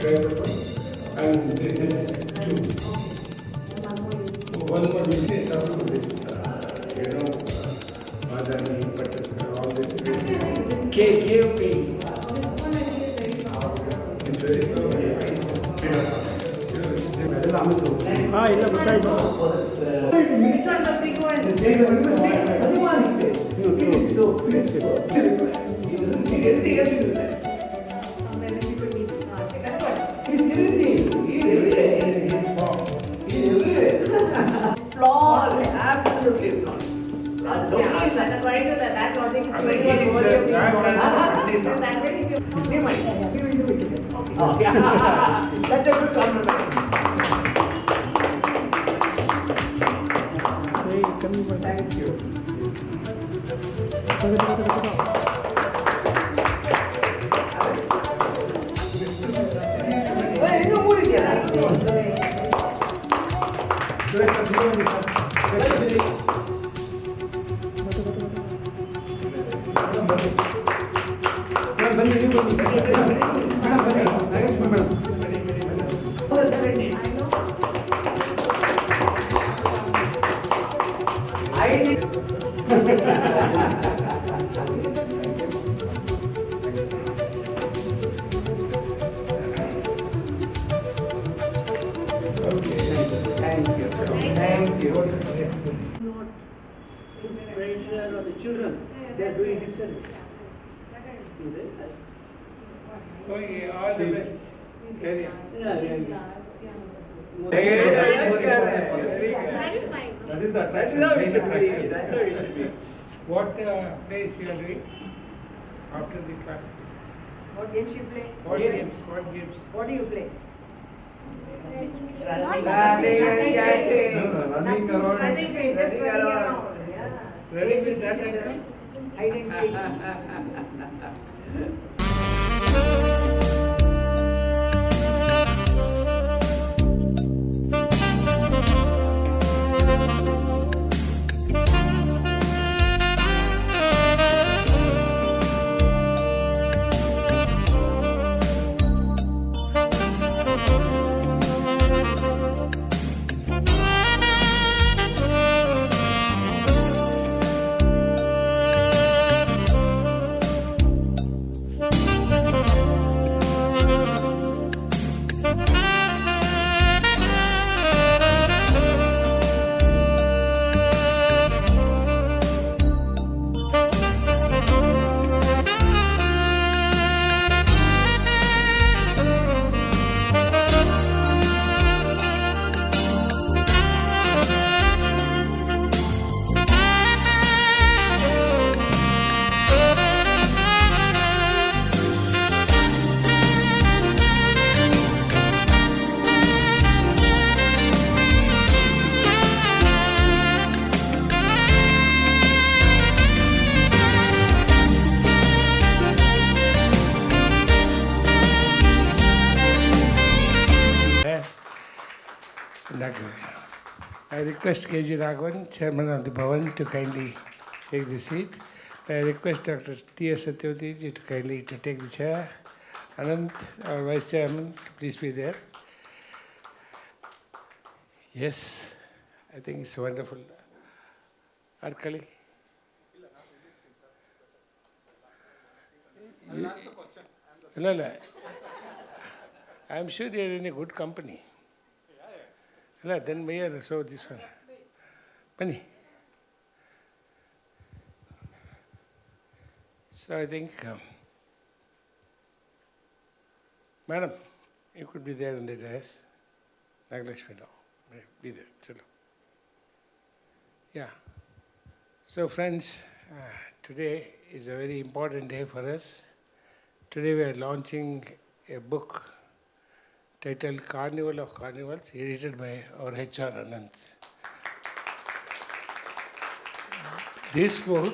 And this is two. One more you say some of this, Madani, all this cave painting. It's very nice. It is so peaceful. Flawless, absolutely flawless. That's according to that logic. That's a good compliment. Thank you. Thank you. Not pressure on the children. They are doing disservice. Okay, all the best. That is fine. That is the attraction. That's how it should be. What plays you are doing after the class? What games you play? What games? What games? What do you play? Running around. Running with that uncle? Hide and seek. I request K.G. Raghavan, Chairman of the Bhavan, to kindly take the seat. I request Dr. T.S. Satyavati to kindly to take the chair. Anand, our Vice Chairman, please be there. Yes, I think it's wonderful. Arkali? I'll ask the question. No. I'm sure you're in a good company. Then Mayor, so this one. Money. So I think, Madam, you could be there in the dais. Nagalakshmi now. Be there. Chalo. Yeah. So friends, today is a very important day for us. Today we are launching a book titled Carnival of Carnivals, edited by our HR Anand. This book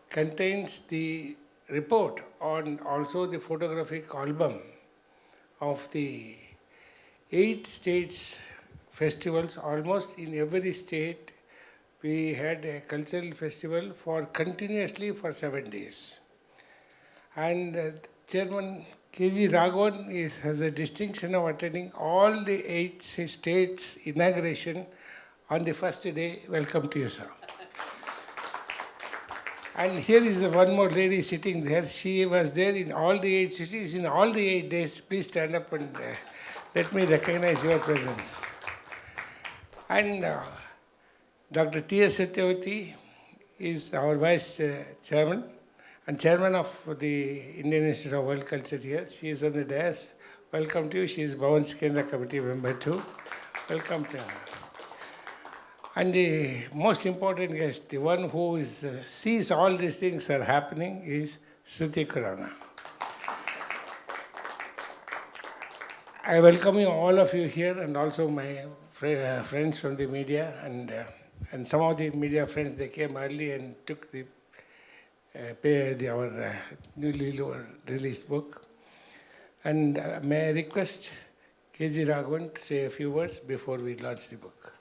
contains the report on also the photographic album of the 8 states festivals. Almost in every state we had a cultural festival continuously for 7 days. And Chairman KG Raghavan has a distinction of attending all the 8 states' inauguration on the first day. Welcome to you, sir. And here is one more lady sitting there. She was there in all the 8 cities, in all the 8 days. Please stand up and let me recognize your presence. And Dr. T.S. Satyavati is our Vice Chairman and Chairman of the Indian Institute of World Culture here. She is on the dais. Welcome to you. She is Bhavan's Kendra Committee member too. Welcome to her. And the most important guest, the one who sees all these things are happening, is Shruti Khurana. I welcome you, all of you here, and also my friends from the media, and some of the media friends, they came early and took our newly released book. And may I request KG Raghavan to say a few words before we launch the book.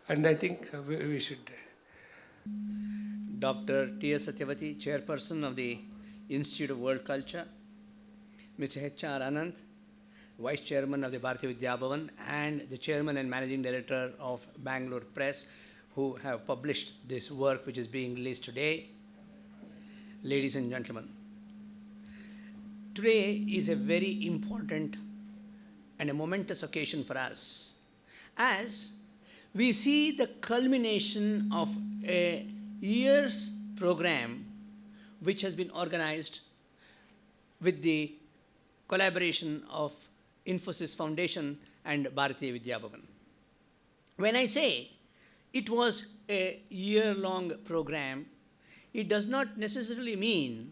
And I think we should. Dr. T.S. Satyavati, Chairperson of the Institute of World Culture, Mr. H.R. Anand, Vice Chairman of the Bharatiya Vidya Bhavan, and the Chairman and Managing Director of Bangalore Press, who have published this work which is being released today. Ladies and gentlemen, today is a very important and a momentous occasion for us, as we see the culmination of a year's program which has been organized with the collaboration of Infosys Foundation and Bharatiya Vidya Bhavan. When I say it was a year-long program, it does not necessarily mean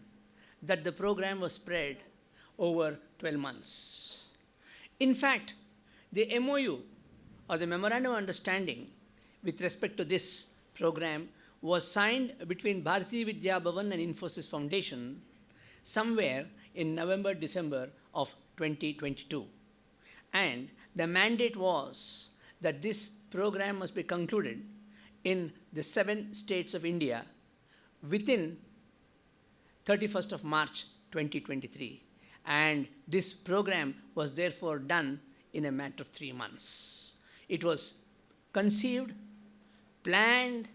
that the program was spread over 12 months. In fact, the MOU, or the Memorandum of Understanding, with respect to this program was signed between Bharatiya Vidya Bhavan and Infosys Foundation somewhere in November, December of 2022. And the mandate was that this program must be concluded in the 7 states of India within 31st of March 2023. And this program was therefore done in a matter of 3 months. It was conceived, planned,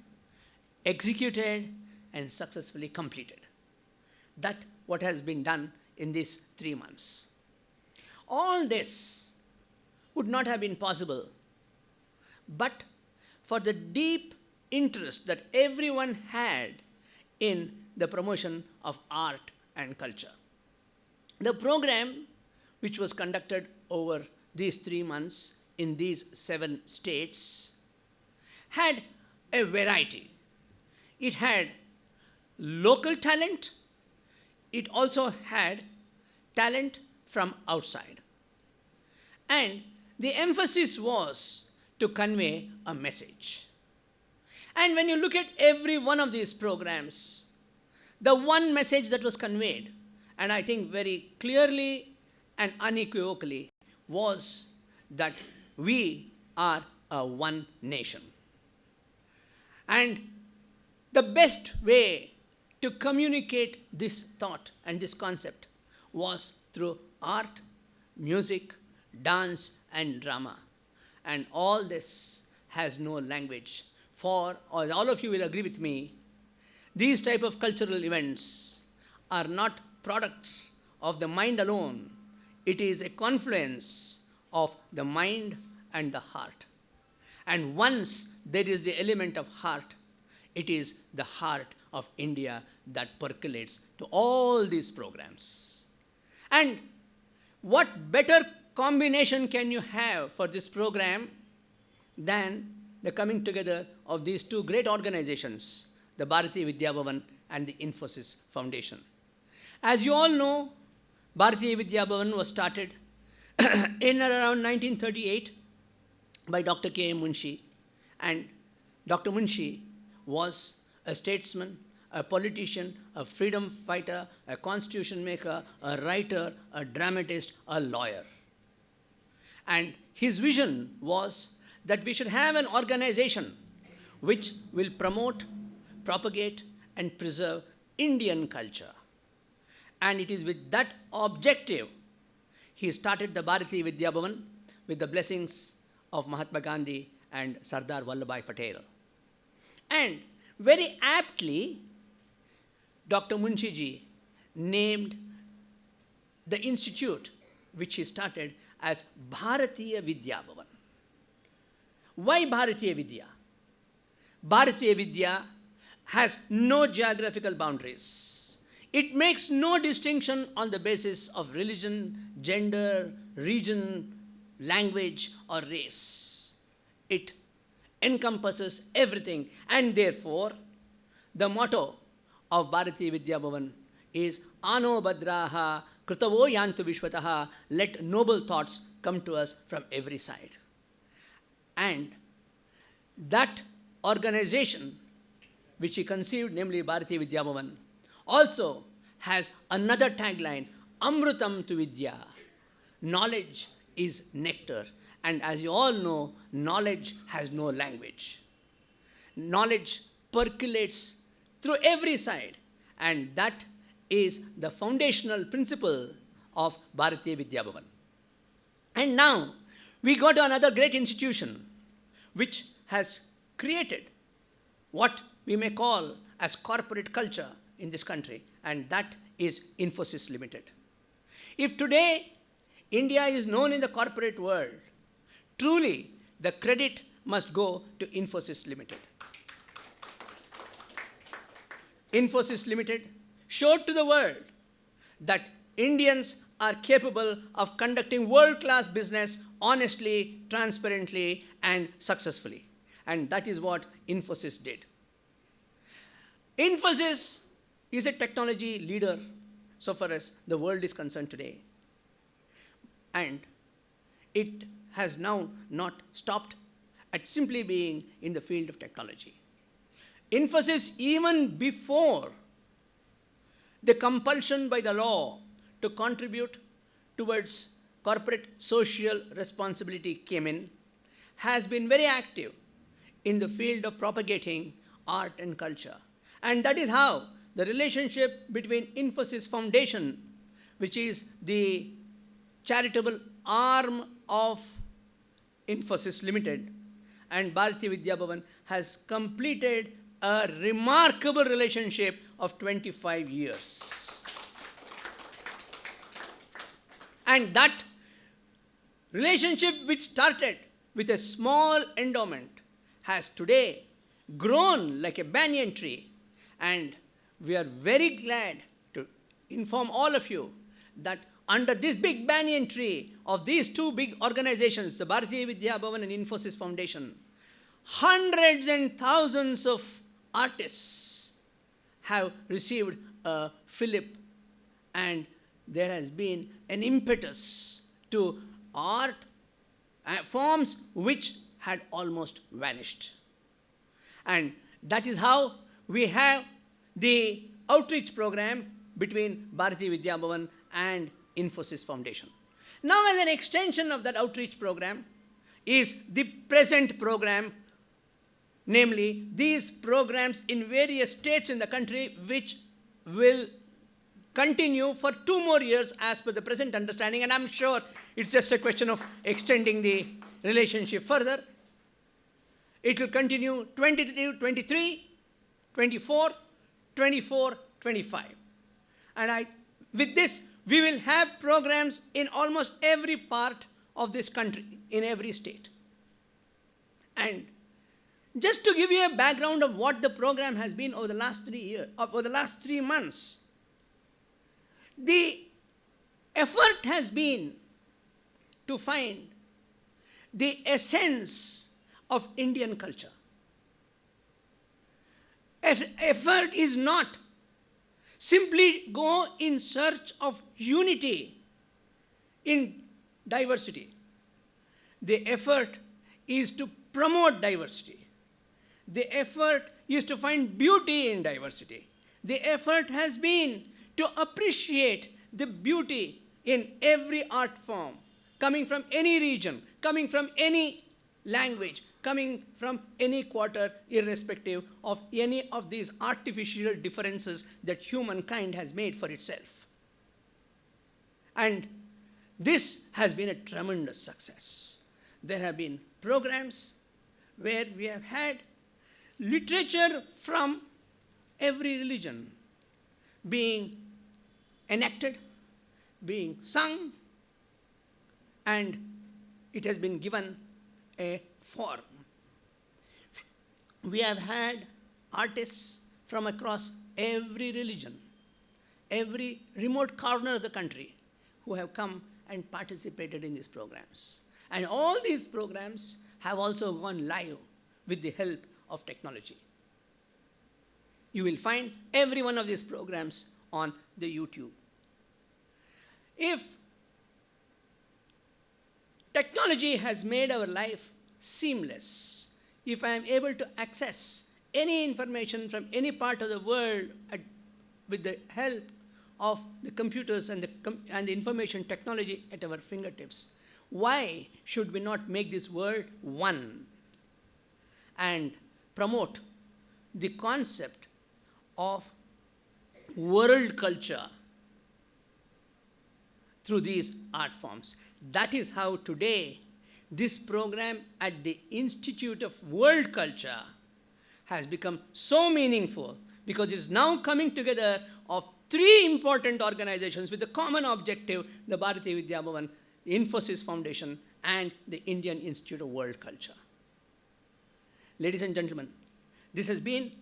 executed, and successfully completed. That's what has been done in these 3 months. All this would not have been possible but for the deep interest that everyone had in the promotion of art and culture. The program, which was conducted over these 3 months in these 7 states, had a variety. It had local talent. It also had talent from outside. And the emphasis was to convey a message. And when you look at every one of these programs, the one message that was conveyed, and I think very clearly and unequivocally, was that we are a one nation. And the best way to communicate this thought and this concept was through art, music, dance, and drama. And all this has no language. For all of you will agree with me, these type of cultural events are not products of the mind alone. It is a confluence of the mind and the heart. And once there is the element of heart, it is the heart of India that percolates to all these programs. And what better combination can you have for this program than the coming together of these 2 great organizations, the Bharatiya Vidya Bhavan and the Infosys Foundation. As you all know, Bharatiya Vidya Bhavan was started in around 1938 by Dr. K.M. Munshi. And Dr. Munshi was a statesman, a politician, a freedom fighter, a constitution maker, a writer, a dramatist, a lawyer. And his vision was that we should have an organization which will promote, propagate, and preserve Indian culture. And it is with that objective he started the Bharatiya Vidya Bhavan with the blessings of Mahatma Gandhi and Sardar Vallabhbhai Patel. And very aptly, Dr. Munshiji named the institute which he started as Bharatiya Vidya Bhavan. Why Bharatiya Vidya? Bharatiya Vidya has no geographical boundaries. It makes no distinction on the basis of religion, gender, region, language, or race. It encompasses everything, and therefore, the motto of Bharatiya Vidya Bhavan is Ano Bhadraha Krutavo Yantu Vishwataha, let noble thoughts come to us from every side. And that organization which he conceived, namely Bharatiya Vidya Bhavan, also has another tagline, Amrutam tu Vidya. Knowledge is nectar. And as you all know, knowledge has no language. Knowledge percolates through every side. And that is the foundational principle of Bharatiya Vidya Bhavan. And now, we go to another great institution which has created what we may call as corporate culture in this country, and that is Infosys Limited. If today India is known in the corporate world, truly the credit must go to Infosys Limited. Infosys Limited showed to the world that Indians are capable of conducting world-class business honestly, transparently, and successfully. And that is what Infosys did. Infosys is a technology leader so far as the world is concerned today. And it has now not stopped at simply being in the field of technology. Infosys, even before the compulsion by the law to contribute towards corporate social responsibility came in, has been very active in the field of propagating art and culture. And that is how the relationship between Infosys Foundation, which is the charitable arm of Infosys Limited, and Bharatiya Vidya Bhavan has completed a remarkable relationship of 25 years. And that relationship, which started with a small endowment, has today grown like a banyan tree. And we are very glad to inform all of you that under this big banyan tree of these two big organizations, the Bharatiya Vidya Bhavan and Infosys Foundation, hundreds and thousands of artists have received a fillip, and there has been an impetus to art forms which had almost vanished. And that is how we have the outreach program between Bharatiya Vidya Bhavan and Infosys Foundation. Now, as an extension of that outreach program is the present program, namely these programs in various states in the country, which will continue for 2 more years as per the present understanding, and I'm sure it's just a question of extending the relationship further. It will continue 23, 24, 24, 25. And with this, we will have programs in almost every part of this country, in every state. And just to give you a background of what the program has been over the last 3 years, over the last 3 months, the effort has been to find the essence of Indian culture. Effort is not simply go in search of unity in diversity. The effort is to promote diversity. The effort is to find beauty in diversity. The effort has been to appreciate the beauty in every art form, coming from any region, coming from any language, coming from any quarter, irrespective of any of these artificial differences that humankind has made for itself. And this has been a tremendous success. There have been programs where we have had literature from every religion being enacted, being sung, and it has been given a form. We have had artists from across every religion, every remote corner of the country who have come and participated in these programs. And all these programs have also gone live with the help of technology. You will find every one of these programs on the YouTube. If technology has made our life seamless, if I am able to access any information from any part of the world with the help of the computers and the information technology at our fingertips, why should we not make this world one and promote the concept of world culture through these art forms? That is how today this program at the Institute of World Culture has become so meaningful, because it is now coming together of three important organizations with a common objective: the Bharatiya Vidya Bhavan, the Infosys Foundation, and the Indian Institute of World Culture. Ladies and gentlemen, this has been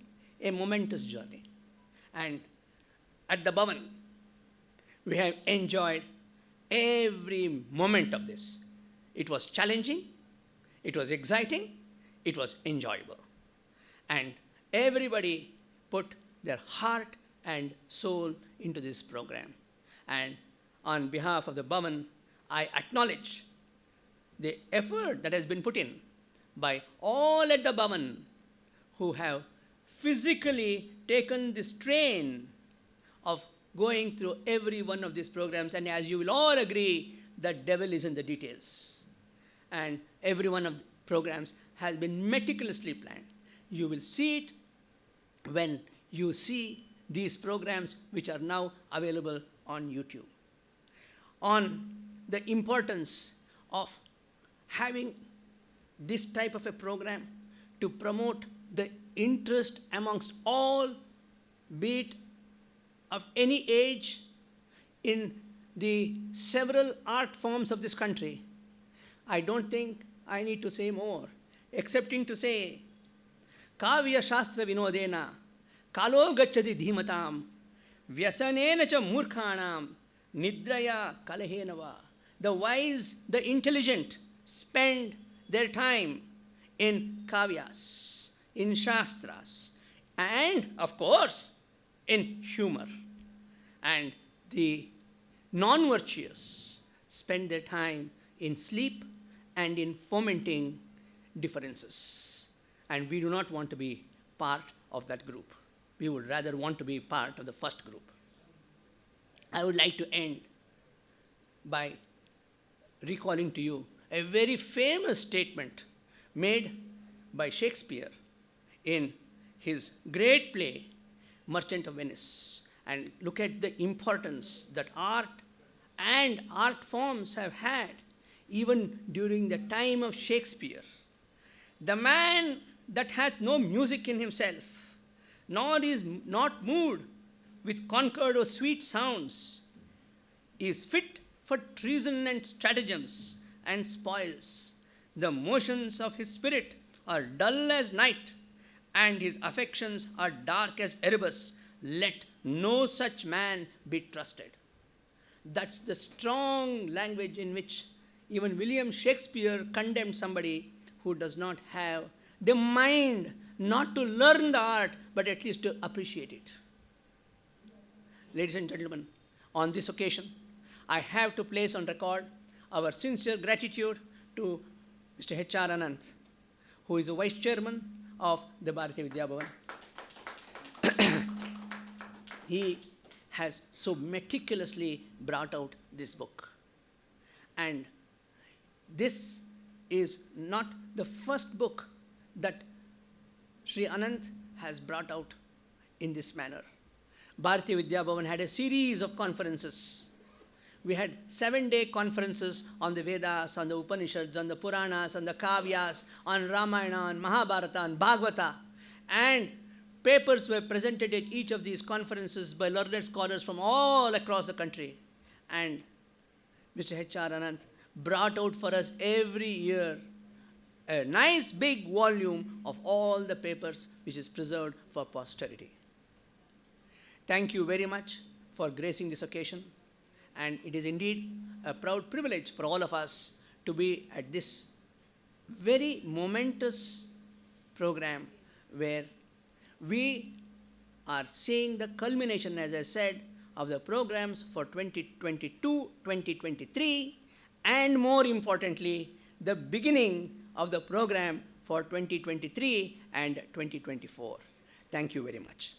a momentous journey. And at the Bhavan, we have enjoyed every moment of this. It was challenging, it was exciting, it was enjoyable. And everybody put their heart and soul into this program. And on behalf of the Bhavan, I acknowledge the effort that has been put in by all at the Bhavan who have physically taken the strain of going through every one of these programs. And as you will all agree, the devil is in the details. And every one of the programs has been meticulously planned. You will see it when you see these programs which are now available on YouTube. On the importance of having this type of a program to promote the interest amongst all, be it of any age, in the several art forms of this country, I don't think I need to say more, excepting to say, Kavya Shastra Vinodena, Kalo Gachati Dhimatam, Vyasanena cha Murkhanam, Nidraya Kalahenava. The wise, the intelligent spend their time in kavyas, in shastras, and of course, in humor. And the non-virtuous spend their time in sleep and in fomenting differences. And we do not want to be part of that group. We would rather want to be part of the first group. I would like to end by recalling to you a very famous statement made by Shakespeare in his great play, Merchant of Venice. And look at the importance that art and art forms have had even during the time of Shakespeare. The man that hath no music in himself, nor is not moved with concord or sweet sounds, is fit for treason and stratagems and spoils. The motions of his spirit are dull as night, and his affections are dark as Erebus. Let no such man be trusted. That's the strong language in which even William Shakespeare condemned somebody who does not have the mind not to learn the art, but at least to appreciate it. Ladies and gentlemen, on this occasion, I have to place on record our sincere gratitude to Mr. H.R. Anant, who is the Vice Chairman of the Bharatiya Vidya Bhavan. He has so meticulously brought out this book. And this is not the first book that Sri Anant has brought out in this manner. Bharatiya Vidya Bhavan had a series of conferences We had 7-day conferences on the Vedas, on the Upanishads, on the Puranas, on the Kavyas, on Ramayana, on Mahabharata, on Bhagavata. And papers were presented at each of these conferences by learned scholars from all across the country. And Mr. H.R. Anant brought out for us every year a nice big volume of all the papers which is preserved for posterity. Thank you very much for gracing this occasion, and it is indeed a proud privilege for all of us to be at this very momentous program where we are seeing the culmination, as I said, of the programs for 2022-2023, and more importantly, the beginning of the program for 2023 and 2024. Thank you very much.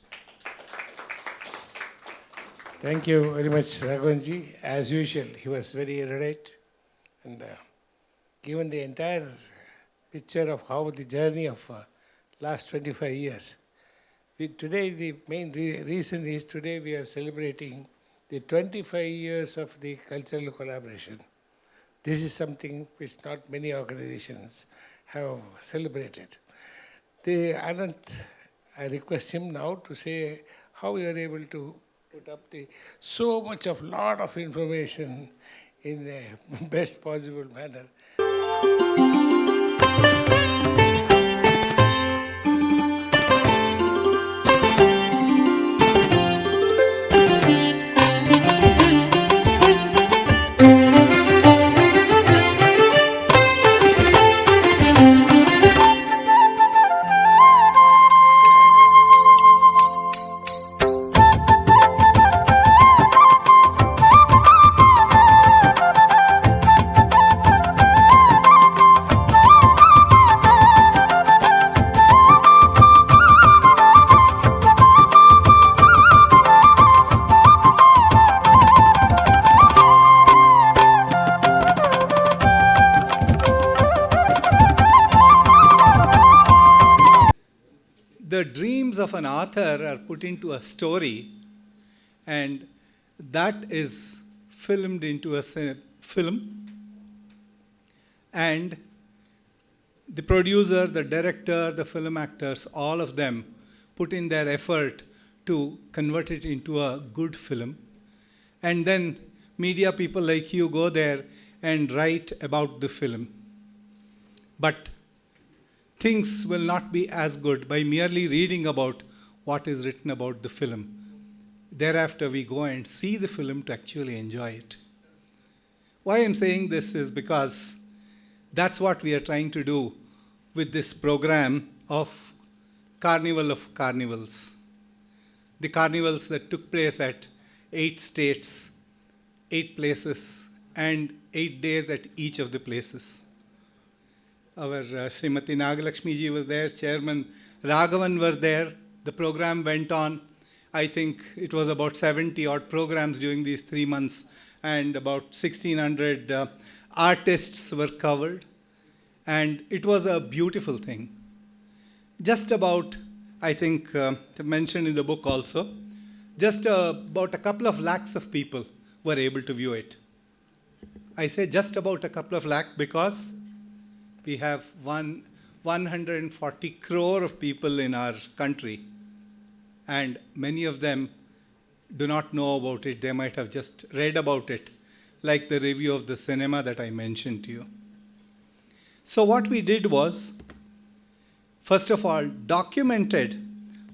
Thank you very much, Raghavanji. As usual, he was very erudite and given the entire picture of how the journey of last 25 years. Today, the main reason is today we are celebrating the 25 years of the cultural collaboration. This is something which not many organizations have celebrated. Anant, I request him now to say how we are able to put up so much of lot of information in the best possible manner. The dreams of an author are put into a story, and that is filmed into a film. And the producer, the director, the film actors, all of them put in their effort to convert it into a good film. And then media people like you go there and write about the film. But things will not be as good by merely reading about what is written about the film. Thereafter, we go and see the film to actually enjoy it. Why I'm saying this is because that's what we are trying to do with this program of Carnival of Carnivals. The carnivals that took place at 8 states, 8 places, and 8 days at each of the places. Our Srimati Nagalakshmi ji was there, Chairman Raghavan were there. The program went on. I think it was about 70 odd programs during these 3 months, and about 1,600 artists were covered. And it was a beautiful thing. Just about, I think, mentioned in the book also, just about a couple of lakhs of people were able to view it. I say just about a couple of lakh because we have 140 crore of people in our country, and many of them do not know about it. They might have just read about it, like the review of the cinema that I mentioned to you. So what we did was, first of all, documented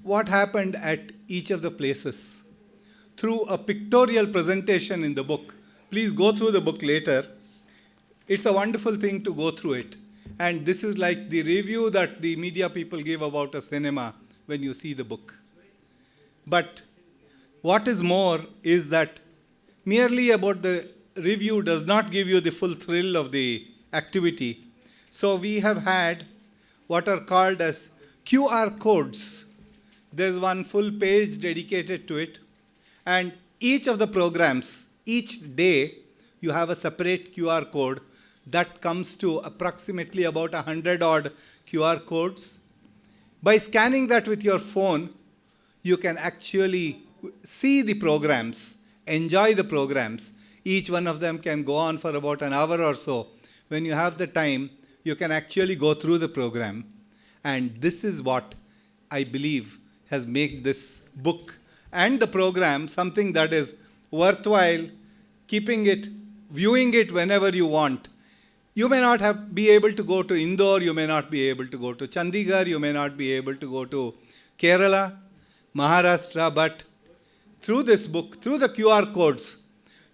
what happened at each of the places through a pictorial presentation in the book. Please go through the book later. It's a wonderful thing to go through it. And this is like the review that the media people give about a cinema when you see the book. But what is more is that merely about the review does not give you the full thrill of the activity. So we have had what are called as QR codes. There's one full page dedicated to it. And each of the programs, each day, you have a separate QR code that comes to approximately about 100 odd QR codes. By scanning that with your phone, you can actually see the programs, enjoy the programs Each one of them can go on for about an hour or so. When you have the time, you can actually go through the program. And this is what I believe has made this book and the program something that is worthwhile keeping it, viewing it whenever you want. You may not be able to go to Indore, you may not be able to go to Chandigarh, you may not be able to go to Kerala, Maharashtra, but through this book, through the QR codes,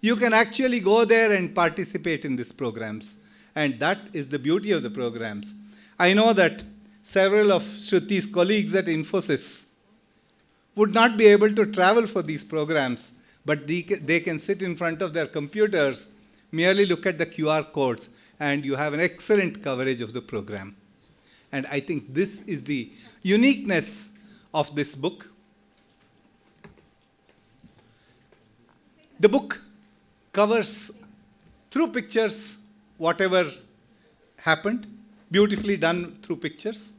you can actually go there and participate in these programs. And that is the beauty of the programs. I know that several of Shruti's colleagues at Infosys would not be able to travel for these programs, but they can sit in front of their computers, merely look at the QR codes, and you have an excellent coverage of the program. And I think this is the uniqueness of this book. The book covers, through pictures, whatever happened, beautifully done through pictures.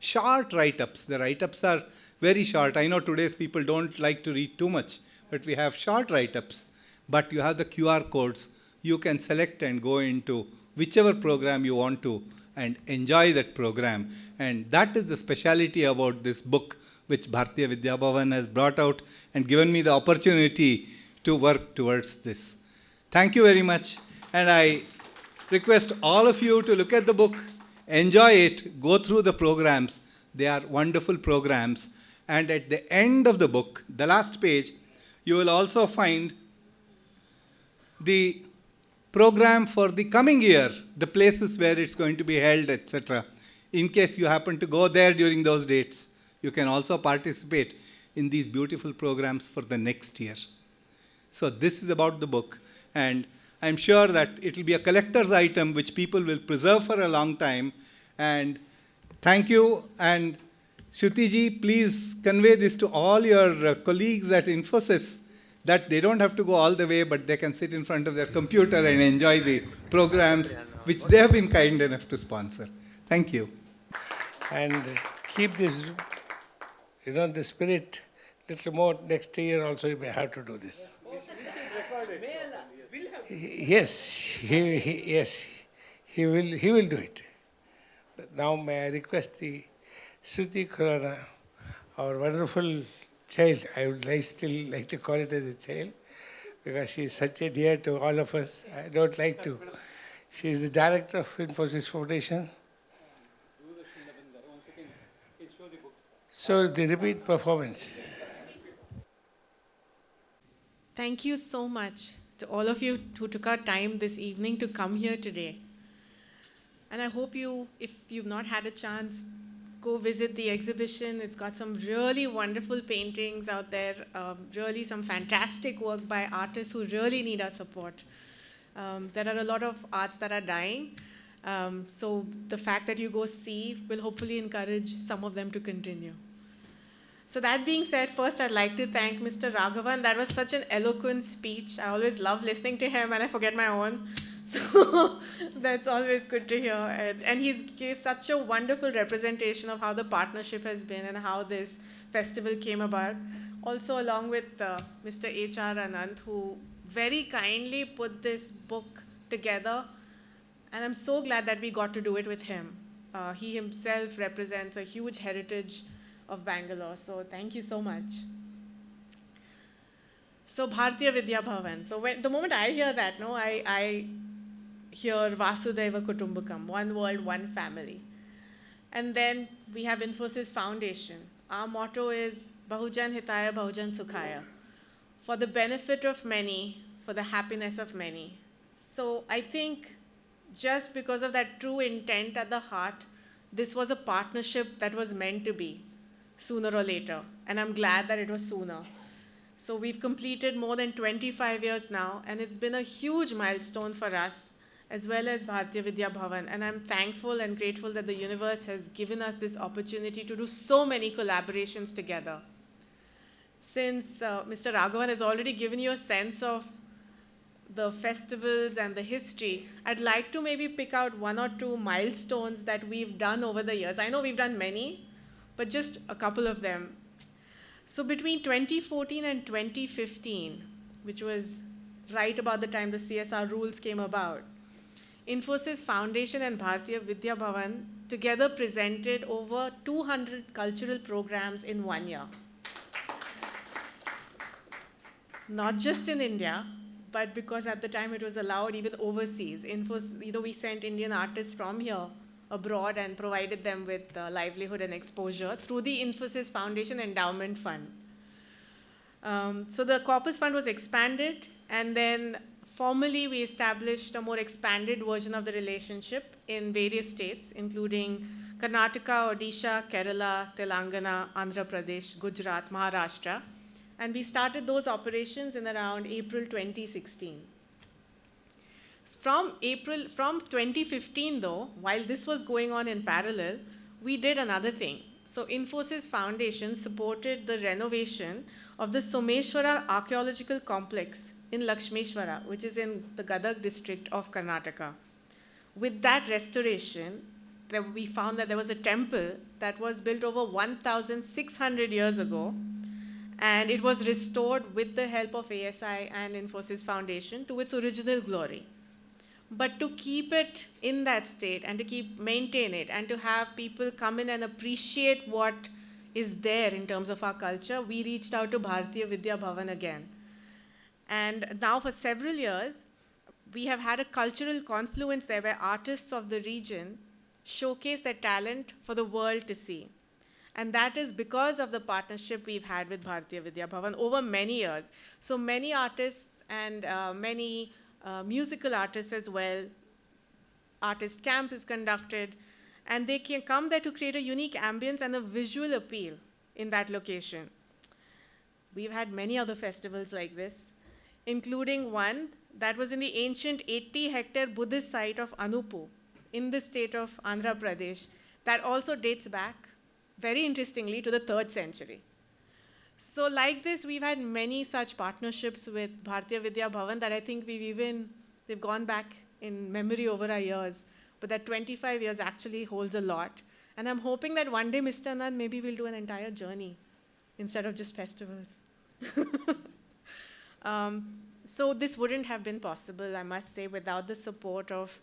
Short write-ups. The write-ups are very short. I know today's people don't like to read too much, but we have short write-ups. But you have the QR codes. You can select and go into whichever program you want to and enjoy that program. And that is the speciality about this book, which Bharatiya Vidya Bhavan has brought out and given me the opportunity to work towards this. Thank you very much. And I request all of you to look at the book, enjoy it, go through the programs. They are wonderful programs. And at the end of the book, the last page, you will also find the program for the coming year, the places where it's going to be held, etc. In case you happen to go there during those dates, you can also participate in these beautiful programs for the next year. So this is about the book, and I'm sure that it will be a collector's item which people will preserve for a long time. And thank you. And Shruti ji, please convey this to all your colleagues at Infosys, that they don't have to go all the way, but they can sit in front of their computer and enjoy the programs which they have been kind enough to sponsor. Thank you. And keep this, the spirit little more. Next year also you may have to do this. Yes, he will do it. Now may I request the Shruti Khurana, our wonderful child. I would still like to call it as a child, because she is such a dear to all of us. I don't like to. She is the director of Infosys Foundation. So the repeat performance. Thank you so much to all of you who took our time this evening to come here today. And I hope you, if you've not had a chance, go visit the exhibition. It's got some really wonderful paintings out there, really some fantastic work by artists who really need our support. There are a lot of arts that are dying. So the fact that you go see will hopefully encourage some of them to continue. So that being said, first I'd like to thank Mr. Raghavan. That was such an eloquent speech. I always love listening to him and I forget my own. So that's always good to hear. And he's gave such a wonderful representation of how the partnership has been and how this festival came about. Also along with Mr. H.R. Anand, who very kindly put this book together. And I'm so glad that we got to do it with him. He himself represents a huge heritage of Bangalore. So thank you so much. So Bharatiya Vidya Bhavan. So the moment I hear that, I hear Vasudhaiva Kutumbakam, one world, one family. And then we have Infosys Foundation. Our motto is Bahujan Hitaya, Bahujan Sukhaya. For the benefit of many, for the happiness of many. So I think just because of that true intent at the heart, this was a partnership that was meant to be sooner or later. And I'm glad that it was sooner. So we've completed more than 25 years now, and it's been a huge milestone for us, as well as Bharatiya Vidya Bhavan. And I'm thankful and grateful that the universe has given us this opportunity to do so many collaborations together. Since Mr. Raghavan has already given you a sense of the festivals and the history, I'd like to maybe pick out one or two milestones that we've done over the years. I know we've done many, but just a couple of them. So between 2014 and 2015, which was right about the time the CSR rules came about. Infosys Foundation and Bharatiya Vidya Bhavan together presented over 200 cultural programs in 1 year. Not just in India, but because at the time it was allowed even overseas. We sent Indian artists from here abroad and provided them with livelihood and exposure through the Infosys Foundation Endowment Fund. So the Corpus Fund was expanded, and then formally we established a more expanded version of the relationship in various states, including Karnataka, Odisha, Kerala, Telangana, Andhra Pradesh, Gujarat, Maharashtra. And we started those operations in around April 2016. From 2015 though, while this was going on in parallel, we did another thing. So Infosys Foundation supported the renovation of the Someshwara Archaeological Complex in Lakshmeshwara, which is in the Gadag district of Karnataka. With that restoration, we found that there was a temple that was built over 1,600 years ago, and it was restored with the help of ASI and Infosys Foundation to its original glory. But to keep it in that state and to maintain it and to have people come in and appreciate what is there in terms of our culture, we reached out to Bharatiya Vidya Bhavan again. And now for several years, we have had a cultural confluence there where artists of the region showcase their talent for the world to see. And that is because of the partnership we've had with Bharatiya Vidya Bhavan over many years. So many artists and many musical artists as well. Artist camp is conducted, and they can come there to create a unique ambience and a visual appeal in that location. We've had many other festivals like this, including one that was in the ancient 80-hectare Buddhist site of Anupu in the state of Andhra Pradesh that also dates back, very interestingly, to the 3rd century. So like this, we've had many such partnerships with Bharatiya Vidya Bhavan that I think they've gone back in memory over our years, but that 25 years actually holds a lot. And I'm hoping that one day, Mr. Anand, maybe we'll do an entire journey instead of just festivals. So this wouldn't have been possible, I must say, without the support of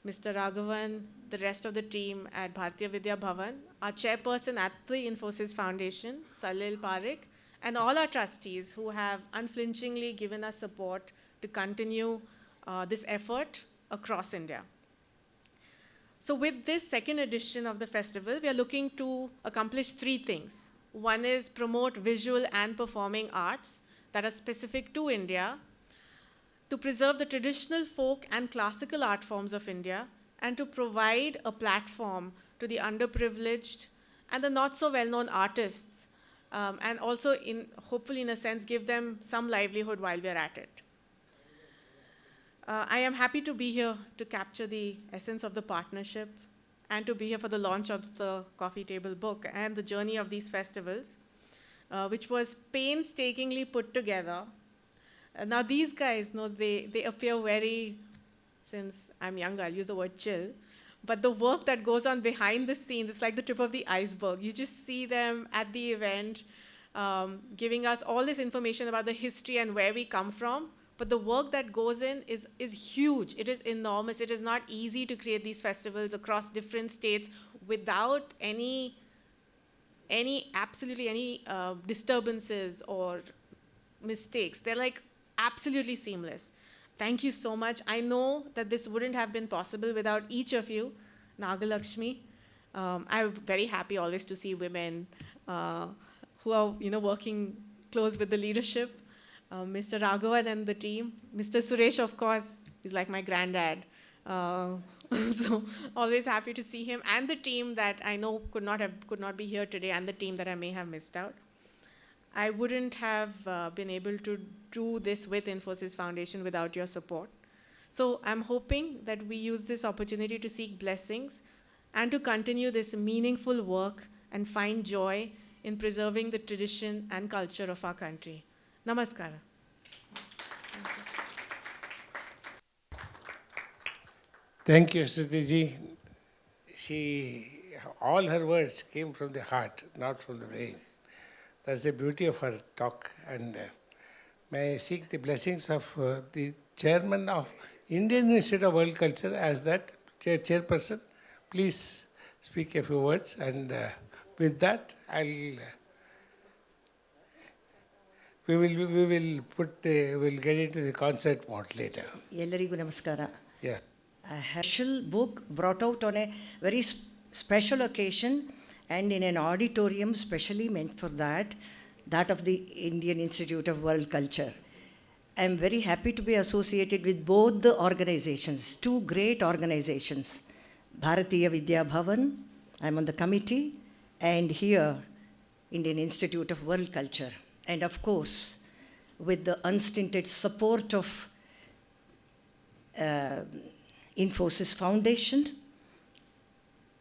Mr. Raghavan, the rest of the team at Bharatiya Vidya Bhavan, our chairperson at the Infosys Foundation, Salil Parekh, and all our trustees who have unflinchingly given us support to continue this effort across India. So with this second edition of the festival, we are looking to accomplish 3 things. One is promote visual and performing arts that are specific to India, to preserve the traditional folk and classical art forms of India, and to provide a platform to the underprivileged and the not so well-known artists, and also hopefully in a sense give them some livelihood while we are at it. I am happy to be here to capture the essence of the partnership and to be here for the launch of the coffee table book and the journey of these festivals, which was painstakingly put together. Now these guys, they appear very, since I'm younger, I'll use the word chill, but the work that goes on behind the scenes, it's like the tip of the iceberg. You just see them at the event, giving us all this information about the history and where we come from, but the work that goes in is huge. It is enormous. It is not easy to create these festivals across different states without absolutely any disturbances or mistakes. They're like absolutely seamless. Thank you so much. I know that this wouldn't have been possible without each of you. Nagalakshmi, I'm very happy always to see women who are working close with the leadership. Mr. Raghavan and the team. Mr. Suresh, of course, is like my granddad. So always happy to see him and the team that I know could not be here today, and the team that I may have missed out. I wouldn't have been able to do this with Infosys Foundation without your support. So I'm hoping that we use this opportunity to seek blessings and to continue this meaningful work and find joy in preserving the tradition and culture of our country. Namaskara. Thank you, Sritiji. All her words came from the heart, not from the brain. That's the beauty of her talk. And may I seek the blessings of the chairman of Indian Institute of World Culture as that chairperson. Please speak a few words, and with that, we'll get into the concert mode later. ಎಲ್ಲರಿಗೂ ನಮಸ್ಕಾರ. Yeah. A Herschel book brought out on a very special occasion and in an auditorium specially meant for that of the Indian Institute of World Culture. I am very happy to be associated with both the organizations, two great organizations, Bharatiya, Vidya, Bhavan, I am on the committee, and here, Indian Institute of World Culture. And of course, with the unstinted support of Infosys Foundation,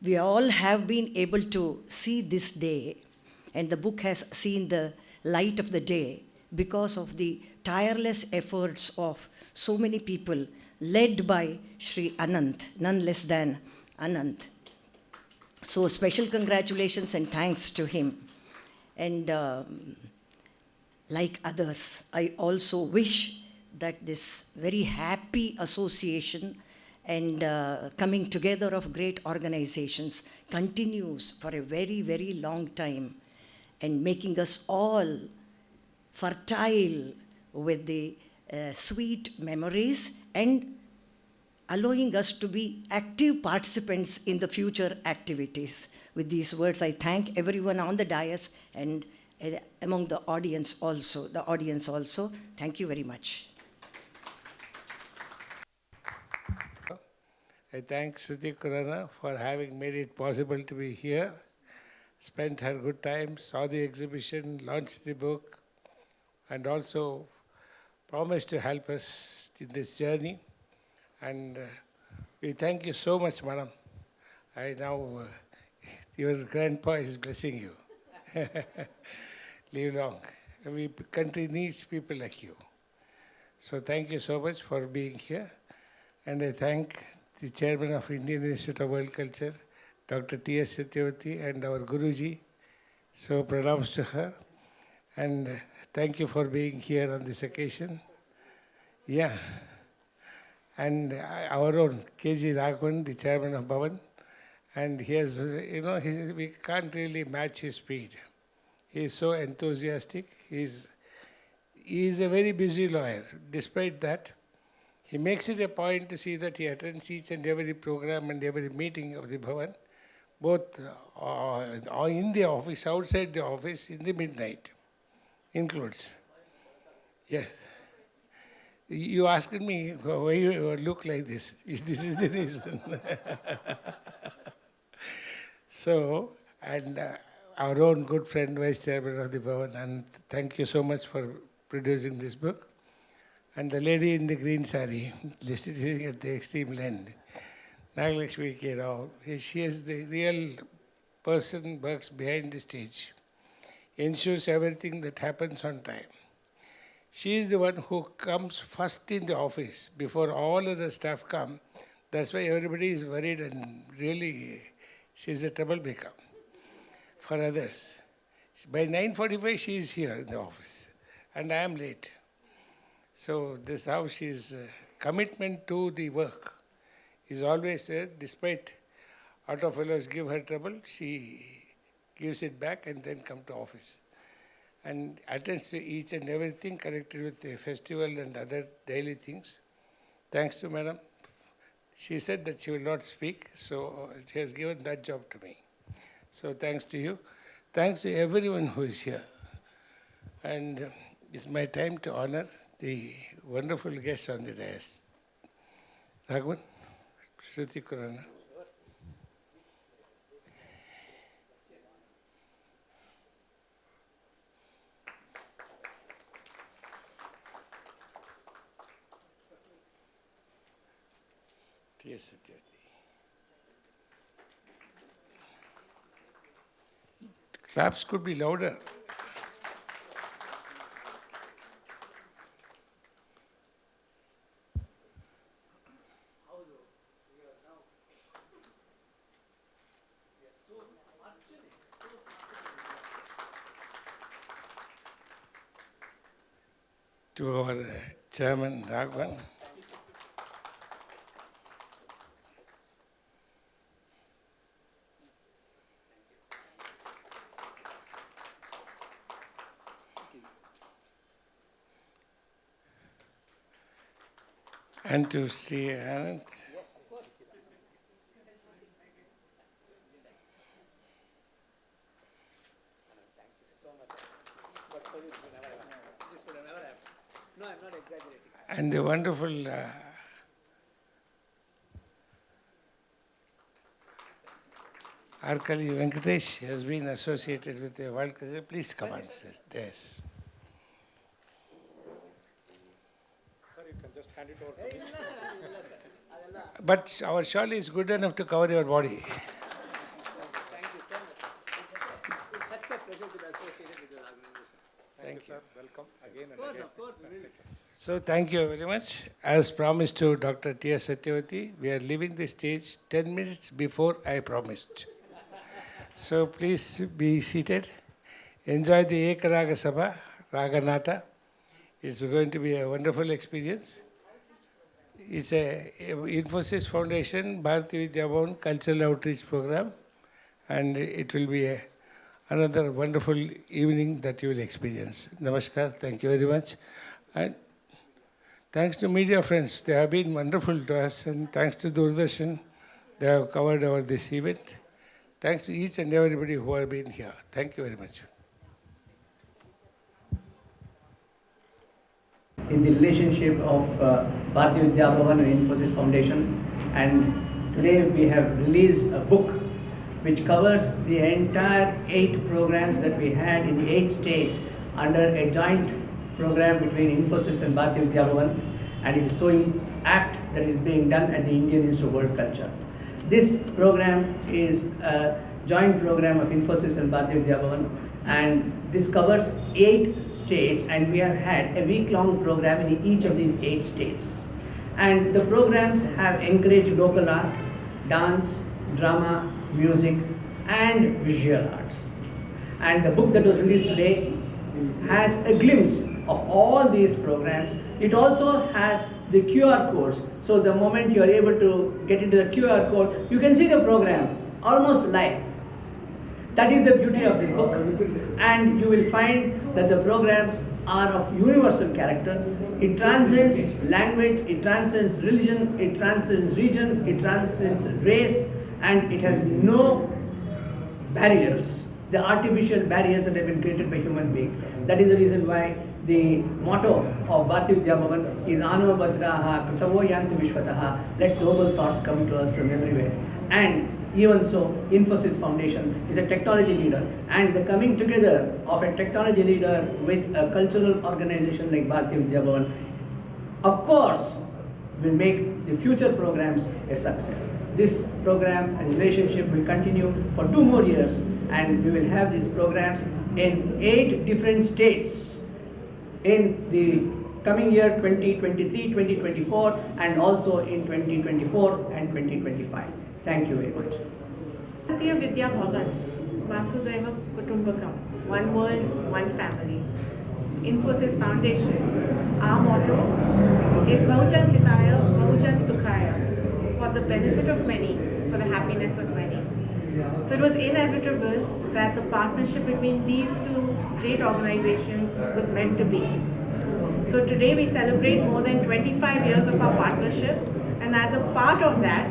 we all have been able to see this day, and the book has seen the light of the day because of the tireless efforts of so many people led by Sri Anant, none less than Anant. So special congratulations and thanks to him. And like others, I also wish that this very happy association and coming together of great organizations continues for a very, very long time and making us all fertile with the sweet memories and allowing us to be active participants in the future activities. With these words, I thank everyone on the dais and among the audience also. Thank you very much. I thank Shruti Kurana for having made it possible to be here, spent her good time, saw the exhibition, launched the book, and also promised to help us in this journey. And we thank you so much, madam. Your grandpa is blessing you. Live long. Our country needs people like you. So thank you so much for being here. And I thank the chairman of Indian Institute of World Culture, Dr. T.S. Satyavati, and our Guruji. So pranams to her. And thank you for being here on this occasion. Yeah. And our own K.G. Raghavan, the chairman of Bhavan. And he has, we can't really match his speed. He is so enthusiastic. He is a very busy lawyer. Despite that, he makes it a point to see that he attends each and every program and every meeting of the Bhavan, both in the office, outside the office, in the midnight, includes. Yes. You asked me why you look like this. This is the reason. So, and our own good friend, Vice Chairman of the Bhavan, and thank you so much for producing this book. And the lady in the green saree, sitting at the extreme end, Nagalakshmi Rao, she is the real person who works behind the stage, ensures everything that happens on time. She is the one who comes first in the office before all other staff come. That's why everybody is worried, and really she is a troublemaker for others. By 9:45 she is here in the office and I am late. So this is how she's commitment to the work is always there. Despite auto fellows give her trouble, she gives it back and then come to office and attends to each and everything connected with the festival and other daily things. Thanks to madam. She said that she will not speak, so she has given that job to me. So thanks to you. Thanks to everyone who is here. And it's my time to honor the wonderful guests on the dais. Raghavan, Shruti Kurana. T.S. Satyavati. Claps could be louder. to our chairman, Raghavan. And to Sri Anand. And the wonderful Arkali Venkatesh has been associated with the World Culture. Please come on, sir. Yes. Sir, you can just hand it over to me. But our shawl is good enough to cover your body. Thank you so much. It's such a pleasure to be associated with your organization. Thank you, sir. Welcome again and again. Of course. So thank you very much. As promised to Dr. T.S. Satyavati, we are leaving the stage 10 minutes before I promised. So please be seated. Enjoy the Raga Sabha, Raga Nata. It's going to be a wonderful experience. It's a Infosys Foundation, Bharatiya Vidya Bhavan cultural outreach program, and it will be another wonderful evening that you will experience. Namaskar, thank you very much. And thanks to media friends, they have been wonderful to us, and thanks to Doordarshan, they have covered over this event. Thanks to each and everybody who have been here. Thank you very much. In the relationship of Bharatiya Vidya Bhavan and Infosys Foundation, and today we have released a book which covers the entire 8 programs that we had in the 8 states under a joint program between Infosys and Bharatiya Vidya Bhavan, and it is showing act that is being done at the Indian Institute of World Culture. This program is a joint program of Infosys and Bharatiya Vidya Bhavan, and this covers 8 states, and we have had a week-long program in each of these 8 states. And the programs have encouraged local art, dance, drama, music, and visual arts. And the book that was released today has a glimpse of all these programs. It also has the QR codes. So the moment you are able to get into the QR code, you can see the program almost live. That is the beauty of this book. And you will find that the programs are of universal character. It transcends language, it transcends religion, it transcends region, it transcends race, and it has no barriers, the artificial barriers that have been created by human beings. That is the reason why the motto of Bharatiya Vidya Bhavan is Ano Bhadraha Kritavo Yanti Vishwataha, let noble thoughts come to us from everywhere. And even so, Infosys Foundation is a technology leader, and the coming together of a technology leader with a cultural organization like Bharatiya Vidya Bhavan, of course, will make the future programs a success. This program and relationship will continue for 2 more years, and we will have these programs in 8 different states in the coming year 2023, 2024, and also in 2024 and 2025. Thank you very much. Bharatiya Vidya Bhavan, Vasudhaiva Kutumbakam, one world, one family. Infosys Foundation, our motto is Bahujan Hitaya, Bahujan Sukhaya, for the benefit of many, for the happiness of many. So it was inevitable that the partnership between these 2 great organizations was meant to be. So today we celebrate more than 25 years of our partnership, and as a part of that,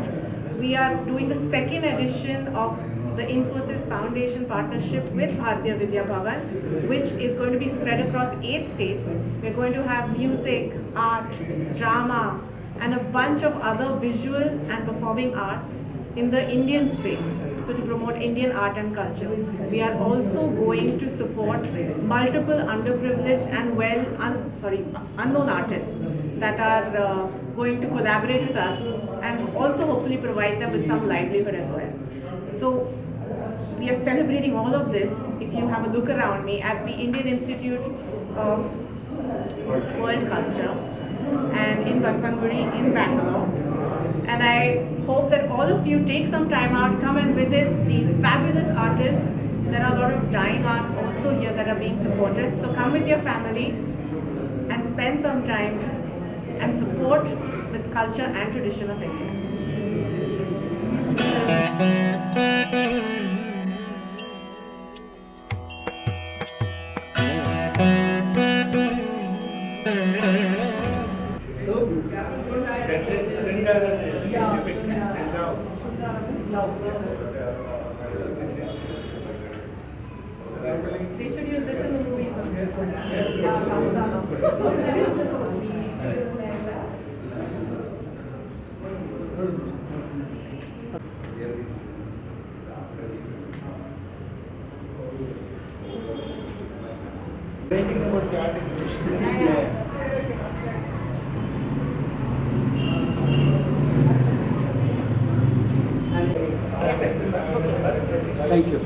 we are doing the 2nd edition of the Infosys Foundation partnership with Bharatiya Vidya Bhavan, which is going to be spread across 8 states. We're going to have music, art, drama, and a bunch of other visual and performing arts in the Indian space, so to promote Indian art and culture. We are also going to support multiple underprivileged and unknown artists that are going to collaborate with us, and also hopefully provide them with some livelihood as well. So we are celebrating all of this. If you have a look around me at the Indian Institute of World Culture and in Baswanguri in Bangalore. And I hope that all of you take some time out, come and visit these fabulous artists. There are a lot of dying arts also here that are being supported. So come with your family, and spend some time and support the culture and tradition of India. That is They should use this in the movies. Thank you.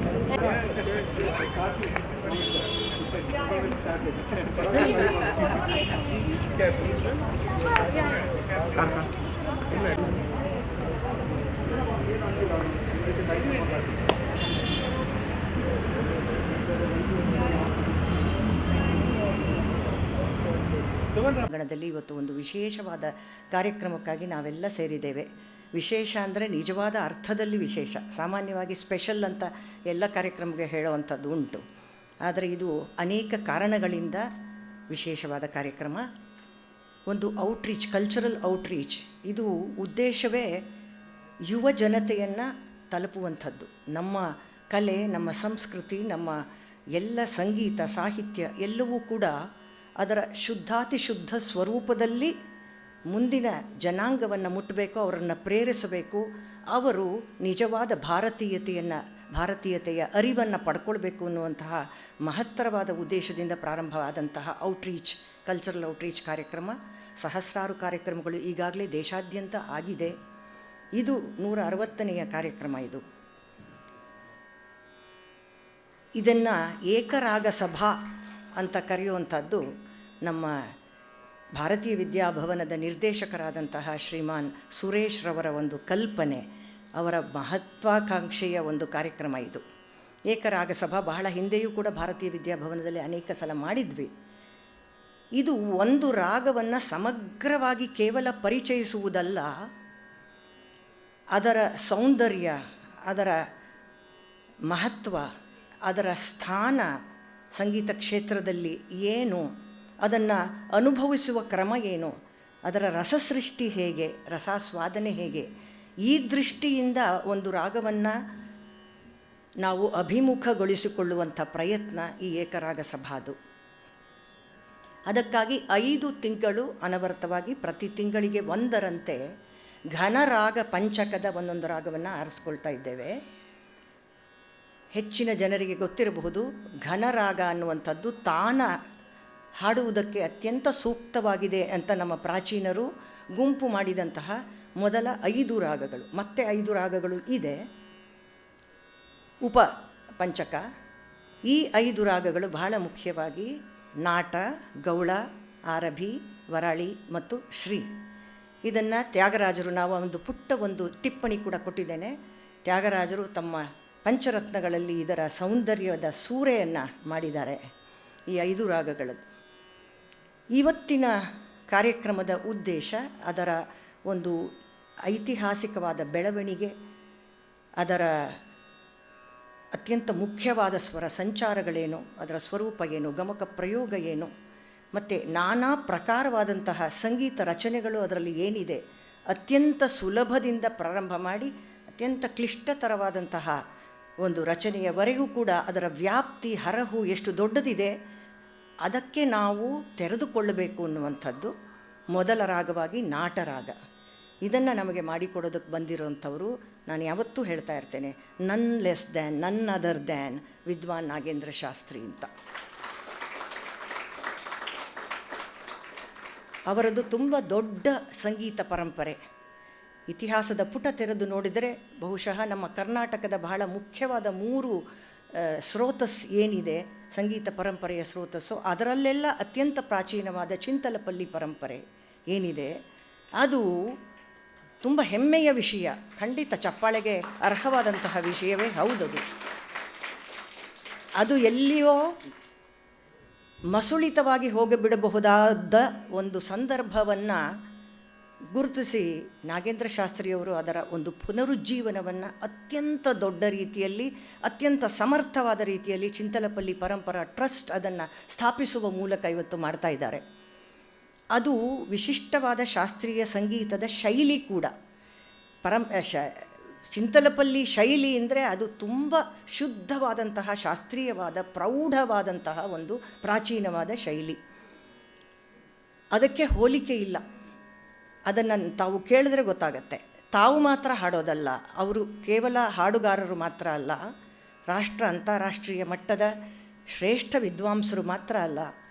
ಗಣದಲ್ಲಿ ಇವತ್ತು ಒಂದು ವಿಶೇಷವಾದ ಕಾರ್ಯಕ್ರಮಕ್ಕಾಗಿ ನಾವೆಲ್ಲ ಸೇರಿದ್ದೇವೆ. ವಿಶೇಷ ಅಂದರೆ ನಿಜವಾದ ಅರ್ಥದಲ್ಲಿ ವಿಶೇಷ. ಸಾಮಾನ್ಯವಾಗಿ ಸ್ಪೆಷಲ್ ಅಂತ ಎಲ್ಲ ಕಾರ್ಯಕ್ರಮಕ್ಕೆ ಹೇಳುವಂಥದ್ದು ಉಂಟು, ಆದರೆ ಇದು ಅನೇಕ ಕಾರಣಗಳಿಂದ ವಿಶೇಷವಾದ ಕಾರ್ಯಕ್ರಮ. ಒಂದು ಔಟ್ರೀಚ್, ಕಲ್ಚರಲ್ ಔಟ್ರೀಚ್. ಇದು ಉದ್ದೇಶವೇ ಯುವ ಜನತೆಯನ್ನು ತಲುಪುವಂಥದ್ದು. ನಮ್ಮ ಕಲೆ, ನಮ್ಮ ಸಂಸ್ಕೃತಿ, ನಮ್ಮ ಎಲ್ಲ ಸಂಗೀತ, ಸಾಹಿತ್ಯ ಎಲ್ಲವೂ ಕೂಡ ಅದರ ಶುದ್ಧಾತಿಶುದ್ಧ ಸ್ವರೂಪದಲ್ಲಿ ಮುಂದಿನ ಜನಾಂಗವನ್ನು ಮುಟ್ಟಬೇಕು, ಅವರನ್ನು ಪ್ರೇರಿಸಬೇಕು, ಅವರು ನಿಜವಾದ ಭಾರತೀಯತೆಯ ಅರಿವನ್ನು ಪಡ್ಕೊಳ್ಬೇಕು ಅನ್ನುವಂತಹ ಮಹತ್ತರವಾದ ಉದ್ದೇಶದಿಂದ ಪ್ರಾರಂಭವಾದಂತಹ ಔಟ್ರೀಚ್, ಕಲ್ಚರಲ್ ಔಟ್ರೀಚ್ ಕಾರ್ಯಕ್ರಮ. ಸಹಸ್ರಾರು ಕಾರ್ಯಕ್ರಮಗಳು ಈಗಾಗಲೇ ದೇಶಾದ್ಯಂತ ಆಗಿದೆ. ಇದು 160ನೇ ಕಾರ್ಯಕ್ರಮ. ಇದನ್ನು ಏಕರಾಗ ಸಭಾ ಅಂತ ಕರೆಯುವಂಥದ್ದು ನಮ್ಮ ಭಾರತೀಯ ವಿದ್ಯಾಭವನದ ನಿರ್ದೇಶಕರಾದಂತಹ ಶ್ರೀಮಾನ್ ಸುರೇಶ್ ರವರ ಒಂದು ಕಲ್ಪನೆ, ಅವರ ಮಹತ್ವಾಕಾಂಕ್ಷೆಯ ಒಂದು ಕಾರ್ಯಕ್ರಮ ಇದು. ಏಕರಾಗ ಸಭಾ ಬಹಳ ಹಿಂದೆಯೂ ಕೂಡ ಭಾರತೀಯ ವಿದ್ಯಾಭವನದಲ್ಲಿ ಅನೇಕ ಸಲ ಮಾಡಿದ್ವಿ. ಇದು ಒಂದು ರಾಗವನ್ನು ಸಮಗ್ರವಾಗಿ ಕೇವಲ ಪರಿಚಯಿಸುವುದಲ್ಲ, ಅದರ ಸೌಂದರ್ಯ, ಅದರ ಮಹತ್ವ, ಅದರ ಸ್ಥಾನ ಸಂಗೀತ ಕ್ಷೇತ್ರದಲ್ಲಿ ಏನು, ಅದನ್ನು ಅನುಭವಿಸುವ ಕ್ರಮ ಏನು, ಅದರ ರಸಸೃಷ್ಟಿ ಹೇಗೆ, ರಸಾಸ್ವಾದನೆ ಹೇಗೆ, ಈ ದೃಷ್ಟಿಯಿಂದ ಒಂದು ರಾಗವನ್ನು ನಾವು ಅಭಿಮುಖಗೊಳಿಸಿಕೊಳ್ಳುವಂಥ ಪ್ರಯತ್ನ ಈ ಏಕರಾಗ ಸಭಾದು. ಅದಕ್ಕಾಗಿ 5 ತಿಂಗಳು ಅನವರ್ತವಾಗಿ ಪ್ರತಿ ತಿಂಗಳಿಗೆ ಒಂದರಂತೆ ಘನರಾಗ ಪಂಚಕದ ಒಂದೊಂದು ರಾಗವನ್ನು ಆರಿಸ್ಕೊಳ್ತಾ ಇದ್ದೇವೆ. ಹೆಚ್ಚಿನ ಜನರಿಗೆ ಗೊತ್ತಿರಬಹುದು, ಘನರಾಗ ಅನ್ನುವಂಥದ್ದು ತಾನ ಹಾಡುವುದಕ್ಕೆ ಅತ್ಯಂತ ಸೂಕ್ತವಾಗಿದೆ ಅಂತ ನಮ್ಮ ಪ್ರಾಚೀನರು ಗುಂಪು ಮಾಡಿದಂತಹ ಮೊದಲ 5 ರಾಗಗಳು. ಮತ್ತೆ 5 ರಾಗಗಳು ಇದೆ, ಉಪ ಪಂಚಕ. ಈ 5 ರಾಗಗಳು ಬಹಳ ಮುಖ್ಯವಾಗಿ ನಾಟ, ಗೌಳ, ಆರಭಿ, ವರಾಳಿ ಮತ್ತು ಶ್ರೀ. ಇದನ್ನು ತ್ಯಾಗರಾಜರು, ನಾವು ಒಂದು ಪುಟ್ಟ ಒಂದು ಟಿಪ್ಪಣಿ ಕೂಡ ಕೊಟ್ಟಿದ್ದೇನೆ, ತ್ಯಾಗರಾಜರು ತಮ್ಮ ಪಂಚರತ್ನಗಳಲ್ಲಿ ಇದರ ಸೌಂದರ್ಯದ ಸೂರೆಯನ್ನು ಮಾಡಿದ್ದಾರೆ, ಈ 5 ರಾಗಗಳದ್ದು. ಇವತ್ತಿನ ಕಾರ್ಯಕ್ರಮದ ಉದ್ದೇಶ ಅದರ ಒಂದು ಐತಿಹಾಸಿಕವಾದ ಬೆಳವಣಿಗೆ, ಅದರ ಅತ್ಯಂತ ಮುಖ್ಯವಾದ ಸ್ವರ ಸಂಚಾರಗಳೇನು, ಅದರ ಸ್ವರೂಪ ಏನು, ಗಮಕ ಪ್ರಯೋಗ ಏನು, ಮತ್ತು ನಾನಾ ಪ್ರಕಾರವಾದಂತಹ ಸಂಗೀತ ರಚನೆಗಳು ಅದರಲ್ಲಿ ಏನಿದೆ, ಅತ್ಯಂತ ಸುಲಭದಿಂದ ಪ್ರಾರಂಭ ಮಾಡಿ ಅತ್ಯಂತ ಕ್ಲಿಷ್ಟತರವಾದಂತಹ ಒಂದು ರಚನೆಯವರೆಗೂ ಕೂಡ ಅದರ ವ್ಯಾಪ್ತಿ, ಹರಹು ಎಷ್ಟು ದೊಡ್ಡದಿದೆ, ಅದಕ್ಕೆ ನಾವು ತೆರೆದುಕೊಳ್ಳಬೇಕು ಅನ್ನುವಂಥದ್ದು ಮೊದಲ ರಾಗವಾಗಿ ನಾಟರಾಗ. ಇದನ್ನು ನಮಗೆ ಮಾಡಿಕೊಡೋದಕ್ಕೆ ಬಂದಿರೋಂಥವರು, ನಾನು ಯಾವತ್ತೂ ಹೇಳ್ತಾ ಇರ್ತೇನೆ, ನನ್ ಲೆಸ್ ದ್ಯಾನ್, ನನ್ ಅದರ್ ದ್ಯಾನ್ ವಿದ್ವಾನ್ ನಾಗೇಂದ್ರ ಶಾಸ್ತ್ರಿ ಅಂತ. ಅವರದ್ದು ತುಂಬ ದೊಡ್ಡ ಸಂಗೀತ ಪರಂಪರೆ. ಇತಿಹಾಸದ ಪುಟ ತೆರೆದು ನೋಡಿದರೆ ಬಹುಶಃ ನಮ್ಮ ಕರ್ನಾಟಕದ ಬಹಳ ಮುಖ್ಯವಾದ 3 ಸ್ರೋತಸ್ ಏನಿದೆ, ಸಂಗೀತ ಪರಂಪರೆಯ ಸ್ರೋತಸ್ಸು, ಅದರಲ್ಲೆಲ್ಲ ಅತ್ಯಂತ ಪ್ರಾಚೀನವಾದ ಚಿಂತಲಪಲ್ಲಿ ಪರಂಪರೆ ಏನಿದೆ, ಅದು ತುಂಬ ಹೆಮ್ಮೆಯ ವಿಷಯ, ಖಂಡಿತ ಚಪ್ಪಾಳೆಗೆ ಅರ್ಹವಾದಂತಹ ವಿಷಯವೇ ಹೌದದು. ಅದು ಎಲ್ಲಿಯೋ ಮಸುಳಿತವಾಗಿ ಹೋಗಿಬಿಡಬಹುದಾದ ಒಂದು ಸಂದರ್ಭವನ್ನು ಗುರುತಿಸಿ ನಾಗೇಂದ್ರ ಶಾಸ್ತ್ರಿಯವರು ಅದರ ಒಂದು ಪುನರುಜ್ಜೀವನವನ್ನು ಅತ್ಯಂತ ದೊಡ್ಡ ರೀತಿಯಲ್ಲಿ, ಅತ್ಯಂತ ಸಮರ್ಥವಾದ ರೀತಿಯಲ್ಲಿ ಚಿಂತಲಪಲ್ಲಿ ಪರಂಪರಾ ಟ್ರಸ್ಟ್ ಅದನ್ನು ಸ್ಥಾಪಿಸುವ ಮೂಲಕ ಇವತ್ತು ಮಾಡ್ತಾ ಇದ್ದಾರೆ. ಅದು ವಿಶಿಷ್ಟವಾದ ಶಾಸ್ತ್ರೀಯ ಸಂಗೀತದ ಶೈಲಿ ಕೂಡ. ಚಿಂತಲಪಲ್ಲಿ ಶೈಲಿ ಅಂದರೆ ಅದು ತುಂಬ ಶುದ್ಧವಾದಂತಹ, ಶಾಸ್ತ್ರೀಯವಾದ, ಪ್ರೌಢವಾದಂತಹ ಒಂದು ಪ್ರಾಚೀನವಾದ ಶೈಲಿ. ಅದಕ್ಕೆ ಹೋಲಿಕೆ ಇಲ್ಲ. ಅದನ್ನು ತಾವು ಕೇಳಿದ್ರೆ ಗೊತ್ತಾಗತ್ತೆ. ತಾವು ಮಾತ್ರ ಹಾಡೋದಲ್ಲ, ಅವರು ಕೇವಲ ಹಾಡುಗಾರರು ಮಾತ್ರ ಅಲ್ಲ, ರಾಷ್ಟ್ರ ಅಂತಾರಾಷ್ಟ್ರೀಯ ಮಟ್ಟದ ಶ್ರೇಷ್ಠ ವಿದ್ವಾಂಸರು ಮಾತ್ರ ಅಲ್ಲ,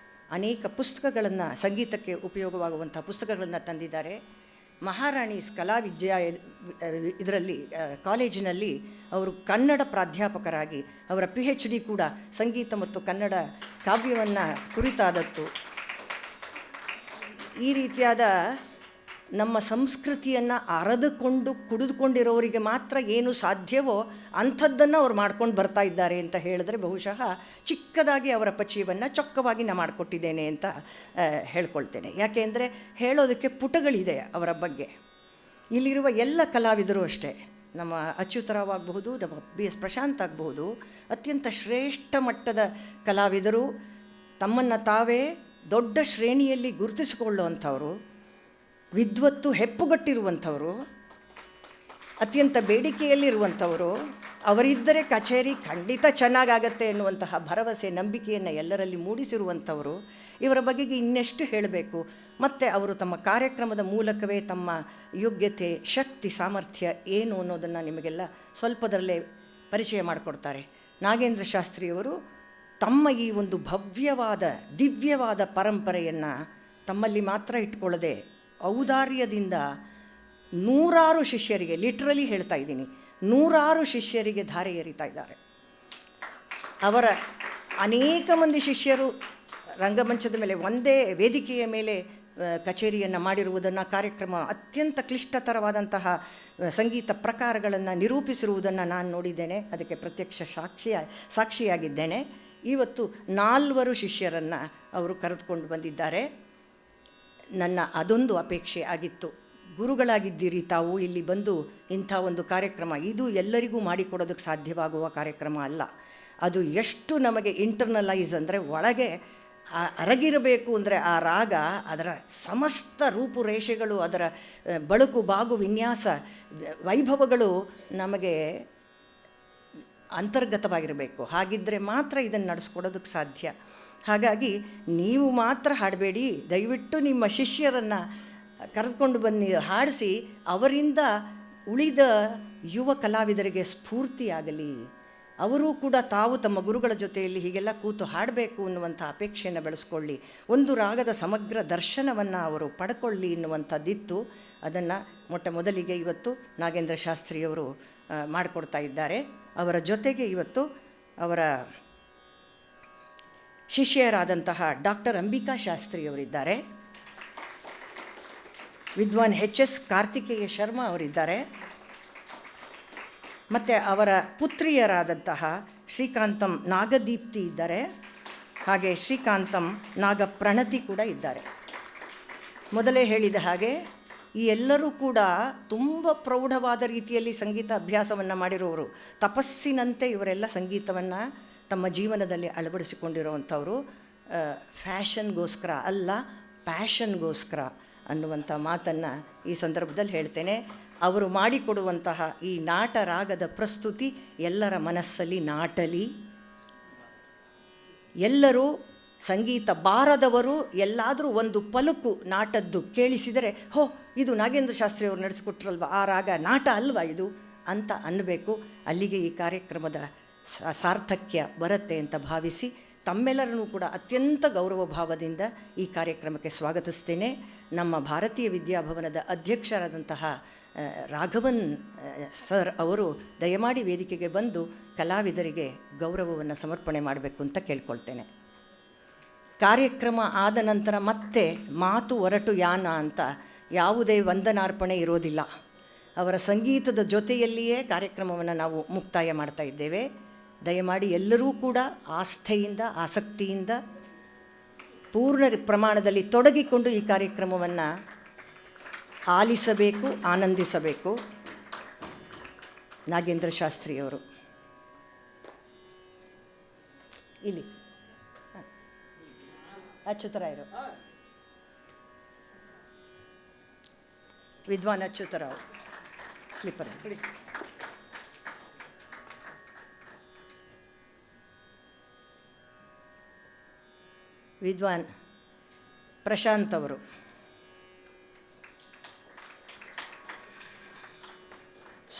ಅನೇಕ ಪುಸ್ತಕಗಳನ್ನು, ಸಂಗೀತಕ್ಕೆ ಉಪಯೋಗವಾಗುವಂಥ ಪುಸ್ತಕಗಳನ್ನು ತಂದಿದ್ದಾರೆ. ಮಹಾರಾಣೀಸ್ ಕಲಾವಿದ್ಯಾ ಇದರಲ್ಲಿ ಕಾಲೇಜಿನಲ್ಲಿ ಅವರು ಕನ್ನಡ ಪ್ರಾಧ್ಯಾಪಕರಾಗಿ ಅವರ PhD ಕೂಡ ಸಂಗೀತ ಮತ್ತು ಕನ್ನಡ ಕಾವ್ಯವನ್ನು ಕುರಿತಾದದ್ದು. ಈ ರೀತಿಯಾದ ನಮ್ಮ ಸಂಸ್ಕೃತಿಯನ್ನು ಅರದುಕೊಂಡು ಕುಡಿದುಕೊಂಡಿರೋರಿಗೆ ಮಾತ್ರ ಏನು ಸಾಧ್ಯವೋ ಅಂಥದ್ದನ್ನು ಅವ್ರು ಮಾಡ್ಕೊಂಡು ಬರ್ತಾ ಇದ್ದಾರೆ ಅಂತ ಹೇಳಿದ್ರೆ ಬಹುಶಃ ಚಿಕ್ಕದಾಗಿ ಅವರ ಪರಿಚಯವನ್ನು ಚೊಕ್ಕವಾಗಿ ನಾನು ಮಾಡಿಕೊಟ್ಟಿದ್ದೇನೆ ಅಂತ ಹೇಳ್ಕೊಳ್ತೇನೆ. ಯಾಕೆಂದರೆ ಹೇಳೋದಕ್ಕೆ ಪುಟಗಳಿದೆ ಅವರ ಬಗ್ಗೆ. ಇಲ್ಲಿರುವ ಎಲ್ಲ ಕಲಾವಿದರು ಅಷ್ಟೇ, ನಮ್ಮ ಅಚ್ಯುತರಾವ್ ಆಗಬಹುದು, ನಮ್ಮ BS ಪ್ರಶಾಂತ್ ಆಗಬಹುದು, ಅತ್ಯಂತ ಶ್ರೇಷ್ಠ ಮಟ್ಟದ ಕಲಾವಿದರು. ತಮ್ಮನ್ನು ತಾವೇ ದೊಡ್ಡ ಶ್ರೇಣಿಯಲ್ಲಿ ಗುರುತಿಸಿಕೊಳ್ಳುವಂಥವರು, ವಿದ್ವತ್ತು ಹೆಪ್ಪುಗಟ್ಟಿರುವಂಥವರು, ಅತ್ಯಂತ ಬೇಡಿಕೆಯಲ್ಲಿರುವಂಥವರು. ಅವರಿದ್ದರೆ ಕಚೇರಿ ಖಂಡಿತ ಚೆನ್ನಾಗಾಗತ್ತೆ ಎನ್ನುವಂತಹ ಭರವಸೆ, ನಂಬಿಕೆಯನ್ನು ಎಲ್ಲರಲ್ಲಿ ಮೂಡಿಸಿರುವಂಥವರು. ಇವರ ಬಗೆಗೆ ಇನ್ನೆಷ್ಟು ಹೇಳಬೇಕು. ಮತ್ತು ಅವರು ತಮ್ಮ ಕಾರ್ಯಕ್ರಮದ ಮೂಲಕವೇ ತಮ್ಮ ಯೋಗ್ಯತೆ, ಶಕ್ತಿ, ಸಾಮರ್ಥ್ಯ ಏನು ಅನ್ನೋದನ್ನು ನಿಮಗೆಲ್ಲ ಸ್ವಲ್ಪದರಲ್ಲೇ ಪರಿಚಯ ಮಾಡಿಕೊಡ್ತಾರೆ. ನಾಗೇಂದ್ರ ಶಾಸ್ತ್ರಿಯವರು ತಮ್ಮ ಈ ಒಂದು ಭವ್ಯವಾದ, ದಿವ್ಯವಾದ ಪರಂಪರೆಯನ್ನು ತಮ್ಮಲ್ಲಿ ಮಾತ್ರ ಇಟ್ಕೊಳ್ಳದೆ ಔದಾರ್ಯದಿಂದ ನೂರಾರು ಶಿಷ್ಯರಿಗೆ, ಲಿಟ್ರಲಿ ಹೇಳ್ತಾ ಇದ್ದೀನಿ, ನೂರಾರು ಶಿಷ್ಯರಿಗೆ ಧಾರೆ ಎರಿತಾ ಇದ್ದಾರೆ. ಅವರ ಅನೇಕ ಮಂದಿ ಶಿಷ್ಯರು ರಂಗಮಂಚದ ಮೇಲೆ, ಒಂದೇ ವೇದಿಕೆಯ ಮೇಲೆ ಕಚೇರಿಯನ್ನು ಮಾಡಿರುವುದನ್ನು, ಕಾರ್ಯಕ್ರಮ ಅತ್ಯಂತ ಕ್ಲಿಷ್ಟತರವಾದಂತಹ ಸಂಗೀತ ಪ್ರಕಾರಗಳನ್ನು ನಿರೂಪಿಸಿರುವುದನ್ನು ನಾನು ನೋಡಿದ್ದೇನೆ. ಅದಕ್ಕೆ ಪ್ರತ್ಯಕ್ಷ ಸಾಕ್ಷಿಯಾಗಿದ್ದೇನೆ. ಇವತ್ತು 4 ಶಿಷ್ಯರನ್ನು ಅವರು ಕರೆದುಕೊಂಡು ಬಂದಿದ್ದಾರೆ. ನನ್ನ ಅದೊಂದು ಅಪೇಕ್ಷೆ ಆಗಿತ್ತು. ಗುರುಗಳಾಗಿದ್ದೀರಿ ತಾವು, ಇಲ್ಲಿ ಬಂದು ಇಂಥ ಒಂದು ಕಾರ್ಯಕ್ರಮ, ಇದು ಎಲ್ಲರಿಗೂ ಮಾಡಿಕೊಡೋದಕ್ಕೆ ಸಾಧ್ಯವಾಗುವ ಕಾರ್ಯಕ್ರಮ ಅಲ್ಲ. ಅದು ಎಷ್ಟು ನಮಗೆ ಇಂಟರ್ನಲೈಸ್ ಅಂದರೆ ಒಳಗೆ ಅರಗಿರಬೇಕು ಅಂದರೆ ಆ ರಾಗ, ಅದರ ಸಮಸ್ತ ರೂಪುರೇಷೆಗಳು, ಅದರ ಬಳುಕು, ಬಾಗು, ವಿನ್ಯಾಸ, ವೈಭವಗಳು ನಮಗೆ ಅಂತರ್ಗತವಾಗಿರಬೇಕು. ಹಾಗಿದ್ದರೆ ಮಾತ್ರ ಇದನ್ನು ನಡೆಸ್ಕೊಡೋದಕ್ಕೆ ಸಾಧ್ಯ. ಹಾಗಾಗಿ ನೀವು ಮಾತ್ರ ಹಾಡಬೇಡಿ, ದಯವಿಟ್ಟು ನಿಮ್ಮ ಶಿಷ್ಯರನ್ನು ಕರೆದುಕೊಂಡು ಬನ್ನಿ, ಹಾಡಿಸಿ, ಅವರಿಂದ ಉಳಿದ ಯುವ ಕಲಾವಿದರಿಗೆ ಸ್ಫೂರ್ತಿಯಾಗಲಿ. ಅವರೂ ಕೂಡ ತಾವು ತಮ್ಮ ಗುರುಗಳ ಜೊತೆಯಲ್ಲಿ ಹೀಗೆಲ್ಲ ಕೂತು ಹಾಡಬೇಕು ಅನ್ನುವಂಥ ಅಪೇಕ್ಷೆಯನ್ನು ಬೆಳೆಸ್ಕೊಳ್ಳಿ, ಒಂದು ರಾಗದ ಸಮಗ್ರ ದರ್ಶನವನ್ನು ಅವರು ಪಡ್ಕೊಳ್ಳಿ ಎನ್ನುವಂಥದ್ದಿತ್ತು. ಅದನ್ನು ಮೊದಲಿಗೆ ಇವತ್ತು ನಾಗೇಂದ್ರ ಶಾಸ್ತ್ರಿಯವರು ಮಾಡಿಕೊಡ್ತಾ ಇದ್ದಾರೆ. ಅವರ ಜೊತೆಗೆ ಇವತ್ತು ಅವರ ಶಿಷ್ಯರಾದಂತಹ ಡಾಕ್ಟರ್ ಅಂಬಿಕಾ ಶಾಸ್ತ್ರಿಯವರಿದ್ದಾರೆ, ವಿದ್ವಾನ್ HS ಕಾರ್ತಿಕೇಯ ಶರ್ಮಾ ಅವರಿದ್ದಾರೆ, ಮತ್ತು ಅವರ ಪುತ್ರಿಯರಾದಂತಹ ಶ್ರೀಕಾಂತಂ ನಾಗದೀಪ್ತಿ ಇದ್ದಾರೆ, ಹಾಗೆ ಶ್ರೀಕಾಂತಂ ನಾಗಪ್ರಣತಿ ಕೂಡ ಇದ್ದಾರೆ. ಮೊದಲೇ ಹೇಳಿದ ಹಾಗೆ ಈ ಎಲ್ಲರೂ ಕೂಡ ತುಂಬ ಪ್ರೌಢವಾದ ರೀತಿಯಲ್ಲಿ ಸಂಗೀತ ಅಭ್ಯಾಸವನ್ನು ಮಾಡಿರುವವರು. ತಪಸ್ಸಿನಂತೆ ಇವರೆಲ್ಲ ಸಂಗೀತವನ್ನು ತಮ್ಮ ಜೀವನದಲ್ಲಿ ಅಳವಡಿಸಿಕೊಂಡಿರುವಂಥವರು. ಫ್ಯಾಷನ್ಗೋಸ್ಕರ ಅಲ್ಲ, ಪ್ಯಾಷನ್ಗೋಸ್ಕರ ಅನ್ನುವಂಥ ಮಾತನ್ನು ಈ ಸಂದರ್ಭದಲ್ಲಿ ಹೇಳ್ತೇನೆ. ಅವರು ಮಾಡಿಕೊಡುವಂತಹ ಈ ನಾಟ ರಾಗದ ಪ್ರಸ್ತುತಿ ಎಲ್ಲರ ಮನಸ್ಸಲ್ಲಿ ನಾಟಲಿ. ಎಲ್ಲರೂ ಸಂಗೀತ ಬಾರದವರು ಎಲ್ಲಾದರೂ ಒಂದು ಪಲುಕು ನಾಟದ್ದು ಕೇಳಿಸಿದರೆ, ಹೋ ಇದು ನಾಗೇಂದ್ರ ಶಾಸ್ತ್ರಿಯವರು ನಡೆಸಿಕೊಟ್ರಲ್ವ, ಆ ರಾಗ ನಾಟ ಅಲ್ವಾ ಇದು ಅಂತ ಅನ್ನಬೇಕು. ಅಲ್ಲಿಗೆ ಈ ಕಾರ್ಯಕ್ರಮದ ಸಾರ್ಥಕ್ಯ ಬರುತ್ತೆ ಅಂತ ಭಾವಿಸಿ ತಮ್ಮೆಲ್ಲರನ್ನೂ ಕೂಡ ಅತ್ಯಂತ ಗೌರವ ಭಾವದಿಂದ ಈ ಕಾರ್ಯಕ್ರಮಕ್ಕೆ ಸ್ವಾಗತಿಸ್ತೇನೆ. ನಮ್ಮ ಭಾರತೀಯ ವಿದ್ಯಾಭವನದ ಅಧ್ಯಕ್ಷರಾದಂತಹ ರಾಘವನ್ ಸರ್ ಅವರು ದಯಮಾಡಿ ವೇದಿಕೆಗೆ ಬಂದು ಕಲಾವಿದರಿಗೆ ಗೌರವವನ್ನು ಸಮರ್ಪಣೆ ಮಾಡಬೇಕು ಅಂತ ಕೇಳ್ಕೊಳ್ತೇನೆ. ಕಾರ್ಯಕ್ರಮ ಆದ ನಂತರ ಮತ್ತೆ ಮಾತು ಹೊರಟು ಯಾನ ಅಂತ ಯಾವುದೇ ವಂದನಾರ್ಪಣೆ ಇರೋದಿಲ್ಲ. ಅವರ ಸಂಗೀತದ ಜೊತೆಯಲ್ಲಿಯೇ ಕಾರ್ಯಕ್ರಮವನ್ನು ನಾವು ಮುಕ್ತಾಯ ಮಾಡ್ತಾ ಇದ್ದೇವೆ. ದಯಮಾಡಿ ಎಲ್ಲರೂ ಕೂಡ ಆಸ್ಥೆಯಿಂದ, ಆಸಕ್ತಿಯಿಂದ ಪೂರ್ಣ ಪ್ರಮಾಣದಲ್ಲಿ ತೊಡಗಿಕೊಂಡು ಈ ಕಾರ್ಯಕ್ರಮವನ್ನು ಆಲಿಸಬೇಕು, ಆನಂದಿಸಬೇಕು. ನಾಗೇಂದ್ರ ಶಾಸ್ತ್ರಿಯವರು ಇಲ್ಲಿ, ಅಚ್ಯುತರಾಯರು, ವಿದ್ವಾನ್ ಅಚ್ಯುತರಾವ್ ಸ್ಲಿಪ್ಪರ್, ವಿದ್ವಾನ್ ಪ್ರಶಾಂತ್ ಅವರು,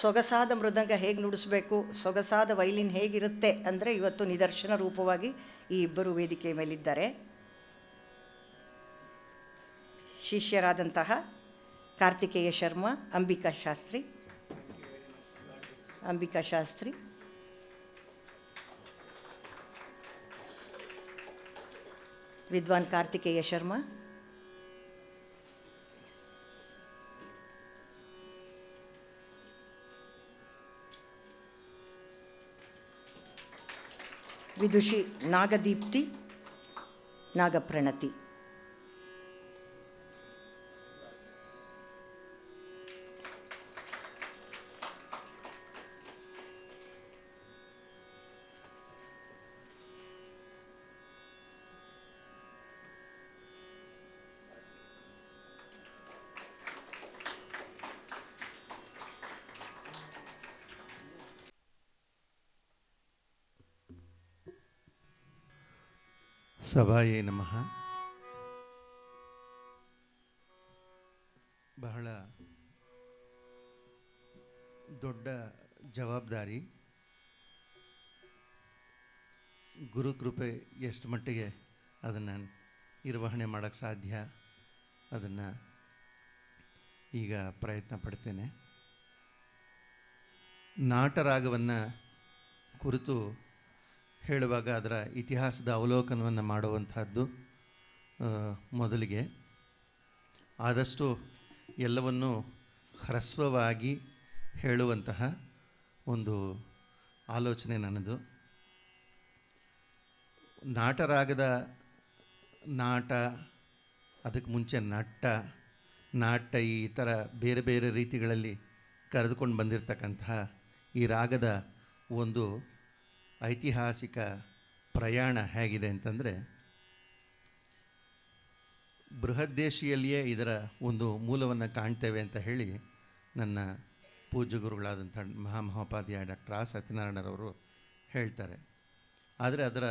ಸೊಗಸಾದ ಮೃದಂಗ ಹೇಗೆ ನುಡಿಸ್ಬೇಕು, ಸೊಗಸಾದ ವೈಲಿನ್ ಹೇಗಿರುತ್ತೆ ಅಂದರೆ ಇವತ್ತು ನಿದರ್ಶನ ರೂಪವಾಗಿ ಈ ಇಬ್ಬರು ವೇದಿಕೆ ಮೇಲಿದ್ದಾರೆ. ಶಿಷ್ಯರಾದಂತಹ ಕಾರ್ತಿಕೇಯ ಶರ್ಮಾ, ಅಂಬಿಕಾ ಶಾಸ್ತ್ರಿ, ವಿದ್ವಾನ್ ಕಾರ್ತಿಕೇಯ ಶರ್ಮಾ, ವಿದುಷಿ ನಾಗದೀಪ್ತಿ, ನಾಗಪ್ರಣತಿ. ಸಭಾಯೇ ನಮಃ. ಬಹಳ ದೊಡ್ಡ ಜವಾಬ್ದಾರಿ. ಗುರುಕೃಪೆ ಎಷ್ಟು ಮಟ್ಟಿಗೆ ಅದನ್ನು ನಿರ್ವಹಣೆ ಮಾಡೋಕ್ಕೆ ಸಾಧ್ಯ, ಅದನ್ನು ಈಗ ಪ್ರಯತ್ನ ಪಡ್ತೇನೆ. ನಾಟರಾಗವನ್ನು ಕುರಿತು ಹೇಳುವಾಗ ಅದರ ಇತಿಹಾಸದ ಅವಲೋಕನವನ್ನು ಮಾಡುವಂತಹದ್ದು ಮೊದಲಿಗೆ. ಆದಷ್ಟು ಎಲ್ಲವನ್ನೂ ಹ್ರಸ್ವವಾಗಿ ಹೇಳುವಂತಹ ಒಂದು ಆಲೋಚನೆ ನನ್ನದು. ನಾಟರಾಗದ ನಾಟ, ಅದಕ್ಕೆ ಮುಂಚೆ ನಾಟ್ಯ ಈ ಥರ ಬೇರೆ ಬೇರೆ ರೀತಿಗಳಲ್ಲಿ ಕರೆದುಕೊಂಡು ಬಂದಿರತಕ್ಕಂತಹ ಈ ರಾಗದ ಒಂದು ಐತಿಹಾಸಿಕ ಪ್ರಯಾಣ ಹೇಗಿದೆ ಅಂತಂದರೆ, ಬೃಹದ್ದೇಶಿಯಲ್ಲಿಯೇ ಇದರ ಒಂದು ಮೂಲವನ್ನು ಕಾಣ್ತೇವೆ ಅಂತ ಹೇಳಿ ನನ್ನ ಪೂಜ್ಯ ಗುರುಗಳಾದಂಥ ಮಹಾಮಹೋಪಾಧ್ಯಾಯ ಡಾಕ್ಟರ್ ಸತ್ಯನಾರಾಯಣರವರು ಹೇಳ್ತಾರೆ. ಆದರೆ ಅದರ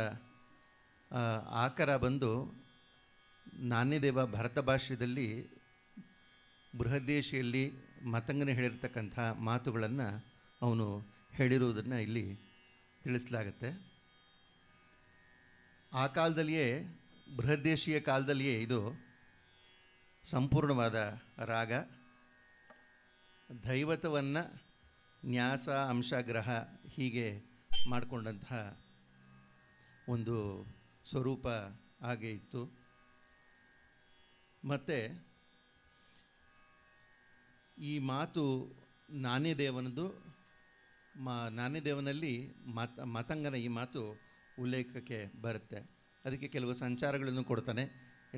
ಆಕಾರ ಬಂದು ನಾಣ್ಯದೇವ ಭರತ ಭಾಷ್ಯದಲ್ಲಿ ಬೃಹದ್ದೇಶಿಯಲ್ಲಿ ಮತಂಗನೆ ಹೇಳಿರ್ತಕ್ಕಂಥ ಮಾತುಗಳನ್ನು ಅವನು ಹೇಳಿರುವುದನ್ನು ಇಲ್ಲಿ ತಿಳಿಸಲಾಗುತ್ತೆ. ಆ ಕಾಲದಲ್ಲಿಯೇ, ಬೃಹದ್ದೇಶೀಯ ಕಾಲದಲ್ಲಿಯೇ ಇದು ಸಂಪೂರ್ಣವಾದ ರಾಗ. ದೈವತವನ್ನು ನ್ಯಾಸ, ಅಂಶ, ಗ್ರಹ ಹೀಗೆ ಮಾಡಿಕೊಂಡಂತಹ ಒಂದು ಸ್ವರೂಪ ಹಾಗೆ ಇತ್ತು. ಮತ್ತು ಈ ಮಾತು ನಾಣ್ಯದೇವನದು. ನಾಣ್ಯದೇವನಲ್ಲಿ ಮತಂಗನ ಈ ಮಾತು ಉಲ್ಲೇಖಕ್ಕೆ ಬರುತ್ತೆ. ಅದಕ್ಕೆ ಕೆಲವು ಸಂಚಾರಗಳನ್ನು ಕೊಡ್ತಾನೆ,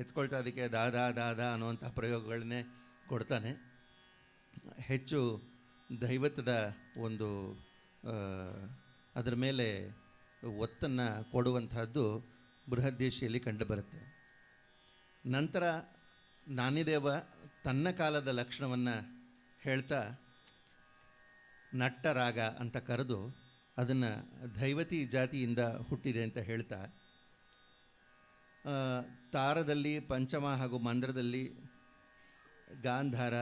ಎತ್ಕೊಳ್ತಾ ಅದಕ್ಕೆ ದಾದಾ ಅನ್ನುವಂಥ ಪ್ರಯೋಗಗಳನ್ನೇ ಕೊಡ್ತಾನೆ. ಹೆಚ್ಚು ದೈವತದ ಒಂದು ಅದರ ಮೇಲೆ ಒತ್ತನ್ನು ಕೊಡುವಂತಹದ್ದು ಬೃಹದ್ದೇಶಿಯಲ್ಲಿ ಕಂಡುಬರುತ್ತೆ. ನಂತರ ನಾಣ್ಯದೇವ ತನ್ನ ಕಾಲದ ಲಕ್ಷಣವನ್ನು ಹೇಳ್ತಾ ನಟ್ಟರಾಗ ಅಂತ ಕರೆದು ಅದನ್ನು ದೈವತಿ ಜಾತಿಯಿಂದ ಹುಟ್ಟಿದೆ ಅಂತ ಹೇಳ್ತಾ, ತಾರದಲ್ಲಿ ಪಂಚಮ ಹಾಗೂ ಮಂದ್ರದಲ್ಲಿ ಗಾಂಧಾರ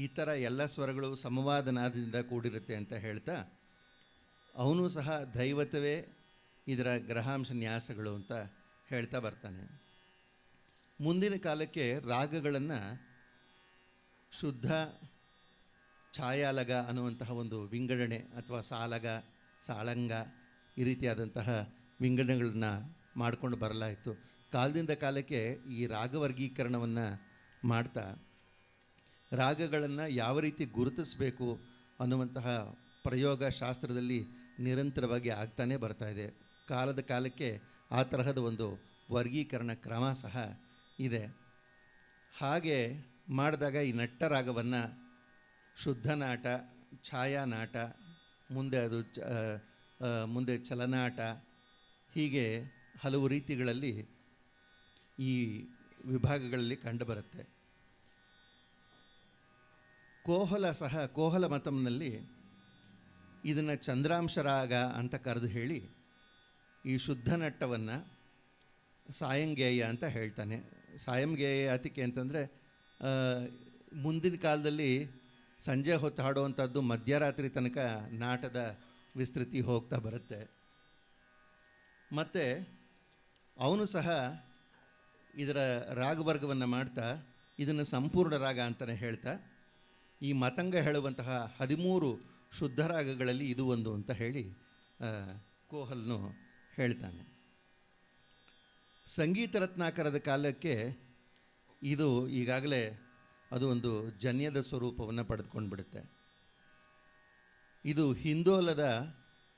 ಈ ಥರ ಎಲ್ಲ ಸ್ವರಗಳು ಸಮವಾದ ನಾದದಿಂದ ಕೂಡಿರುತ್ತೆ ಅಂತ ಹೇಳ್ತಾ, ಅವನು ಸಹ ದೈವತವೇ ಇದರ ಗ್ರಹಾಂಶ ನ್ಯಾಸಗಳು ಅಂತ ಹೇಳ್ತಾ ಬರ್ತಾನೆ. ಮುಂದಿನ ಕಾಲಕ್ಕೆ ರಾಗಗಳನ್ನು ಶುದ್ಧ, ಛಾಯಾಲಗ ಅನ್ನುವಂತಹ ಒಂದು ವಿಂಗಡಣೆ ಅಥವಾ ಸಾಲಗ, ಸಾಳಂಗ ಈ ರೀತಿಯಾದಂತಹ ವಿಂಗಡಣೆಗಳನ್ನ ಮಾಡಿಕೊಂಡು ಬರಲಾಯಿತು. ಕಾಲದಿಂದ ಕಾಲಕ್ಕೆ ಈ ರಾಗವರ್ಗೀಕರಣವನ್ನು ಮಾಡ್ತಾ ರಾಗಗಳನ್ನು ಯಾವ ರೀತಿ ಗುರುತಿಸಬೇಕು ಅನ್ನುವಂತಹ ಪ್ರಯೋಗ ಶಾಸ್ತ್ರದಲ್ಲಿ ನಿರಂತರವಾಗಿ ಆಗ್ತಾನೇ ಬರ್ತಾ ಇದೆ. ಕಾಲದ ಕಾಲಕ್ಕೆ ಆ ತರಹದ ಒಂದು ವರ್ಗೀಕರಣ ಕ್ರಮ ಸಹ ಇದೆ. ಹಾಗೆ ಮಾಡಿದಾಗ ಈ ನಟ್ಟರಾಗವನ್ನು ಶುದ್ಧ ನಾಟ, ಛಾಯಾನಾಟ, ಮುಂದೆ ಅದು ಮುಂದೆ ಚಲನಾಟ, ಹೀಗೆ ಹಲವು ರೀತಿಗಳಲ್ಲಿ ಈ ವಿಭಾಗಗಳಲ್ಲಿ ಕಂಡುಬರುತ್ತೆ. ಕೋಹಲ ಮತಂನಲ್ಲಿ ಇದನ್ನು ಚಂದ್ರಾಂಶ ರಾಗ ಅಂತ ಕರೆದು ಹೇಳಿ ಈ ಶುದ್ಧ ನಟ್ಟವನ್ನು ಸಾಯಂಗೇಯ ಅಂತ ಹೇಳ್ತಾನೆ. ಸಾಯಂಗೇಯ ಯಾತಕ್ಕೆ ಅಂತಂದರೆ ಮುಂದಿನ ಕಾಲದಲ್ಲಿ ಸಂಜೆ ಹೊತ್ತು ಹಾಡುವಂಥದ್ದು ಮಧ್ಯರಾತ್ರಿ ತನಕ ನಾಟದ ವಿಸ್ತೃತಿ ಹೋಗ್ತಾ ಬರುತ್ತೆ. ಮತ್ತು ಅವನು ಸಹ ಇದರ ರಾಗವರ್ಗವನ್ನು ಮಾಡ್ತಾ ಇದನ್ನು ಸಂಪೂರ್ಣ ರಾಗ ಅಂತಲೇ ಹೇಳ್ತಾ ಈ ಮತಂಗ ಹೇಳುವಂತಹ 13 ಶುದ್ಧ ರಾಗಗಳಲ್ಲಿ ಇದು ಒಂದು ಅಂತ ಹೇಳಿ ಕೋಹಲ್ನು ಹೇಳ್ತಾನೆ. ಸಂಗೀತ ರತ್ನಾಕರದ ಕಾಲಕ್ಕೆ ಇದು ಈಗಾಗಲೇ ಅದು ಒಂದು ಜನ್ಯದ ಸ್ವರೂಪವನ್ನು ಪಡೆದುಕೊಂಡು ಬಿಡುತ್ತೆ. ಇದು ಹಿಂದೋಲದ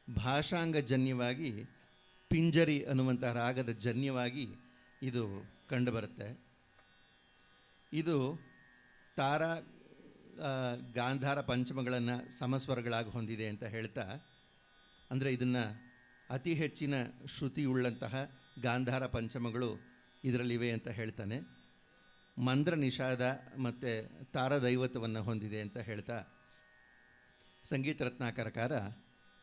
ಭಾಷಾಂಗಜನ್ಯವಾಗಿ ಪಿಂಜರಿ ಅನ್ನುವಂಥ ರಾಗದ ಜನ್ಯವಾಗಿ ಇದು ಕಂಡುಬರುತ್ತೆ. ಇದು ತಾರಾ ಗಾಂಧಾರ ಪಂಚಮಗಳನ್ನು ಸಮಸ್ವರಗಳಾಗಿ ಹೊಂದಿದೆ ಅಂತ ಹೇಳ್ತಾ, ಅಂದರೆ ಇದನ್ನು ಅತಿ ಹೆಚ್ಚಿನ ಶ್ರುತಿಯುಳ್ಳಂತಹ ಗಾಂಧಾರ ಪಂಚಮಗಳು ಇದರಲ್ಲಿವೆ ಅಂತ ಹೇಳ್ತಾನೆ. ಮಂದ್ರ ನಿಷಾದ ಮತ್ತು ತಾರದೈವತವನ್ನು ಹೊಂದಿದೆ ಅಂತ ಹೇಳ್ತಾ ಸಂಗೀತ ರತ್ನಾಕರಕಾರ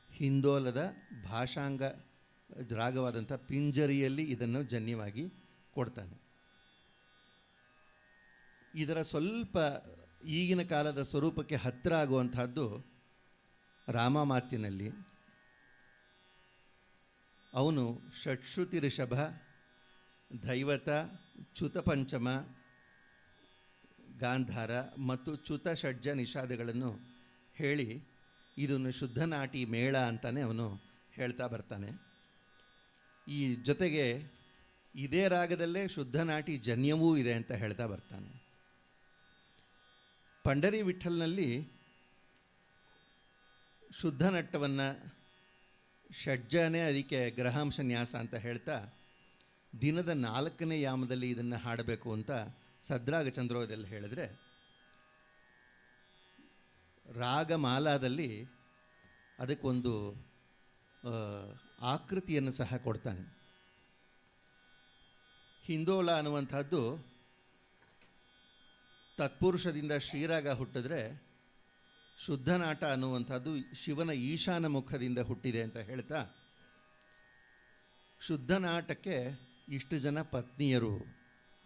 ಹಿಂದೋಲದ ಭಾಷಾಂಗ ರಾಗವಾದಂಥ ಪಿಂಜರಿಯಲ್ಲಿ ಇದನ್ನು ಜನ್ಯವಾಗಿ ಕೊಡ್ತಾನೆ. ಇದರ ಸ್ವಲ್ಪ ಈಗಿನ ಕಾಲದ ಸ್ವರೂಪಕ್ಕೆ ಹತ್ತಿರ ಆಗುವಂತಹದ್ದು ರಾಮಮಾತ್ಯನಲ್ಲಿ. ಅವನು ಷಟ್ಶ್ರುತಿ ಋಷಭ, ದೈವತ, ಚ್ಯುತ ಪಂಚಮ ಗಾಂಧಾರ ಮತ್ತು ಚ್ಯುತ ಷಡ್ಜ ನಿಷಾದಗಳನ್ನು ಹೇಳಿ ಇದನ್ನು ಶುದ್ಧ ನಾಟಿ ಮೇಳ ಅಂತಲೇ ಅವನು ಹೇಳ್ತಾ ಬರ್ತಾನೆ. ಈ ಜೊತೆಗೆ ಇದೇ ರಾಗದಲ್ಲೇ ಶುದ್ಧ ನಾಟಿ ಜನ್ಯವೂ ಇದೆ ಅಂತ ಹೇಳ್ತಾ ಬರ್ತಾನೆ. ಪಂಡರಿ ವಿಠಲ್ನಲ್ಲಿ ಶುದ್ಧ ನಟ್ಟವನ್ನು ಷಡ್ಜನೇ ಅದಕ್ಕೆ ಗ್ರಹಾಂಶ ನ್ಯಾಸ ಅಂತ ಹೇಳ್ತಾ ದಿನದ 4ನೇ ಯಾಮದಲ್ಲಿ ಇದನ್ನು ಹಾಡಬೇಕು ಅಂತ ಸದ್ರಾಗ ಚಂದ್ರೋದಯಲ್ಲಿ ಹೇಳಿದ್ರೆ, ರಾಗಮಾಲಾದಲ್ಲಿ ಅದಕ್ಕೊಂದು ಆಕೃತಿಯನ್ನು ಸಹ ಕೊಡ್ತಾನೆ. ಹಿಂದೋಲ ಅನ್ನುವಂಥದ್ದು ತತ್ಪುರುಷದಿಂದ ಶ್ರೀರಾಗ ಹುಟ್ಟಿದ್ರೆ, ಶುದ್ಧ ನಾಟ ಅನ್ನುವಂಥದ್ದು ಶಿವನ ಈಶಾನ ಮುಖದಿಂದ ಹುಟ್ಟಿದೆ ಅಂತ ಹೇಳ್ತಾ, ಶುದ್ಧ ನಾಟಕ್ಕೆ ಇಷ್ಟು ಜನ ಪತ್ನಿಯರು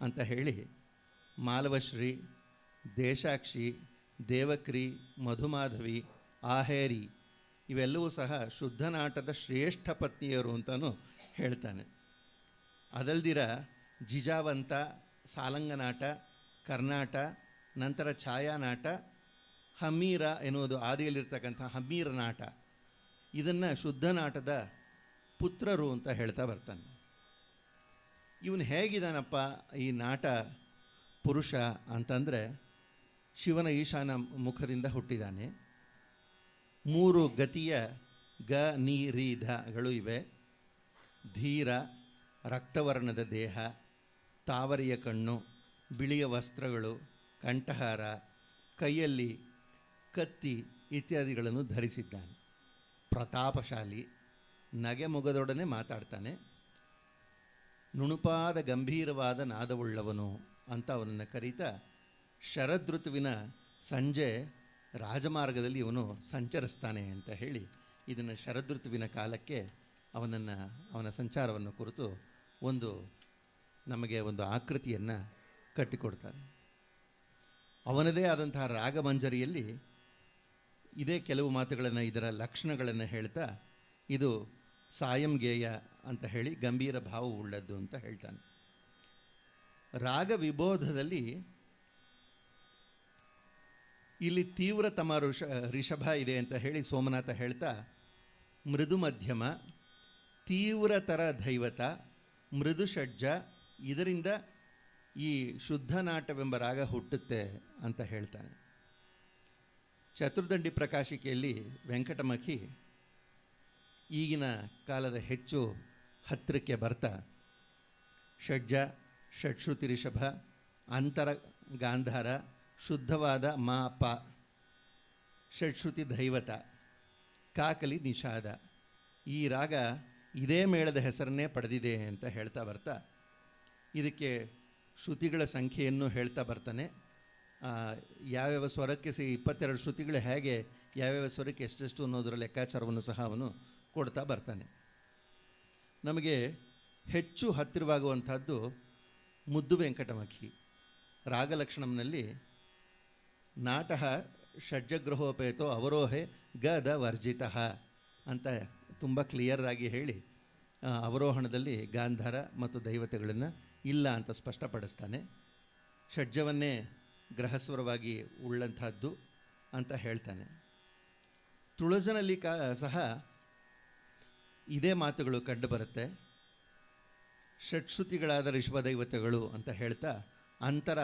ಅಂತ ಹೇಳಿ ಮಾಲವಶ್ರೀ, ದೇಶಾಕ್ಷಿ, ದೇವಕ್ರಿ, ಮಧುಮಾಧವಿ, ಆಹೇರಿ ಇವೆಲ್ಲವೂ ಸಹ ಶುದ್ಧ ನಾಟದ ಶ್ರೇಷ್ಠ ಪತ್ನಿಯರು ಅಂತಲೂ ಹೇಳ್ತಾನೆ. ಅದಲ್ದಿರ ಜಿಜಾವಂತ, ಸಾಲಂಗನಾಟ, ಕರ್ನಾಟ, ನಂತರ ಛಾಯಾನಾಟ, ಹಮ್ಮೀರ ಎನ್ನುವುದು ಆದಿಯಲ್ಲಿರ್ತಕ್ಕಂಥ ಹಮ್ಮೀರ ನಾಟ, ಇದನ್ನು ಶುದ್ಧ ನಾಟದ ಪುತ್ರರು ಅಂತ ಹೇಳ್ತಾ ಬರ್ತಾನೆ. ಇವನು ಹೇಗಿದ್ದಾನಪ್ಪ ಈ ನಾಟ ಪುರುಷ ಅಂತಂದರೆ, ಶಿವನ ಈಶಾನ ಮುಖದಿಂದ ಹುಟ್ಟಿದ್ದಾನೆ. 3 ಗತಿಯ ಗ ನೀ ರೀ ಧಗಳು ಇವೆ. ಧೀರ, ರಕ್ತವರ್ಣದ ದೇಹ, ತಾವರೆಯ ಕಣ್ಣು, ಬಿಳಿಯ ವಸ್ತ್ರಗಳು, ಕಂಠಹಾರ, ಕೈಯಲ್ಲಿ ಕತ್ತಿ ಇತ್ಯಾದಿಗಳನ್ನು ಧರಿಸಿದ್ದಾನೆ. ಪ್ರತಾಪಶಾಲಿ, ನಗೆ ಮೊಗದೊಡನೆ ಮಾತಾಡ್ತಾನೆ. ನುಣುಪಾದ ಗಂಭೀರವಾದ ನಾದವುಳ್ಳವನು ಅಂತ ಅವನನ್ನು ಕರೀತಾ, ಶರದೃತುವಿನ ಸಂಜೆ ರಾಜಮಾರ್ಗದಲ್ಲಿ ಇವನು ಸಂಚರಿಸ್ತಾನೆ ಅಂತ ಹೇಳಿ ಇದನ್ನು ಶರದೃತುವಿನ ಕಾಲಕ್ಕೆ ಅವನ ಸಂಚಾರವನ್ನು ಕುರಿತು ನಮಗೆ ಒಂದು ಆಕೃತಿಯನ್ನು ಕಟ್ಟಿಕೊಡ್ತಾರೆ. ಅವನದೇ ಆದಂತಹ ರಾಗಮಂಜರಿಯಲ್ಲಿ ಇದೇ ಕೆಲವು ಮಾತುಗಳನ್ನು, ಇದರ ಲಕ್ಷಣಗಳನ್ನು ಹೇಳ್ತಾ ಇದು ಸಾಯಂಗೇಯ ಅಂತ ಹೇಳಿ ಗಂಭೀರ ಭಾವವುಳ್ಳದ್ದು ಅಂತ ಹೇಳ್ತಾನೆ. ರಾಗ ವಿಬೋಧದಲ್ಲಿ ಇಲ್ಲಿ ತೀವ್ರತಮ ರಿಷಭ ಇದೆ ಅಂತ ಹೇಳಿ ಸೋಮನಾಥ ಹೇಳ್ತಾ, ಮೃದು ಮಧ್ಯಮ, ತೀವ್ರತರ ದೈವತ, ಮೃದು ಷಡ್ಜ, ಇದರಿಂದ ಈ ಶುದ್ಧ ನಾಟವೆಂಬ ರಾಗ ಹುಟ್ಟುತ್ತೆ ಅಂತ ಹೇಳ್ತಾನೆ. ಚತುರ್ದಂಡಿ ಪ್ರಕಾಶಿಕೆಯಲ್ಲಿ ವೆಂಕಟಮಖಿ ಈಗಿನ ಕಾಲದ ಹೆಚ್ಚು ಹತ್ತಿರಕ್ಕೆ ಬರ್ತಾ ಷಡ್ಜ, ಷಟ್ಶ್ರುತಿ ರಿಷಭ, ಅಂತರ ಗಾಂಧಾರ, ಶುದ್ಧವಾದ ಮಾ ಪ, ಷಟ್ಶ್ರುತಿ ದೈವತ, ಕಾಕಲಿ ನಿಷಾದ. ಈ ರಾಗ ಇದೇ ಮೇಳದ ಹೆಸರನ್ನೇ ಪಡೆದಿದೆ ಅಂತ ಹೇಳ್ತಾ ಬರ್ತಾ ಇದಕ್ಕೆ ಶ್ರುತಿಗಳ ಸಂಖ್ಯೆಯನ್ನು ಹೇಳ್ತಾ ಬರ್ತಾನೆ. ಯಾವ್ಯಾವ ಸ್ವರಕ್ಕೆ 22 ಶ್ರುತಿಗಳು ಹೇಗೆ ಯಾವ್ಯಾವ ಸ್ವರಕ್ಕೆ ಎಷ್ಟೆಷ್ಟು ಅನ್ನೋದರ ಲೆಕ್ಕಾಚಾರವನ್ನು ಸಹ ಅವನು ಕೊಡ್ತಾ ಬರ್ತಾನೆ. ನಮಗೆ ಹೆಚ್ಚು ಹತ್ತಿರವಾಗುವಂಥದ್ದು ಮುದ್ದು ವೆಂಕಟಮಖಿ. ರಾಗಲಕ್ಷಣಂನಲ್ಲಿ ನಾಟಃ ಷಡ್ಜಗ್ರಹೋಪೇತೋ ಅವರೋಹೆ ಗದ ವರ್ಜಿತ ಅಂತ ತುಂಬ ಕ್ಲಿಯರ್ ಆಗಿ ಹೇಳಿ ಅವರೋಹಣದಲ್ಲಿ ಗಾಂಧಾರ ಮತ್ತು ದೈವತೆಗಳನ್ನು ಇಲ್ಲ ಅಂತ ಸ್ಪಷ್ಟಪಡಿಸ್ತಾನೆ. ಷಡ್ಜವನ್ನೇ ಗ್ರಹಸ್ವರವಾಗಿ ಉಳ್ಳಂಥದ್ದು ಅಂತ ಹೇಳ್ತಾನೆ. ತುಳಜನಲ್ಲಿ ಸಹ ಇದೇ ಮಾತುಗಳು ಕಂಡುಬರುತ್ತೆ. ಷಟ್ಶ್ರುತಿಗಳಾದ ಋಷಭದೈವತೆಗಳು ಅಂತ ಹೇಳ್ತಾ ಅಂತರ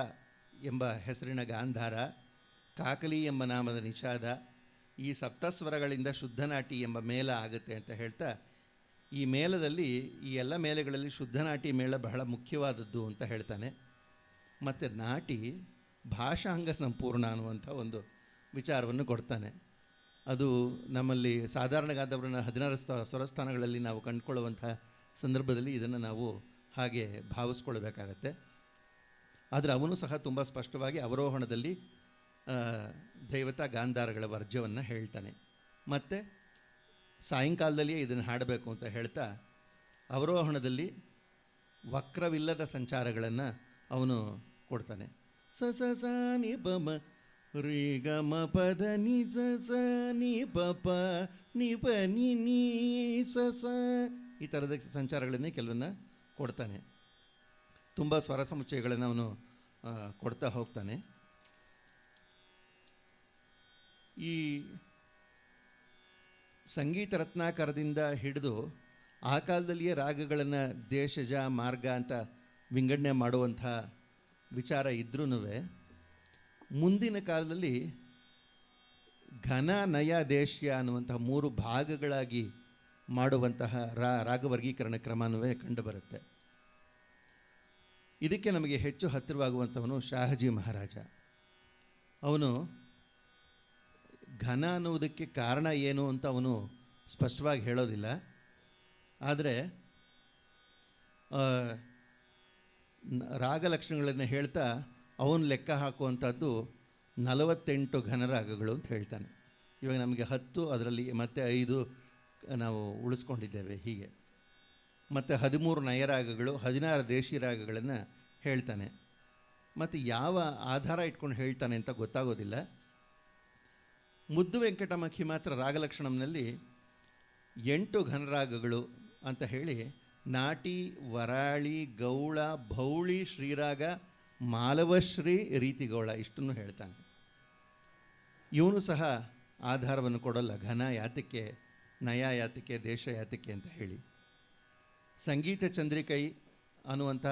ಎಂಬ ಹೆಸರಿನ ಗಾಂಧಾರ, ಕಾಕಲಿ ಎಂಬ ನಾಮದ ನಿಷಾದ, ಈ ಸಪ್ತಸ್ವರಗಳಿಂದ ಶುದ್ಧನಾಟಿ ಎಂಬ ಮೇಳ ಆಗುತ್ತೆ ಅಂತ ಹೇಳ್ತಾ ಈ ಮೇಳದಲ್ಲಿ ಈ ಎಲ್ಲ ಮೇಳಗಳಲ್ಲಿ ಶುದ್ಧನಾಟಿ ಮೇಳ ಬಹಳ ಮುಖ್ಯವಾದದ್ದು ಅಂತ ಹೇಳ್ತಾನೆ. ಮತ್ತು ನಾಟಿ ಭಾಷಾಂಗ ಸಂಪೂರ್ಣ ಅನ್ನುವಂಥ ಒಂದು ವಿಚಾರವನ್ನು ಕೊಡ್ತಾನೆ. ಅದು ನಮ್ಮಲ್ಲಿ ಸಾಧಾರಣಗಾದವರನ್ನ 16 ಸ್ವರಸ್ಥಾನಗಳಲ್ಲಿ ನಾವು ಕಂಡುಕೊಳ್ಳುವಂಥ ಸಂದರ್ಭದಲ್ಲಿ ಇದನ್ನು ನಾವು ಹಾಗೆ ಭಾವಿಸ್ಕೊಳ್ಬೇಕಾಗತ್ತೆ. ಆದರೆ ಅವನು ಸಹ ತುಂಬ ಸ್ಪಷ್ಟವಾಗಿ ಅವರೋಹಣದಲ್ಲಿ ದೈವತ ಗಾಂಧಾರಗಳ ವರ್ಜ್ಯವನ್ನು ಹೇಳ್ತಾನೆ. ಮತ್ತು ಸಾಯಂಕಾಲದಲ್ಲಿಯೇ ಇದನ್ನು ಹಾಡಬೇಕು ಅಂತ ಹೇಳ್ತಾ ಅವರೋಹಣದಲ್ಲಿ ವಕ್ರವಿಲ್ಲದ ಸಂಚಾರಗಳನ್ನು ಅವನು ಕೊಡ್ತಾನೆ. ಸ ಸ ಸ ನಿ ಪ ಮ ರಿ ಗ ಮ ಪದ ನಿ ಸ ಸ ನಿ ಪ ಪ ನಿ ಪ ನಿ ನೀ ಸ ಸ ಈ ಥರದ ಸಂಚಾರಗಳನ್ನೇ ಕೆಲವನ್ನ ಕೊಡ್ತಾನೆ. ತುಂಬ ಸ್ವರ ಸಮುಚ್ಚಯಗಳನ್ನು ಅವನು ಕೊಡ್ತಾ ಹೋಗ್ತಾನೆ. ಈ ಸಂಗೀತ ರತ್ನಾಕರದಿಂದ ಹಿಡಿದು ಆ ಕಾಲದಲ್ಲಿಯೇ ರಾಗಗಳನ್ನು ದೇಶಜ ಮಾರ್ಗ ಅಂತ ವಿಂಗಡಣೆ ಮಾಡುವಂಥ ವಿಚಾರ ಇದ್ರೂ ಮುಂದಿನ ಕಾಲದಲ್ಲಿ ಘನ ನಯ ದೇಶ್ಯ ಅನ್ನುವಂಥ 3 ಭಾಗಗಳಾಗಿ ಮಾಡುವಂತಹ ರಾಗವರ್ಗೀಕರಣ ಕ್ರಮವೂ ಕಂಡುಬರುತ್ತೆ. ಇದಕ್ಕೆ ನಮಗೆ ಹೆಚ್ಚು ಹತ್ತಿರವಾಗುವಂಥವನು ಶಾಹಜಿ ಮಹಾರಾಜ. ಅವನು ಘನ ಅನ್ನುವುದಕ್ಕೆ ಕಾರಣ ಏನು ಅಂತ ಅವನು ಸ್ಪಷ್ಟವಾಗಿ ಹೇಳೋದಿಲ್ಲ. ಆದರೆ ರಾಗಲಕ್ಷಣಗಳನ್ನು ಹೇಳ್ತಾ ಅವನು ಲೆಕ್ಕ ಹಾಕುವಂಥದ್ದು 48 ಘನರಾಗಗಳು ಅಂತ ಹೇಳ್ತಾನೆ. ಇವಾಗ ನಮಗೆ 10, ಅದರಲ್ಲಿ ಮತ್ತೆ 5 ನಾವು ಉಳಿಸ್ಕೊಂಡಿದ್ದೇವೆ ಹೀಗೆ. ಮತ್ತು 13 ನಯರಾಗಗಳು, 16 ದೇಶಿ ರಾಗಗಳನ್ನು ಹೇಳ್ತಾನೆ. ಮತ್ತು ಯಾವ ಆಧಾರ ಇಟ್ಕೊಂಡು ಹೇಳ್ತಾನೆ ಅಂತ ಗೊತ್ತಾಗೋದಿಲ್ಲ. ಮುದ್ದು ವೆಂಕಟಮಖಿ ಮಾತ್ರ ರಾಗಲಕ್ಷಣಂನಲ್ಲಿ 8 ಘನರಾಗಗಳು ಅಂತ ಹೇಳಿ ನಾಟಿ, ವರಾಳಿ, ಗೌಳ, ಭೌಳಿ, ಶ್ರೀರಾಗ, ಮಾಲವಶ್ರೀ, ರೀತಿಗೌಳ ಇಷ್ಟನ್ನು ಹೇಳ್ತಾನೆ. ಇವನು ಸಹ ಆಧಾರವನ್ನು ಕೊಡೋಲ್ಲ, ಘನ ಯಾತಕ್ಕೆ, ನಯ ಯಾತಕ್ಕೆ, ದೇಶ ಯಾತಕ್ಕೆ ಅಂತ ಹೇಳಿ. ಸಂಗೀತ ಚಂದ್ರಿಕೈ ಅನ್ನುವಂಥ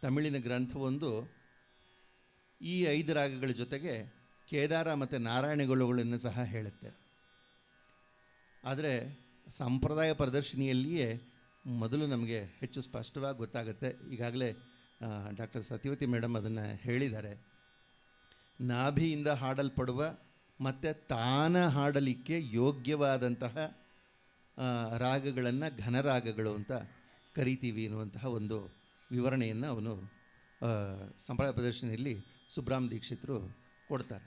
ತಮಿಳಿನ ಗ್ರಂಥವೊಂದು ಈ 5 ರಾಗಗಳ ಜೊತೆಗೆ ಕೇದಾರ ಮತ್ತು ನಾರಾಯಣಗುಳುಗಳನ್ನು ಸಹ ಹೇಳುತ್ತೆ. ಆದರೆ ಸಂಪ್ರದಾಯ ಪ್ರದರ್ಶಿನಿಯಲ್ಲಿಯೇ ಮೊದಲು ನಮಗೆ ಹೆಚ್ಚು ಸ್ಪಷ್ಟವಾಗಿ ಗೊತ್ತಾಗುತ್ತೆ. ಈಗಾಗಲೇ ಡಾಕ್ಟರ್ ಸತ್ಯವತಿ ಮೇಡಮ್ ಅದನ್ನು ಹೇಳಿದ್ದಾರೆ. ನಾಭಿಯಿಂದ ಹಾಡಲ್ಪಡುವ ಮತ್ತು ತಾನ ಹಾಡಲಿಕ್ಕೆ ಯೋಗ್ಯವಾದಂತಹ ರಾಗಗಳನ್ನು ಘನರಾಗಗಳು ಅಂತ ಕರಿತೀವಿ ಎನ್ನುವಂತಹ ಒಂದು ವಿವರಣೆಯನ್ನು ಅವನು ಸಂಪ್ರದಾಯ ಪ್ರದರ್ಶನಿಯಲ್ಲಿ ಸುಬ್ರಾಮ್ ದೀಕ್ಷಿತರು ಕೊಡ್ತಾರೆ.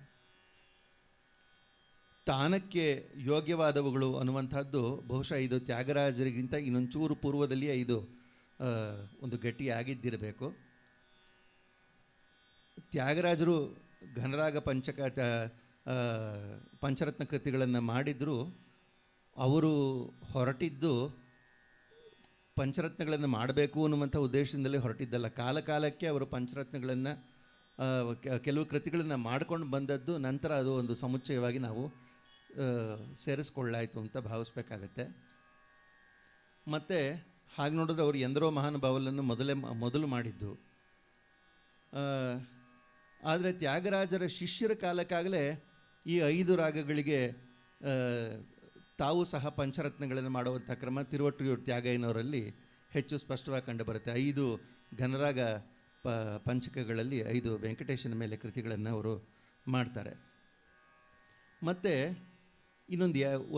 ತಾನಕ್ಕೆ ಯೋಗ್ಯವಾದವುಗಳು ಅನ್ನುವಂಥದ್ದು ಬಹುಶಃ ಇದು ತ್ಯಾಗರಾಜರಿಗಿಂತ ಇನ್ನೊಂಚೂರು ಪೂರ್ವದಲ್ಲಿಯೇ ಇದು ಒಂದು ಗಟ್ಟಿಯಾಗಿದ್ದಿರಬೇಕು. ತ್ಯಾಗರಾಜರು ಘನರಾಗ ಪಂಚರತ್ನ ಕೃತಿಗಳನ್ನು ಮಾಡಿದರೂ ಅವರು ಹೊರಟಿದ್ದು ಪಂಚರತ್ನಗಳನ್ನು ಮಾಡಬೇಕು ಅನ್ನುವಂಥ ಉದ್ದೇಶದಿಂದಲೇ ಹೊರಟಿದ್ದಲ್ಲ. ಕಾಲಕಾಲಕ್ಕೆ ಅವರು ಪಂಚರತ್ನಗಳನ್ನು ಕೆಲವು ಕೃತಿಗಳನ್ನು ಮಾಡ್ಕೊಂಡು ಬಂದದ್ದು ನಂತರ ಅದು ಒಂದು ಸಮುಚ್ಚಯವಾಗಿ ನಾವು ಸೇರಿಸ್ಕೊಳ್ಳಾಯಿತು ಅಂತ ಭಾವಿಸ್ಬೇಕಾಗತ್ತೆ. ಮತ್ತು ಹಾಗೆ ನೋಡಿದ್ರೆ ಅವರು ಎಂದರೋ ಮಹಾನುಭಾವಲನ್ನು ಮೊದಲು ಮಾಡಿದ್ದು. ಆದರೆ ತ್ಯಾಗರಾಜರ ಶಿಷ್ಯರ ಕಾಲಕ್ಕಾಗಲೇ ಈ 5 ರಾಗಗಳಿಗೆ ತಾವು ಸಹ ಪಂಚರತ್ನಗಳನ್ನು ಮಾಡುವಂಥ ಕ್ರಮ ತಿರುವಟ್ಟೂರು ತ್ಯಾಗಯ್ಯನವರಲ್ಲಿ ಹೆಚ್ಚು ಸ್ಪಷ್ಟವಾಗಿ ಕಂಡುಬರುತ್ತೆ. 5 ಘನರಾಗ ಪಂಚಕಗಳಲ್ಲಿ 5 ವೆಂಕಟೇಶನ ಮೇಲೆ ಕೃತಿಗಳನ್ನು ಅವರು ಮಾಡ್ತಾರೆ. ಮತ್ತು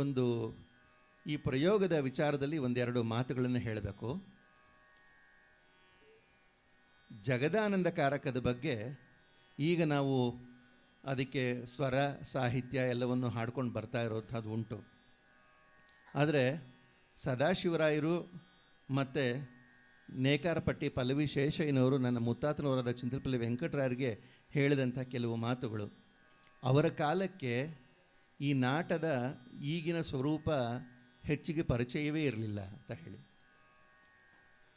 ಒಂದು ಈ ಪ್ರಯೋಗದ ವಿಚಾರದಲ್ಲಿ ಒಂದೆರಡು ಮಾತುಗಳನ್ನು ಹೇಳಬೇಕು. ಜಗದಾನಂದಕಾರಕದ ಬಗ್ಗೆ ಈಗ ನಾವು ಅದಕ್ಕೆ ಸ್ವರ ಸಾಹಿತ್ಯ ಎಲ್ಲವನ್ನು ಹಾಡ್ಕೊಂಡು ಬರ್ತಾ ಇರೋಂಥದ್ದು ಉಂಟು. ಆದರೆ ಸದಾಶಿವರಾಯರು ಮತ್ತು ನೇಕಾರಪಟ್ಟಿ ಪಲ್ಲವಿ ಶೇಷಯ್ಯನವರು ನನ್ನ ಮುತ್ತಾತನವರಾದ ಚಿಂತಲಪಲ್ಲಿ ವೆಂಕಟರಾಯರಿಗೆ ಹೇಳಿದಂಥ ಕೆಲವು ಮಾತುಗಳು ಅವರ ಕಾಲಕ್ಕೆ ಈ ನಾಟದ ಈಗಿನ ಸ್ವರೂಪ ಹೆಚ್ಚಿಗೆ ಪರಿಚಯವೇ ಇರಲಿಲ್ಲ ಅಂತ ಹೇಳಿ.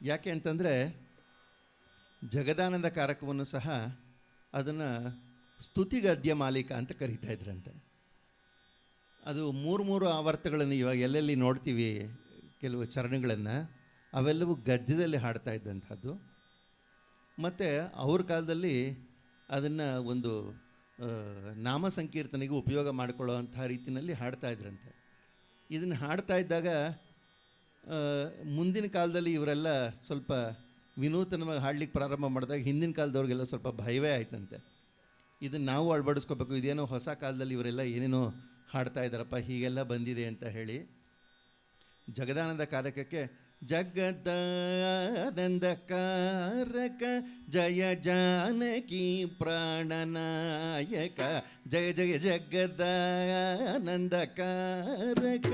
ಯಾಕೆ ಅಂತಂದರೆ ಜಗದಾನಂದ ಕಾರಕವನ್ನು ಸಹ ಅದನ್ನು ಸ್ತುತಿಗದ್ಯ ಮಾಲೀಕ ಅಂತ ಕರೀತಾ ಇದ್ರಂತೆ. ಅದು 3 ಆವರ್ತಗಳನ್ನು ಇವಾಗ ಎಲ್ಲೆಲ್ಲಿ ನೋಡ್ತೀವಿ ಕೆಲವು ಚರಣಗಳನ್ನು, ಅವೆಲ್ಲವೂ ಗದ್ಯದಲ್ಲಿ ಹಾಡ್ತಾ ಇದ್ದಂಥದ್ದು. ಮತ್ತು ಅವ್ರ ಕಾಲದಲ್ಲಿ ಅದನ್ನು ಒಂದು ನಾಮ ಸಂಕೀರ್ತನೆಗೆ ಉಪಯೋಗ ಮಾಡಿಕೊಳ್ಳುವಂಥ ರೀತಿಯಲ್ಲಿ ಹಾಡ್ತಾ ಇದ್ರಂತೆ. ಇದನ್ನು ಹಾಡ್ತಾ ಇದ್ದಾಗ ಮುಂದಿನ ಕಾಲದಲ್ಲಿ ಇವರೆಲ್ಲ ಸ್ವಲ್ಪ ವಿನೂತನವಾಗಿ ಹಾಡ್ಲಿಕ್ಕೆ ಪ್ರಾರಂಭ ಮಾಡಿದಾಗ ಹಿಂದಿನ ಕಾಲದವ್ರಿಗೆಲ್ಲ ಸ್ವಲ್ಪ ಭಯವೇ ಆಯ್ತಂತೆ. ಇದನ್ನು ನಾವು ಅಳವಡಿಸ್ಕೋಬೇಕು, ಇದೇನೋ ಹೊಸ ಕಾಲದಲ್ಲಿ ಇವರೆಲ್ಲ ಏನೇನೋ ಹಾಡ್ತಾ ಇದ್ದಾರಪ್ಪ, ಹೀಗೆಲ್ಲ ಬಂದಿದೆ ಅಂತ ಹೇಳಿ ಜಗದಾನಂದ ಕಾರಕಕ್ಕೆ ಜಗದಾನಂದ ಕಾರಕ ಜಯ ಜಾನಕಿ ಪ್ರಾಣನಾಯಕ ಜಯ ಜಯ ಜಗದಾನಂದ ಕಾರಕ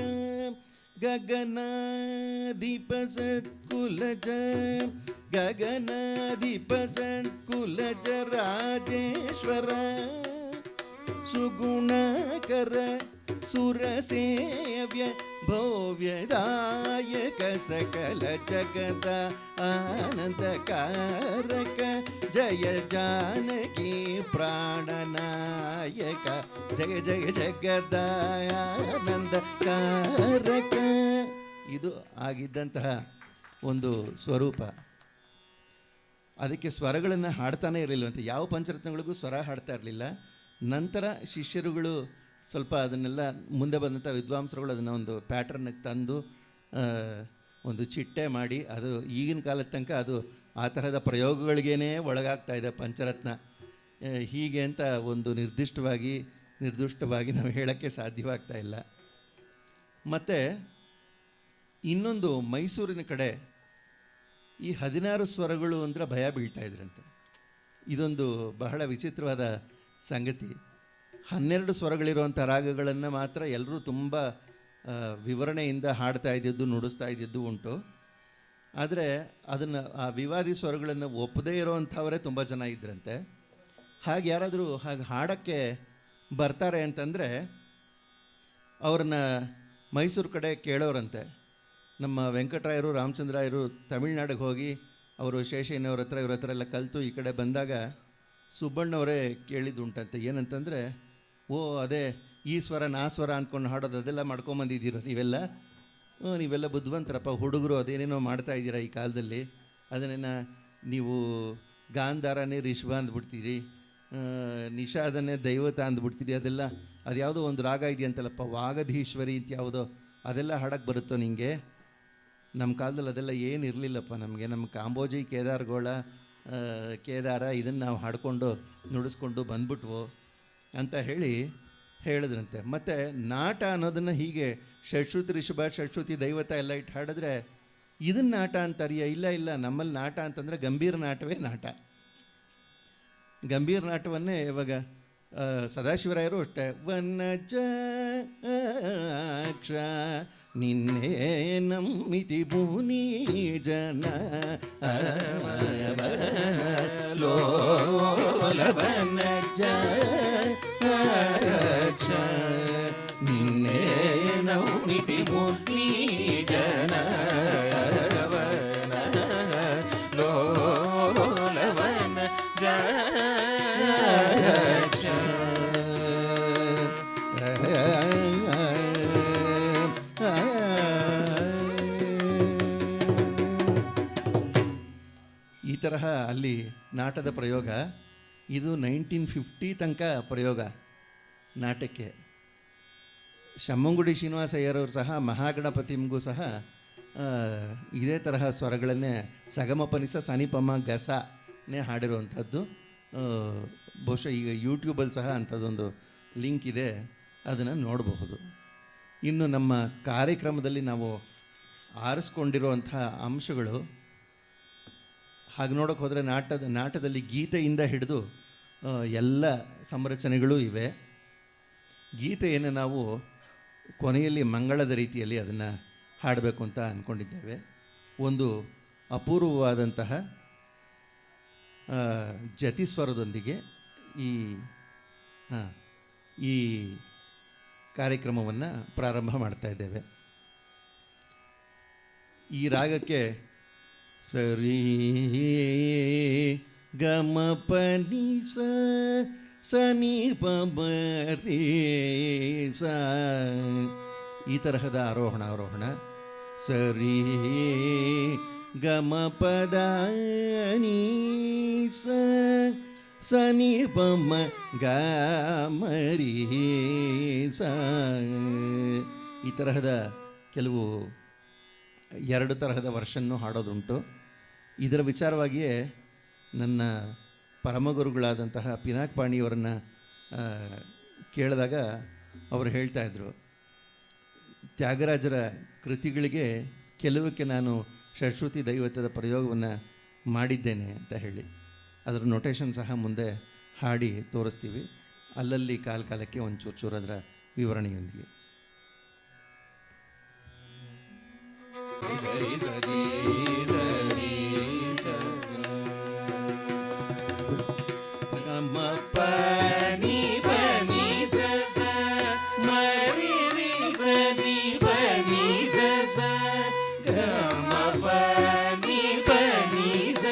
ಗಗನಾಧಿಪ ಸತ್ಕುಲಜ ಗಗನಾಧಿಪ ಸತ್ಕುಲಜ ರಾಜೇಶ್ವರ ಸುಗುಣಕರ ಸುರಸೇವ್ಯ ಭವ್ಯದಾಯಕ ಸಕಲ ಜಗದ ಆನಂದಕಾರಕ ಜಯ ಜಾನಕಿ ಪ್ರಾಣನಾಯಕ ಜಯ ಜಯ ಜಗದಾನಂದಕಾರಕ. ಇದು ಆಗಿದ್ದಂತಹ ಒಂದು ಸ್ವರೂಪ. ಅದಕ್ಕೆ ಸ್ವರಗಳನ್ನು ಹಾಡ್ತಾನೆ ಇರಲಿಲ್ಲವಂತೆ. ಯಾವ ಪಂಚರತ್ನಗಳಿಗೂ ಸ್ವರ ಹಾಡ್ತಾ ಇರಲಿಲ್ಲ. ನಂತರ ಶಿಷ್ಯರುಗಳು ಸ್ವಲ್ಪ ಅದನ್ನೆಲ್ಲ ಮುಂದೆ ಬಂದಂಥ ವಿದ್ವಾಂಸರುಗಳು ಅದನ್ನು ಒಂದು ಪ್ಯಾಟ್ರನ್ಗೆ ತಂದು ಒಂದು ಚಿಟ್ಟೆ ಮಾಡಿ, ಅದು ಈಗಿನ ಕಾಲದ ತನಕ ಅದು ಆ ತರಹದ ಪ್ರಯೋಗಗಳಿಗೇ ಒಳಗಾಗ್ತಾ ಇದೆ ಪಂಚರತ್ನ ಹೀಗೆ ಅಂತ ಒಂದು ನಿರ್ದಿಷ್ಟವಾಗಿ ನಾವು ಹೇಳೋಕ್ಕೆ ಸಾಧ್ಯವಾಗ್ತಾ ಇಲ್ಲ. ಮತ್ತು ಇನ್ನೊಂದು ಮೈಸೂರಿನ ಕಡೆ ಈ 16 ಸ್ವರಗಳು ಅಂದರೆ ಭಯ ಬೀಳ್ತಾ ಇದ್ರಂತೆ. ಇದೊಂದು ಬಹಳ ವಿಚಿತ್ರವಾದ ಸಂಗತಿ. 12 ಸ್ವರಗಳಿರುವಂಥ ರಾಗಗಳನ್ನು ಮಾತ್ರ ಎಲ್ಲರೂ ತುಂಬ ವಿವರಣೆಯಿಂದ ಹಾಡ್ತಾ ಇದ್ದಿದ್ದು ನುಡಿಸ್ತಾ ಇದ್ದಿದ್ದು ಉಂಟು. ಆದರೆ ಅದನ್ನು ಆ ವಿವಾದಿ ಸ್ವರಗಳನ್ನು ಒಪ್ಪದೇ ಇರೋವಂಥವರೇ ತುಂಬ ಜನ ಇದ್ರಂತೆ. ಹಾಗೆ ಯಾರಾದರೂ ಹಾಗೆ ಹಾಡೋಕ್ಕೆ ಬರ್ತಾರೆ ಅಂತಂದರೆ ಅವ್ರನ್ನ ಮೈಸೂರು ಕಡೆ ಕೇಳೋರಂತೆ. ನಮ್ಮ ವೆಂಕಟರಾಯರು ರಾಮಚಂದ್ರಾಯರು ತಮಿಳ್ನಾಡಿಗೆ ಹೋಗಿ ಅವರು ಶೇಷಯ್ಯನವ್ರ ಹತ್ರ ಇವ್ರ ಹತ್ರ ಎಲ್ಲ ಕಲಿತು ಈ ಕಡೆ ಬಂದಾಗ ಸುಬ್ಬಣ್ಣವರೇ ಕೇಳಿದ್ದುಂಟಂತೆ. ಏನಂತಂದರೆ, ಓ ಅದೇ ಈ ಸ್ವರ ನಾ ಸ್ವರ ಅಂದ್ಕೊಂಡು ಹಾಡೋದು ಅದೆಲ್ಲ ಮಾಡ್ಕೊಂಬಂದಿದ್ದೀರೋ ನೀವೆಲ್ಲ ಬುದ್ಧಿವಂತರಪ್ಪ, ಹುಡುಗರು ಅದೇನೇನೋ ಮಾಡ್ತಾ ಇದ್ದೀರಾ ಈ ಕಾಲದಲ್ಲಿ, ಅದನ್ನೇನ ನೀವು ಗಾಂಧಾರನೇ ರಿಷಭ ಅಂದ್ಬಿಡ್ತೀರಿ, ನಿಷಾದನ್ನೇ ದೈವತ ಅಂದ್ಬಿಡ್ತೀರಿ, ಅದೆಲ್ಲ ಅದ್ಯಾವುದೋ ಒಂದು ರಾಗ ಇದೆಯಂತಲ್ಲಪ್ಪ ವಾಗಧೀಶ್ವರಿ ಅಂತ ಯಾವುದೋ, ಅದೆಲ್ಲ ಹಾಡಕ್ಕೆ ಬರುತ್ತೋ ನಿಮಗೆ? ನಮ್ಮ ಕಾಲದಲ್ಲಿ ಅದೆಲ್ಲ ಏನು ಇರಲಿಲ್ಲಪ್ಪ ನಮಗೆ. ನಮ್ಮ ಕಾಂಬೋಜಿ ಕೇದಾರ ಇದನ್ನು ನಾವು ಹಾಡ್ಕೊಂಡು ನುಡಿಸ್ಕೊಂಡು ಬಂದ್ಬಿಟ್ವು ಅಂತ ಹೇಳಿದ್ರಂತೆ. ಮತ್ತು ನಾಟ ಅನ್ನೋದನ್ನು ಹೀಗೆ ಷಟ್ಶ್ರುತಿ ರಿಷಭ ಷಟ್ಶ್ರುತಿ ದೈವತ ಎಲ್ಲ ಇಟ್ಟು ಹಾಡಿದ್ರೆ ಇದನ್ನು ನಾಟ ಅಂತಾರಿಯ? ಇಲ್ಲ, ನಮ್ಮಲ್ಲಿ ನಾಟ ಅಂತಂದರೆ ಗಂಭೀರ ನಾಟವೇ ನಾಟ. ಗಂಭೀರ ನಾಟವನ್ನೇ ಇವಾಗ ಸದಾಶಿವರಾಯರು ಅಷ್ಟೇ, ವನಜಾಕ್ಷ ನಿನ್ನೆ ನಮ್ಮಿತಿ ಭೂನಿ ಜನ ಲೋಲವನಜಾಕ್ಷ ನಿನ್ನೆ ನಮ್ಮಿತಿ ಭೂನಿ ಜನ ಲೋಲವನ ಈ ತರಹ ಅಲ್ಲಿ ನಾಟದ ಪ್ರಯೋಗ. ಇದು 1950 ತನಕ ಪ್ರಯೋಗ ನಾಟಕ್ಕೆ. ಶಮ್ಮಂಗುಡಿ ಶ್ರೀನಿವಾಸಯ್ಯರವರು ಸಹ ಮಹಾಗಣಪತಿಗೂ ಸಹ ಇದೇ ತರಹ ಸ್ವರಗಳನ್ನೇ ಸಗಮಪನಿಸ ಸನಿಪಮ ಗಸನೇ ಹಾಡಿರುವಂಥದ್ದು. ಬಹುಶಃ ಈಗ ಯೂಟ್ಯೂಬಲ್ಲಿ ಸಹ ಅಂಥದ್ದೊಂದು ಲಿಂಕ್ ಇದೆ, ಅದನ್ನು ನೋಡಬಹುದು. ಇನ್ನು ನಮ್ಮ ಕಾರ್ಯಕ್ರಮದಲ್ಲಿ ನಾವು ಆರಿಸ್ಕೊಂಡಿರುವಂಥ ಅಂಶಗಳು ಹಾಗೆ ನೋಡೋಕ್ಕೆ ಹೋದರೆ ನಾಟದಲ್ಲಿ ಗೀತೆಯಿಂದ ಹಿಡಿದು ಎಲ್ಲ ಸಂರಚನೆಗಳೂ ಇವೆ. ಗೀತೆಯನ್ನು ನಾವು ಕೊನೆಯಲ್ಲಿ ಮಂಗಳದ ರೀತಿಯಲ್ಲಿ ಅದನ್ನು ಹಾಡಬೇಕು ಅಂತ ಅಂದ್ಕೊಂಡಿದ್ದೇವೆ. ಒಂದು ಅಪೂರ್ವವಾದಂತಹ ಜತಿಸ್ವರದೊಂದಿಗೆ ಈ ಕಾರ್ಯಕ್ರಮವನ್ನು ಪ್ರಾರಂಭ ಮಾಡ್ತಾ ಇದ್ದೇವೆ. ಈ ರಾಗಕ್ಕೆ ಸರಿ ಗಮ ಪನಿ ಸನಿ ಪರಿ ಸ ಈ ತರಹದ ಆರೋಹಣ ಸರಿ ಗಮ ಪದ ನೀ ಸನಿ ಪಮ ಗಮರಿ ಸ ಈ ತರಹದ ಕೆಲವು 2 ತರಹದ ವರ್ಷನ್ನು ಹಾಡೋದುಂಟು. ಇದರ ವಿಚಾರವಾಗಿಯೇ ನನ್ನ ಪರಮಗುರುಗಳಾದಂತಹ ಪಿನಾಕ್ ಪಾಣಿಯವರನ್ನು ಕೇಳಿದಾಗ ಅವರು ಹೇಳ್ತಾಯಿದ್ರು, ತ್ಯಾಗರಾಜರ ಕೃತಿಗಳಿಗೆ ಕೆಲವಕ್ಕೆ ನಾನು ಷಟ್ಶ್ರುತಿ ದೈವತದ ಪ್ರಯೋಗವನ್ನು ಮಾಡಿದ್ದೇನೆ ಅಂತ ಹೇಳಿ. ಅದರ ನೊಟೇಷನ್ ಸಹ ಮುಂದೆ ಹಾಡಿ ತೋರಿಸ್ತೀವಿ, ಅಲ್ಲಲ್ಲಿ ಕಾಲಕ್ಕೆ ಒಂದು ಚೂರು ಅದರ ವಿವರಣೆಯೊಂದಿಗೆ. ಸರಿ ಸರಿ ಸರಿ ಗಮ ಪನಿ ಪನಿ ಸ ಮರಿ ರಿ ಸನಿ ಪನಿ ಸ ಗಮ ಪನಿ ಪನಿ ಸ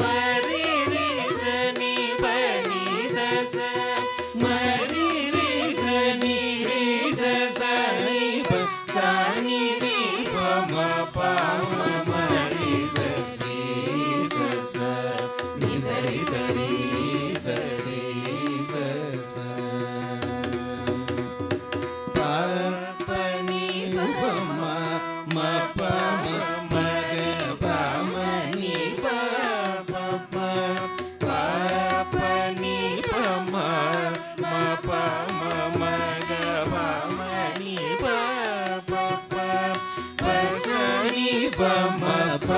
ಮರಿ ರಿ ಸನಿ ಪನಿ ಸ ಮರಿ ರಿ ಸನಿ ರಿ ಸ ನಿ ಪ ಸನಿ ನಿ ಪ ಮ ಪ ಮ ರಿ ಸರಿ ಸ ನಿ ಸರಿ ಸರಿ ಸರಿ ಸ ಪ ಪ ನಿ ಪ ಮ ಮ ಪ ಮ ಗ ಪ ಮ ನಿ ಪ ಪ ಪ ಪ ಪ ನಿ ಪ ಮ ಮ ಪ ಮ ಮ ಗ ಪ ಮ ನಿ ಪ ಪ ಪ ಪ ಸ ನಿ ಪ ಮ ಪ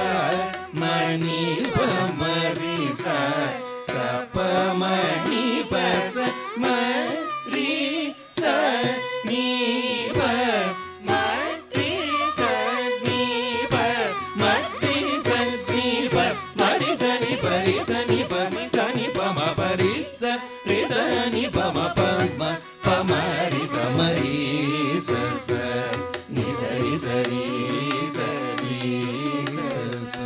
ಮ ನಿ ಪ ಮ ರಿ ಸ ಸ ಪ ಮ ನಿ ಪ ಸ ಮ ರಿ ಸ ನಿ ಪ ಮ ರಿ ಸ ನಿ ಪ ಮ ರಿ ಸ ನಿ ಪ ಮ ರಿ ಸ ನಿ ಪ ರಿ ಸ ನಿ ಪ ನಿ ಸ ನಿ ಪ ಮ ಪ ರಿ ಸ ನಿ ಪ ಮ ಪ ಮ ಪ ಮ ರಿ ಸ ಮ ರಿ ಸ ಸ ನಿ ಸ ರಿ ಸ ರಿ ಸ ರಿ ಸ ಸ.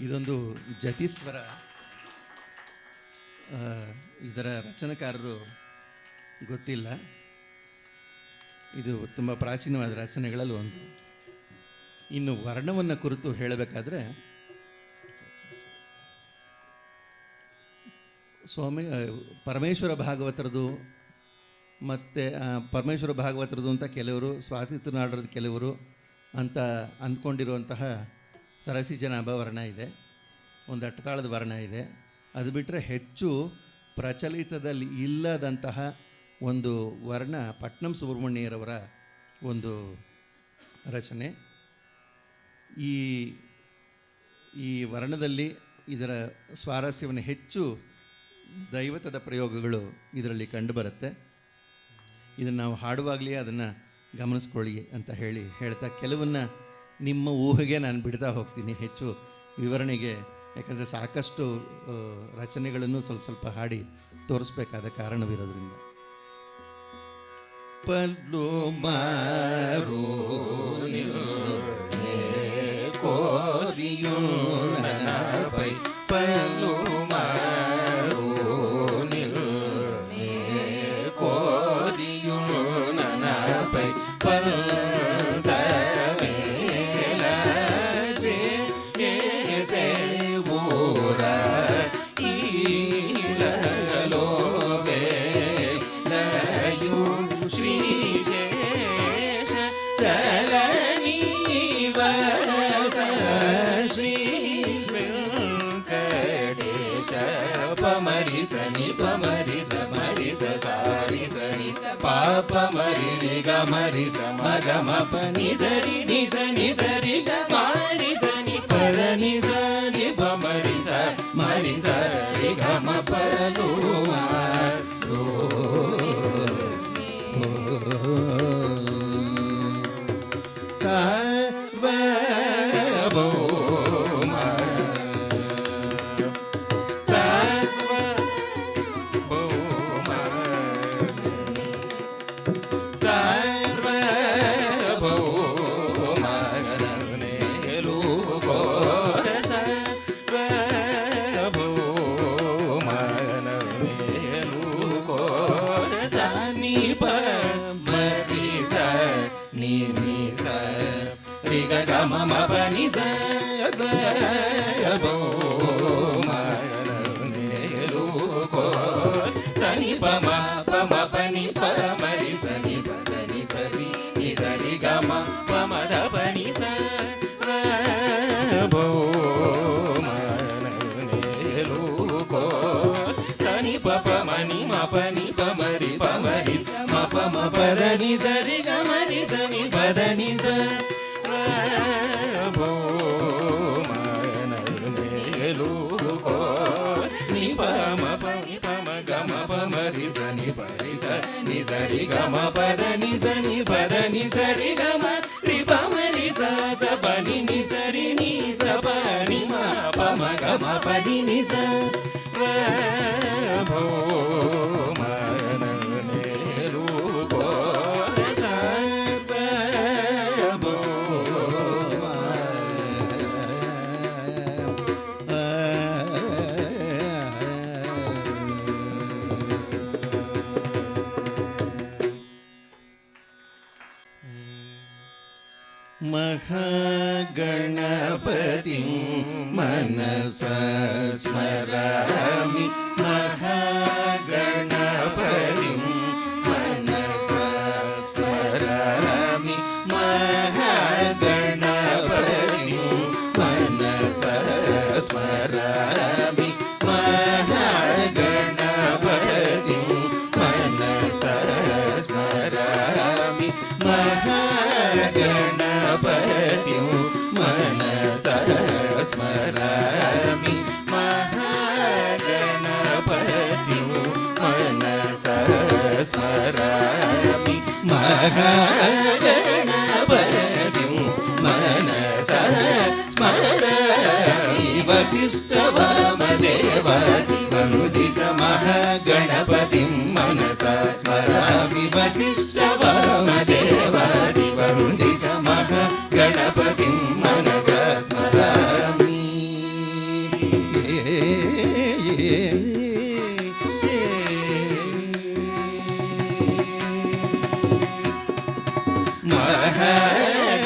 ಇದೊಂದು ಜತಿಸ್ವರ. ಇದರ ರಚನೆಕಾರರು ಗೊತ್ತಿಲ್ಲ. ಇದು ತುಂಬ ಪ್ರಾಚೀನವಾದ ರಚನೆಗಳಲ್ಲಿ ಒಂದು. ಇನ್ನು ವರ್ಣವನ್ನು ಕುರಿತು ಹೇಳಬೇಕಾದ್ರೆ ಪರಮೇಶ್ವರ ಭಾಗವತರದು ಮತ್ತು ಪರಮೇಶ್ವರ ಭಾಗವತರದು ಅಂತ ಕೆಲವರು, ಸ್ವಾತಿತ್ರ ನಾಡರದ ಕೆಲವರು ಅಂತ ಅಂದ್ಕೊಂಡಿರುವಂತಹ ಸರಸಿ ಜನಾಭ ವರ್ಣ ಇದೆ, ಒಂದು ಅಟ್ಟತಾಳದ ವರ್ಣ ಇದೆ. ಅದು ಬಿಟ್ಟರೆ ಹೆಚ್ಚು ಪ್ರಚಲಿತದಲ್ಲಿ ಇಲ್ಲದಂತಹ ಒಂದು ವರ್ಣ ಪಟ್ನಂ ಸುಬ್ರಹ್ಮಣ್ಯರವರ ಒಂದು ರಚನೆ. ಈ ವರ್ಣದಲ್ಲಿ ಇದರ ಸ್ವಾರಸ್ಯವನ್ನು ಹೆಚ್ಚು ದೈವತದ ಪ್ರಯೋಗಗಳು ಇದರಲ್ಲಿ ಕಂಡುಬರುತ್ತೆ. ಇದನ್ನು ನಾವು ಹಾಡುವಾಗಲೇ ಅದನ್ನು ಗಮನಿಸ್ಕೊಳ್ಳಿ ಅಂತ ಹೇಳ್ತಾ ಕೆಲವನ್ನು ನಿಮ್ಮ ಊಹೆಗೆ ನಾನು ಬಿಡ್ತಾ ಹೋಗ್ತೀನಿ, ಹೆಚ್ಚು ವಿವರಣೆಗೆ. ಯಾಕಂದರೆ ಸಾಕಷ್ಟು ರಚನೆಗಳನ್ನು ಸ್ವಲ್ಪ ಹಾಡಿ ತೋರಿಸ್ಬೇಕಾದ ಕಾರಣವಿರೋದ್ರಿಂದ. ಪಲ್ಲು ಮಾರು ಕೋರಿಯೋ ನನ್ನ ಪೈ ಪಲ್ಲು ಮಾರು ಕೋರಿಯೋ ನನ್ನ ಪೈ ಪಲ್ದ ಮೇಲ ಜೇ ಊರ ಈಲಲೋ ಬೇಲ Mari Ri Ga Mari Sa Ma Ga Ma Pa Ni Sa Ri Ni Sa Ni Sa Ri Ga Ma Ri Sa Ni Pa Ra Ni Sa Ni Pa Mari Sa Mari Sa Ri Ga Ma Pa Lo Ma Lo Sa Va Bo Ma Sa Va Bo Ma Ma pa ni sa bo ma ne lu ko sa ni pa ma pa ni pa ma ri sa ni pa ni sa ri ga ma pa ma da pa ni sa bo ma ne lu ko sa ni pa ma ni pa ma ri ma pa da ni sa ri ga ma ri sa ni pa da ni sa ni sa ri ga ma pa da ni sa ni pa da ni sa ri ga ma ri pa ma ri sa sa pa ni sa ri ni sa pa ni ma pa ma ga ma pa ni sa bho ma na ne lu ko sa pa bo ma Mahaganapatim manasa smarami Mahaganapatim manasa smarami Mahaganapatim manasa smarami Mahaganapatim manasa smarami Mahaganapatim manasa smarami Mahaganapatim manasa smarami Mahaganapatim manasa smarami Vasishtha Vamadeva Vandita Mahaganapatim manasa smarami Vasishtha Vamadeva Vandita Mahaganapatim manasa smarami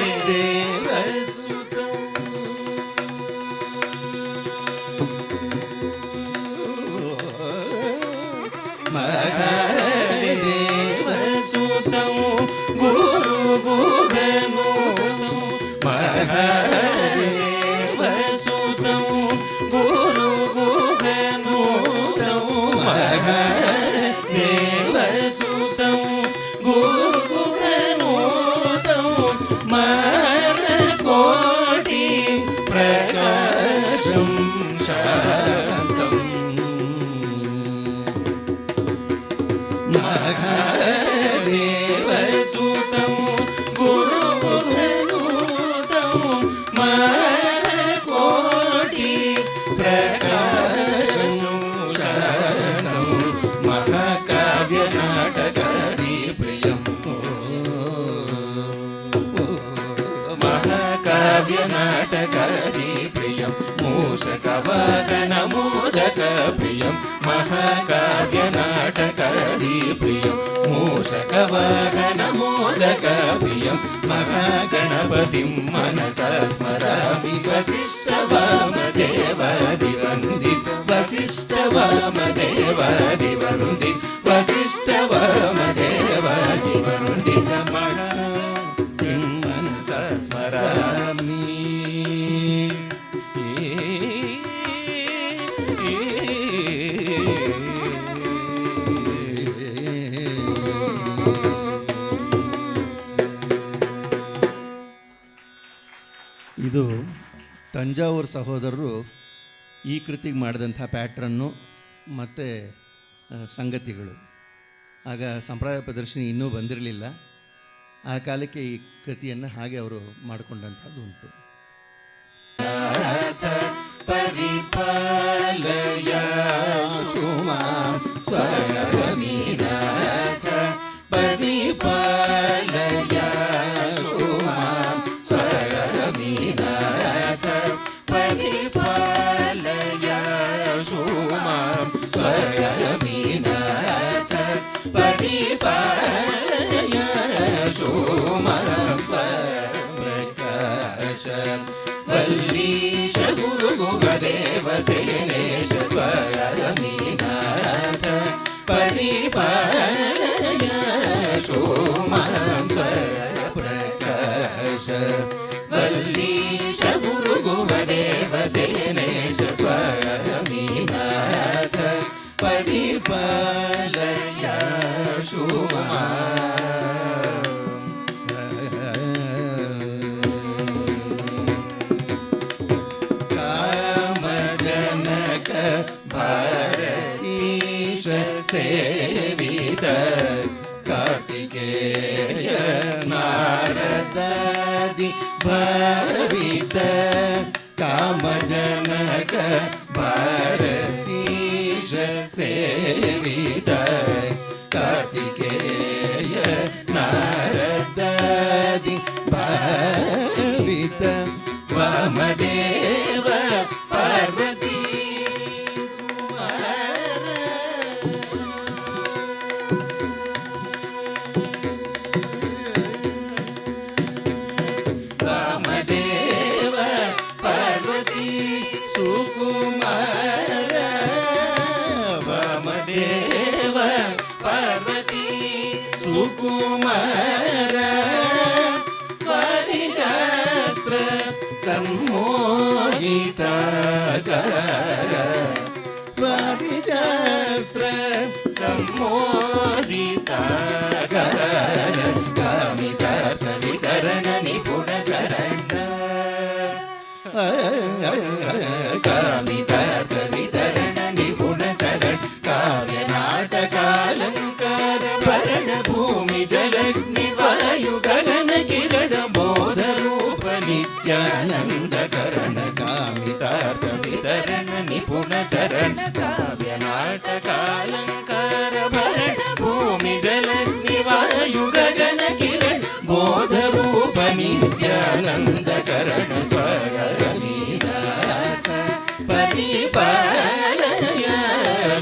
Mahadeva Sutam Mahadeva Sutam Guru Guhanu Mahadeva Sutam Guru Guhanu Mahadeva Sutam Guru Guhanu Marakoti Prakasham Shantam Mahadeva Sutam Guru Guhanutam Marakoti Prakasham Shantam Mahakavya Natakadi Priyam Mahakavya Natakadi Priyam Mushakavagana Modaka Priyam Mahakavya Natakadi Priyam Mushakavagana Modaka Priyam Mahaganapatim manasa smarami Vasishtha Vamadeva Divandit Vasishtha Vamadeva Divandit Vasishtha Vamadeva Divandit Mahagatim manasa smarami ಇದು ತಂಜಾವೂರು ಸಹೋದರರು ಈ ಕೃತಿಗೆ ಮಾಡಿದಂಥ pattern ಮತ್ತು ಸಂಗತಿಗಳು. ಆಗ ಸಂಪ್ರದಾಯ ಪ್ರದರ್ಶನಿ ಇನ್ನೂ ಬಂದಿರಲಿಲ್ಲ. ಆ ಕಾಲಕ್ಕೆ ಈ ಕೃತಿಯನ್ನು ಹಾಗೆ ಅವರು ಮಾಡಿಕೊಂಡಂಥದ್ದು ಉಂಟು. ಪರಿಪಾಲಯ ಶುಮಾಂ ಸ್ವರಮೀನಾಥ ಪರಿಪಾಲಯ ಶುಮಾಂ ಸ್ವರಮೀನಾಥ ಪರಿಪಾಲಯ ಶುಮಾಂ ಸ್ವರಮೀನಾಥ ಪರಿಪಾಲಯ ಶುಮಾಂ ಸ್ವಪ್ರಕಾಶ ವಲ್ಲೀಶ ಗುರುಗುಗದೇವ ಸೇನೇಶ ಸ್ವರಮೀನಾಥ ಪರಿಪಾಲಯ ಶೋಮಾಂ ಸ್ವಪ್ರಕಾಶ ವಲ್ಲೀಶ ಗುರುಗುಗದೇವ ಸೇನೇಶ ಸ್ವರಮೀನಾಥ ಪರಿಪಾಲಯ ಶೋಮಾಂ. ಭಾರತೀಶ ಸೇವಿತ ಕಾರ್ತಿಕೇಯ ನಾರದಾದಿ ಭಾವಿತ ಕಾಮಜನಕ ಭಾರತೀಶ ಸೇವಿತ ಕಾರ್ತಿಕೇಯ ನಾರದಾದಿ ಭಾವಿತ ವಾಮದೇವ ಪಾರ್ವತಿ ಸುಕುಮಾರ ವಾಮದೇವ ಪಾರ್ವತಿ ಸುಕುಮಾರ ಪರಿಶಾಸ್ತ್ರ ಸಂಮೋಹಿತ ಪರಿಶಾಸ್ತ್ರ ಸಂಮೋಹಿತ ಕಾಮಿತಾರ್ಥ ವಿತರಣ ನಿಪುಣ ಚರಣ ಕಾಮಿತಾರ್ಥ ವಿತರಣ ನಿಪುಣ ಚರಣ ಕಾವ್ಯ ನಾಟಕಾಲಂಕಾರ ಭರಣ ಭೂಮಿ ಜಲಗ್ನಿ ವಾಯು ಗಗನ ಕಿರಣ ಬೋಧ ರೂಪ ನಿತ್ಯಾನಂದ ಕರಣ ಕಾಮಿತಾರ್ಥ ವಿತರಣ ನಿಪುಣ ಚರಣ ಕಾವ್ಯ ನಾಟಕಾಲಂಕಾರ ಭರಣ ಭೂಮಿ ಜಲಗ್ನಿ ವಾಯು ಗಗನ ಕಿರಣ ಬೋಧ ರೂಪ ನಿತ್ಯಾನಂದ ಕರಣ ಸ್ವರಮೀನಾಥ ಪರಿಪಾಲಯ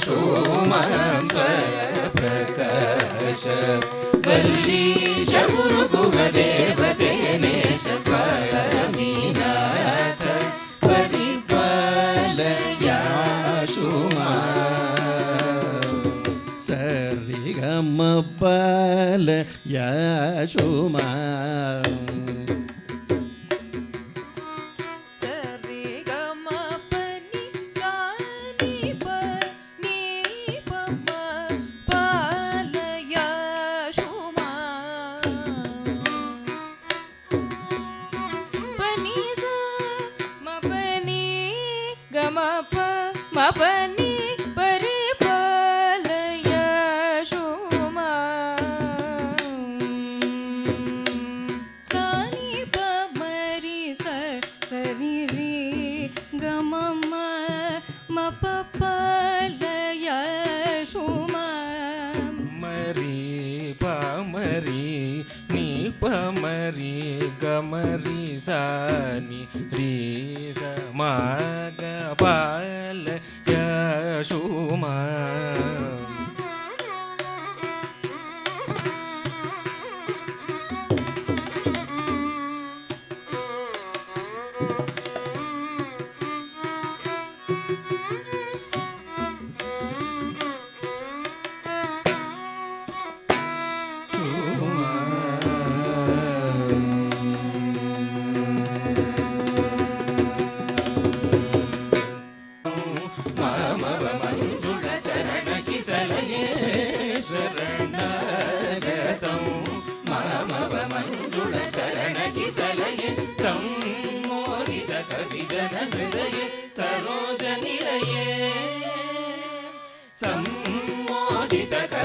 ಶೋಮಾಂ ಸ್ವಪ್ರಕಾಶ ವಲ್ಲೀಶ ಗುರುಗುಹದೇವ ಸೇನೇಶ ಸ್ವರಮೀನಾಥ ಪರಿಪಾಲಯ ಶೋಮಾಂ ಸರಿಗಮಪಾಲಯ ಶೋಮಾಂ ಮಪನಿ ಪರಿಪಾಲಯ ಶೋಮಾಂ ಸಾನಿ ಪಮರಿ ಸರಿ ರಿ ಗಮಮ ಮಪಪಾಲಯ ಶೋಮಾಂ ಮರಿ ಪಮರಿ ನೀ ಪಮರಿ ಗಮರಿ ಸಾನಿ ರೀ ಸಮಾಗ ಪಾಲಯ ಶೋಮಾಂ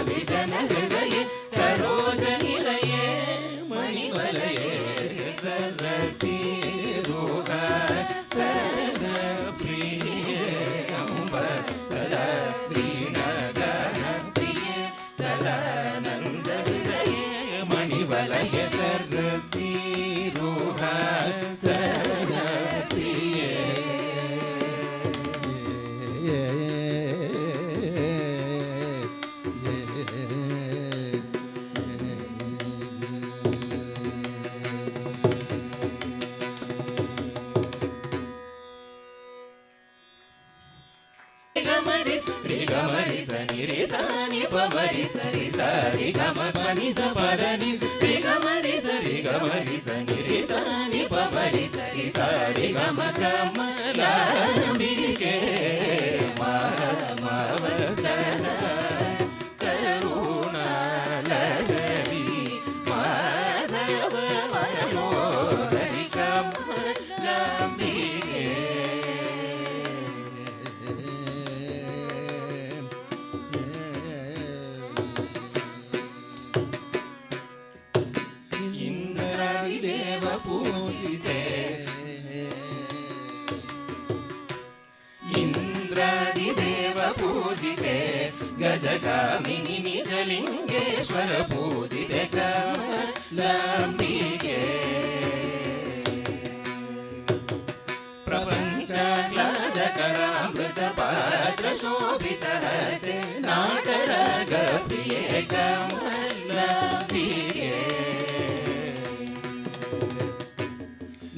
विजन हृदये सरोजनिलये मणिवलये सरसीरुह सरप्रिये अम्ब सदा दीनगणप्रिये सदानन्द हृदये मणिवलये सरसीरुह सरप्रिये Rigamari sani re sani pamari sari sari gama pani sa padani rigamari sani re sani pamari sari sari gama kama lambike ma vasana karuna lagari madhava manohari kama lambike इंद्रादिदेव पूजिते गजगामिनि निजलिंगेश्वर पूजिते कमलांबिके प्रपंचाह्लादकरामृत पात्र शोभित हसे नाटराग प्रिये कमलांबिके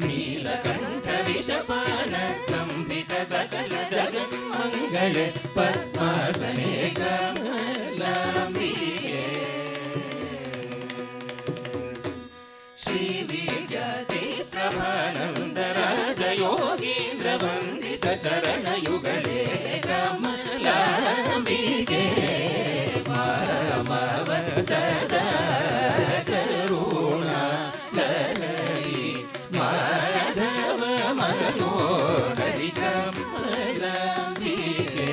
नीलकंठ विषपान स्तंभित सकल जगन्मंगल पद्मासने कमलांबिके श्री विद्या चित्रभानंद राजयोगीन्द्र वंदित चरण युगले कमलांबिके मामव सदा करुणा लहरी माधव मनोहरि कमलांबिके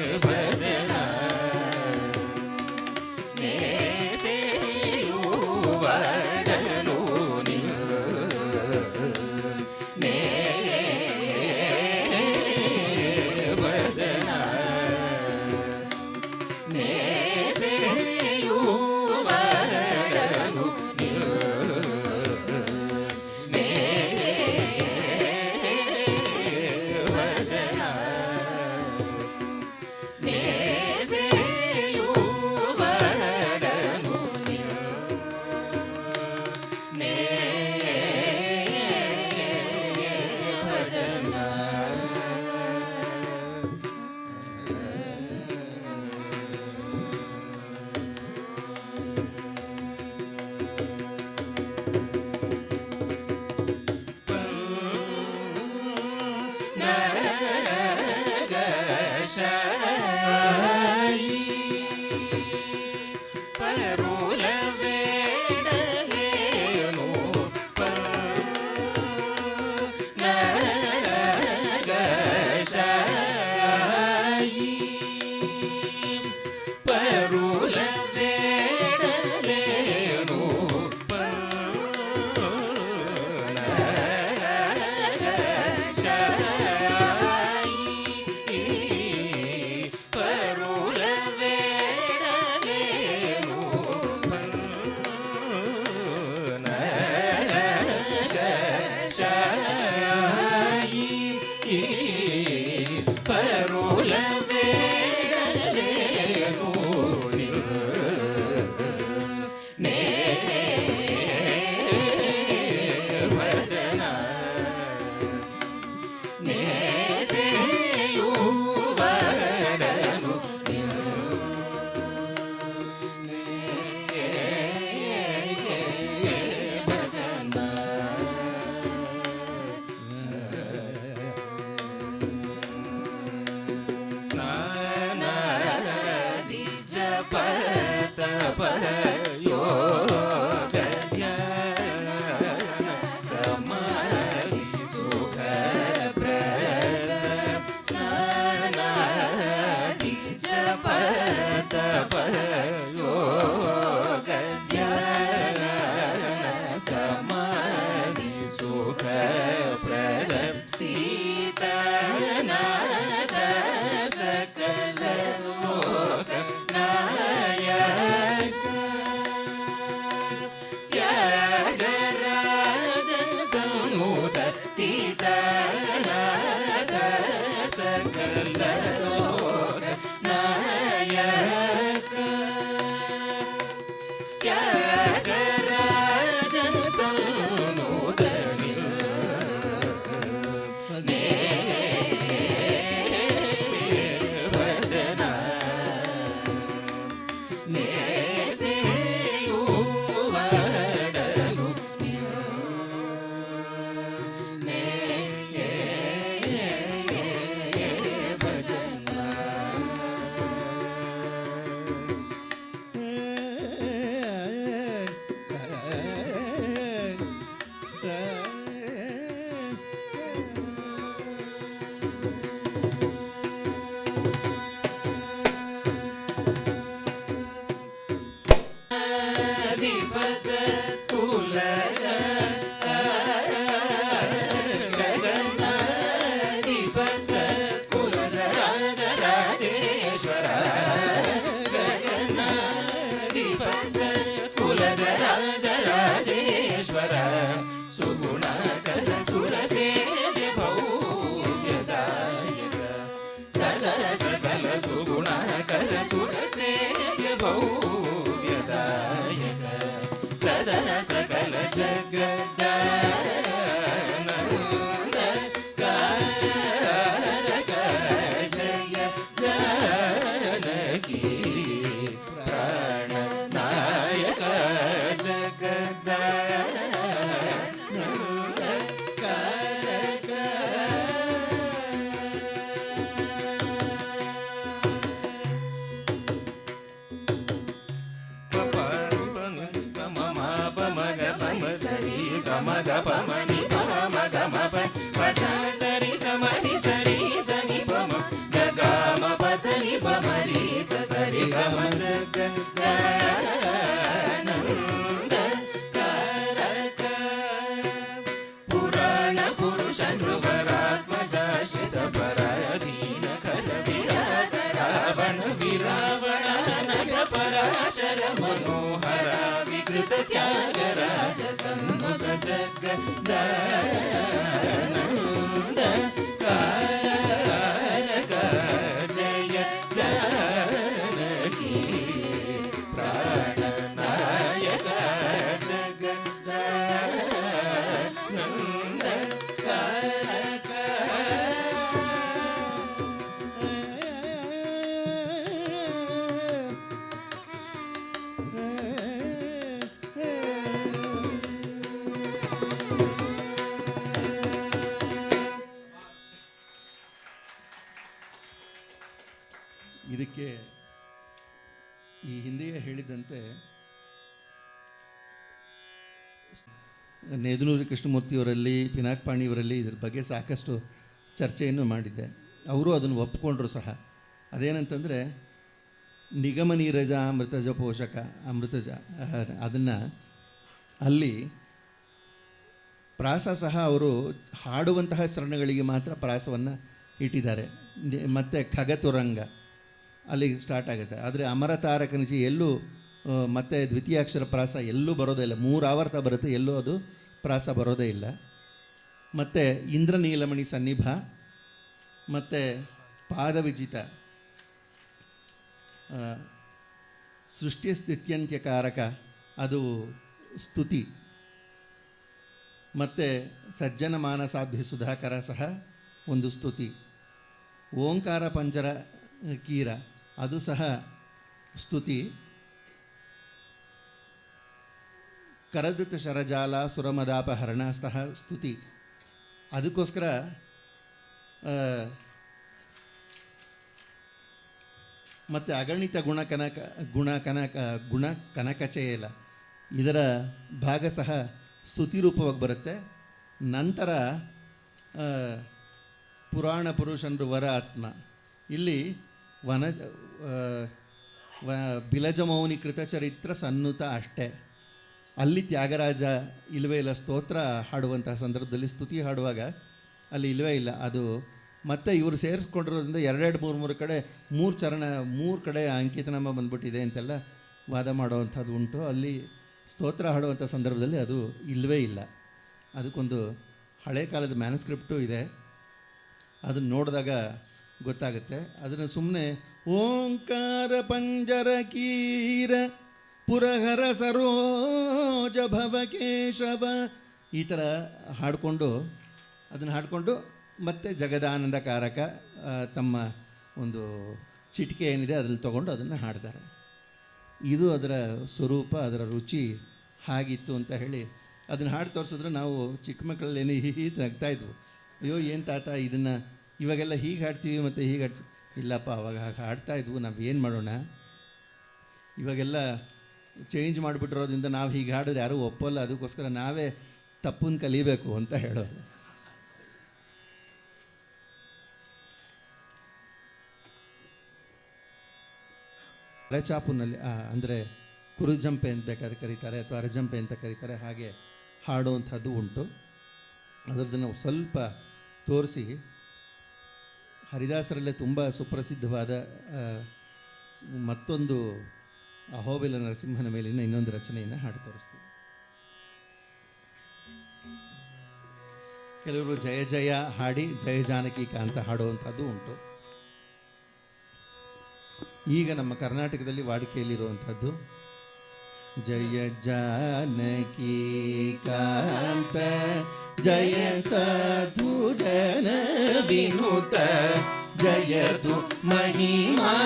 भजना ಯೋಗ ಧ್ಯಾನ ಸಮಾಧಿ ಸುಖ ಪ್ರದ ಸ್ನಾನಾದಿ ಜಪ ತಪ ಯೋಗ ಧ್ಯಾನ ಸಮಾಧಿ ಸುಖ ಪ್ರದ ಸೀತನಾದ ಸಕಲ ಲೋಕ ನಾಯಕ ತ್ಯಾಗರಾಜ ಸಂಹೂತ ಸೀತನಾದ ಸಕಲ ಲೋಕ ನಾಯಕ ತ್ಯಾಗರಾಜ ಸಂಹೂತ ಭಜನ ನೇಸೆಯುವಡಲು ಭಜನ ದಿವಸ ಕುಲಗ ಗಗನ ದಿವಸ ಕುಲದ ರಾಜ ರಾಜೇಶ್ವರ ಗಗನ ದಿವಸ ಕುಲದ ರಾಜ ರಾಜೇಶ್ವರ ಸುಗುಣಕರ ಸುರಸೇವ್ಯ ಭವ್ಯದಾಯಕ ಸಕಲ ಸಕಲ ಸುಗುಣಕರ ಸುರಸೇವ್ಯ ಭವ್ಯದಾಯಕ ಸದಾ ಸಕಲ ಜಗದಾನಂದ ಕಾರಕ ಜಯ ಜಾನಕಿ ಪ್ರಾಣನಾಯಕ ಜಗದಾನಂದ ಕಾರಕ ಸಮಗ ಪಮನಿ ಪಮಗ ಮಪ ಪಸ ಸರಿ ಸಮನಿ ಸರಿ ಸನಿ ಪಮ ಗಮ ಪಸನಿ ಪಮರಿ ಸರಿ ಗಮ ಜಗದಾನಂದ ಕಾರಕ ಪುರಾಣ ಪುರುಷ ನೃವರಾತ್ಮಜಾಶ್ರಿತ ಪರಾಧೀನ ಖರ ವಿರಾಟ ರಾವಣ ವಿರಾವಣ ನಗ ಪರಾಶರ ಮನೋಹರ ವಿಕೃತ ತ್ಯಾಗರಾಜ ಸನ್ಮುಖ ಜಗದಾನಂದ ಕಾರಕ ಜಯ ಜಾನಕಿ ಪ್ರಾಣನಾಯಕ ಜಗದಾನಂದ ಕಾರಕ ಇದಕ್ಕೆ ಈ ಹಿಂದೆಯೇ ಹೇಳಿದಂತೆ ನೇದನೂರಿ ಕೃಷ್ಣಮೂರ್ತಿಯವರಲ್ಲಿ ಪಿನಾಕ್ಪಾಣಿಯವರಲ್ಲಿ ಇದ್ರ ಬಗ್ಗೆ ಸಾಕಷ್ಟು ಚರ್ಚೆಯನ್ನು ಮಾಡಿದ್ದೆ. ಅವರು ಅದನ್ನು ಒಪ್ಪಿಕೊಂಡ್ರು ಸಹ. ಅದೇನಂತಂದರೆ ನಿಗಮ ನೀರಜ ಅಮೃತಜ ಪೋಷಕ ಅಮೃತಜ ಅದನ್ನು ಅಲ್ಲಿ ಪ್ರಾಸ ಸಹ ಅವರು ಹಾಡುವಂತಹ ಚರಣಗಳಿಗೆ ಮಾತ್ರ ಪ್ರಾಸವನ್ನು ಇಟ್ಟಿದ್ದಾರೆ. ಮತ್ತು ಖಗತುರಂಗ ಅಲ್ಲಿ ಸ್ಟಾರ್ಟ್ ಆಗುತ್ತೆ. ಆದರೆ ಅಮರತಾರಕನಿಜಿ ಎಲ್ಲೂ ಮತ್ತು ದ್ವಿತೀಯಾಕ್ಷರ ಪ್ರಾಸ ಎಲ್ಲೂ ಬರೋದೇ ಇಲ್ಲ. 3 ಆವರ್ತ ಬರುತ್ತೆ, ಎಲ್ಲೂ ಅದು ಪ್ರಾಸ ಬರೋದೇ ಇಲ್ಲ. ಮತ್ತು ಇಂದ್ರನೀಲಮಣಿ ಸನ್ನಿಭ ಮತ್ತು ಪಾದವಿಜಿತ ಸೃಷ್ಟಿ ಸ್ಥಿತ್ಯಂತ್ಯಕಾರಕ ಅದು ಸ್ತುತಿ. ಮತ್ತು ಸಜ್ಜನ ಮಾನಸಾಭ್ಯ ಸುಧಾಕರ ಸಹ ಒಂದು ಸ್ತುತಿ. ಓಂಕಾರ ಪಂಜರ ಕೀರ ಅದು ಸಹ ಸ್ತುತಿ. ಕರದತ್ತ ಶರಜಾಲ ಸುರಮದಾಪಹರಣ ಸಹ ಸ್ತುತಿ. ಅದಕ್ಕೋಸ್ಕರ ಮತ್ತು ಅಗಣಿತ ಗುಣ ಕನಕಚೇಲ ಇದರ ಭಾಗ ಸಹ ಸ್ತುತಿರೂಪವಾಗಿ ಬರುತ್ತೆ. ನಂತರ ಪುರಾಣ ಪುರುಷನರು ವರ ಆತ್ಮ, ಇಲ್ಲಿ ಬಿಲಜಮೌನಿ ಕೃತಚರಿತ್ರ ಸನ್ನುತ ಅಷ್ಟೇ. ಅಲ್ಲಿ ತ್ಯಾಗರಾಜ ಇಲ್ಲವೇ ಇಲ್ಲ. ಸ್ತೋತ್ರ ಹಾಡುವಂತಹ ಸಂದರ್ಭದಲ್ಲಿ ಸ್ತುತಿ ಹಾಡುವಾಗ ಅಲ್ಲಿ ಇಲ್ಲವೇ ಇಲ್ಲ. ಅದು ಮತ್ತು ಇವರು ಸೇರಿಸ್ಕೊಂಡಿರೋದ್ರಿಂದ 2-3 ಕಡೆ 3 ಚರಣ 3 ಕಡೆ ಅಂಕಿತನಾಮ ಬಂದ್ಬಿಟ್ಟಿದೆ ಅಂತೆಲ್ಲ ವಾದ ಮಾಡುವಂಥದ್ದು ಉಂಟು. ಅಲ್ಲಿ ಸ್ತೋತ್ರ ಹಾಡುವಂಥ ಸಂದರ್ಭದಲ್ಲಿ ಅದು ಇಲ್ಲವೇ ಇಲ್ಲ. ಅದಕ್ಕೊಂದು ಹಳೆ ಕಾಲದ ಮ್ಯಾನುಸ್ಕ್ರಿಪ್ಟು ಇದೆ, ಅದನ್ನು ನೋಡಿದಾಗ ಗೊತ್ತಾಗುತ್ತೆ. ಅದನ್ನು ಸುಮ್ಮನೆ ಓಂಕಾರ ಪಂಜರ ಕೀರ ಪುರಹರ ಸರೋಜ ಭವಕೇಶವ ಈ ಥರ ಅದನ್ನು ಹಾಡಿಕೊಂಡು ಮತ್ತು ಜಗದಾನಂದ ಕಾರಕ ತಮ್ಮ ಒಂದು ಚಿಟಿಕೆ ಏನಿದೆ ಅದರಲ್ಲಿ ತೊಗೊಂಡು ಅದನ್ನು ಹಾಡ್ತಾರೆ. ಇದು ಅದರ ಸ್ವರೂಪ, ಅದರ ರುಚಿ ಹಾಗಿತ್ತು ಅಂತ ಹೇಳಿ ಅದನ್ನು ಹಾಡು ತೋರಿಸಿದ್ರೆ ನಾವು ಚಿಕ್ಕ ಮಕ್ಕಳಲ್ಲೇನು ನಗ್ತಾಯಿದ್ವು. ಅಯ್ಯೋ ಏನು ತಾತ ಇದನ್ನು ಇವಾಗೆಲ್ಲ ಹೀಗೆ ಹಾಡ್ತೀವಿ ಮತ್ತು ಹೀಗೆ ಹಾಡ್ತೀವಿ. ಇಲ್ಲಪ್ಪ, ಅವಾಗ ಹಾಗೆ ಹಾಡ್ತಾಯಿದ್ವು, ನಾವು ಏನು ಮಾಡೋಣ, ಇವಾಗೆಲ್ಲ ಚೇಂಜ್ ಮಾಡಿಬಿಟ್ಟಿರೋದ್ರಿಂದ ನಾವು ಹೀಗೆ ಹಾಡಿದ್ರೆ ಯಾರೂ ಒಪ್ಪಲ್ಲ, ಅದಕ್ಕೋಸ್ಕರ ನಾವೇ ತಪ್ಪನ್ನು ಕಲಿಬೇಕು ಅಂತ ಹೇಳೋದು. ಅರೆಚಾಪುನಲ್ಲಿ ಅಂದರೆ ಕುರುಜಂಪೆ ಅಂತ ಬೇಕಾದ್ರೆ ಕರೀತಾರೆ, ಅಥವಾ ಅರಜಂಪೆ ಅಂತ ಕರೀತಾರೆ, ಹಾಗೆ ಹಾಡುವಂಥದ್ದು ಉಂಟು. ಅದರದನ್ನು ಸ್ವಲ್ಪ ತೋರಿಸಿ ಹರಿದಾಸರಲ್ಲೇ ತುಂಬ ಸುಪ್ರಸಿದ್ಧವಾದ ಮತ್ತೊಂದು ಅಹೋಬಿಲ ನರಸಿಂಹನ ಮೇಲಿನ ಇನ್ನೊಂದು ರಚನೆಯನ್ನು ಹಾಡು ತೋರಿಸ್ತೀವಿ. ಕೆಲವರು ಜಯ ಜಯ ಹಾಡಿ ಜಯ ಜಾನಕಿ ಅಂತ ಹಾಡುವಂಥದ್ದು ಉಂಟು. ಈಗ ನಮ್ಮ ಕರ್ನಾಟಕದಲ್ಲಿ ವಾಡಿಕೆಯಲ್ಲಿರುವಂಥದ್ದು ಜಯ ಜಾನಕಿ ಕಾಂತ ಜಯ ಸಾಧು ಜನ ವಿನುತ ಜಯತು ಮಹಿಮಾನಂತ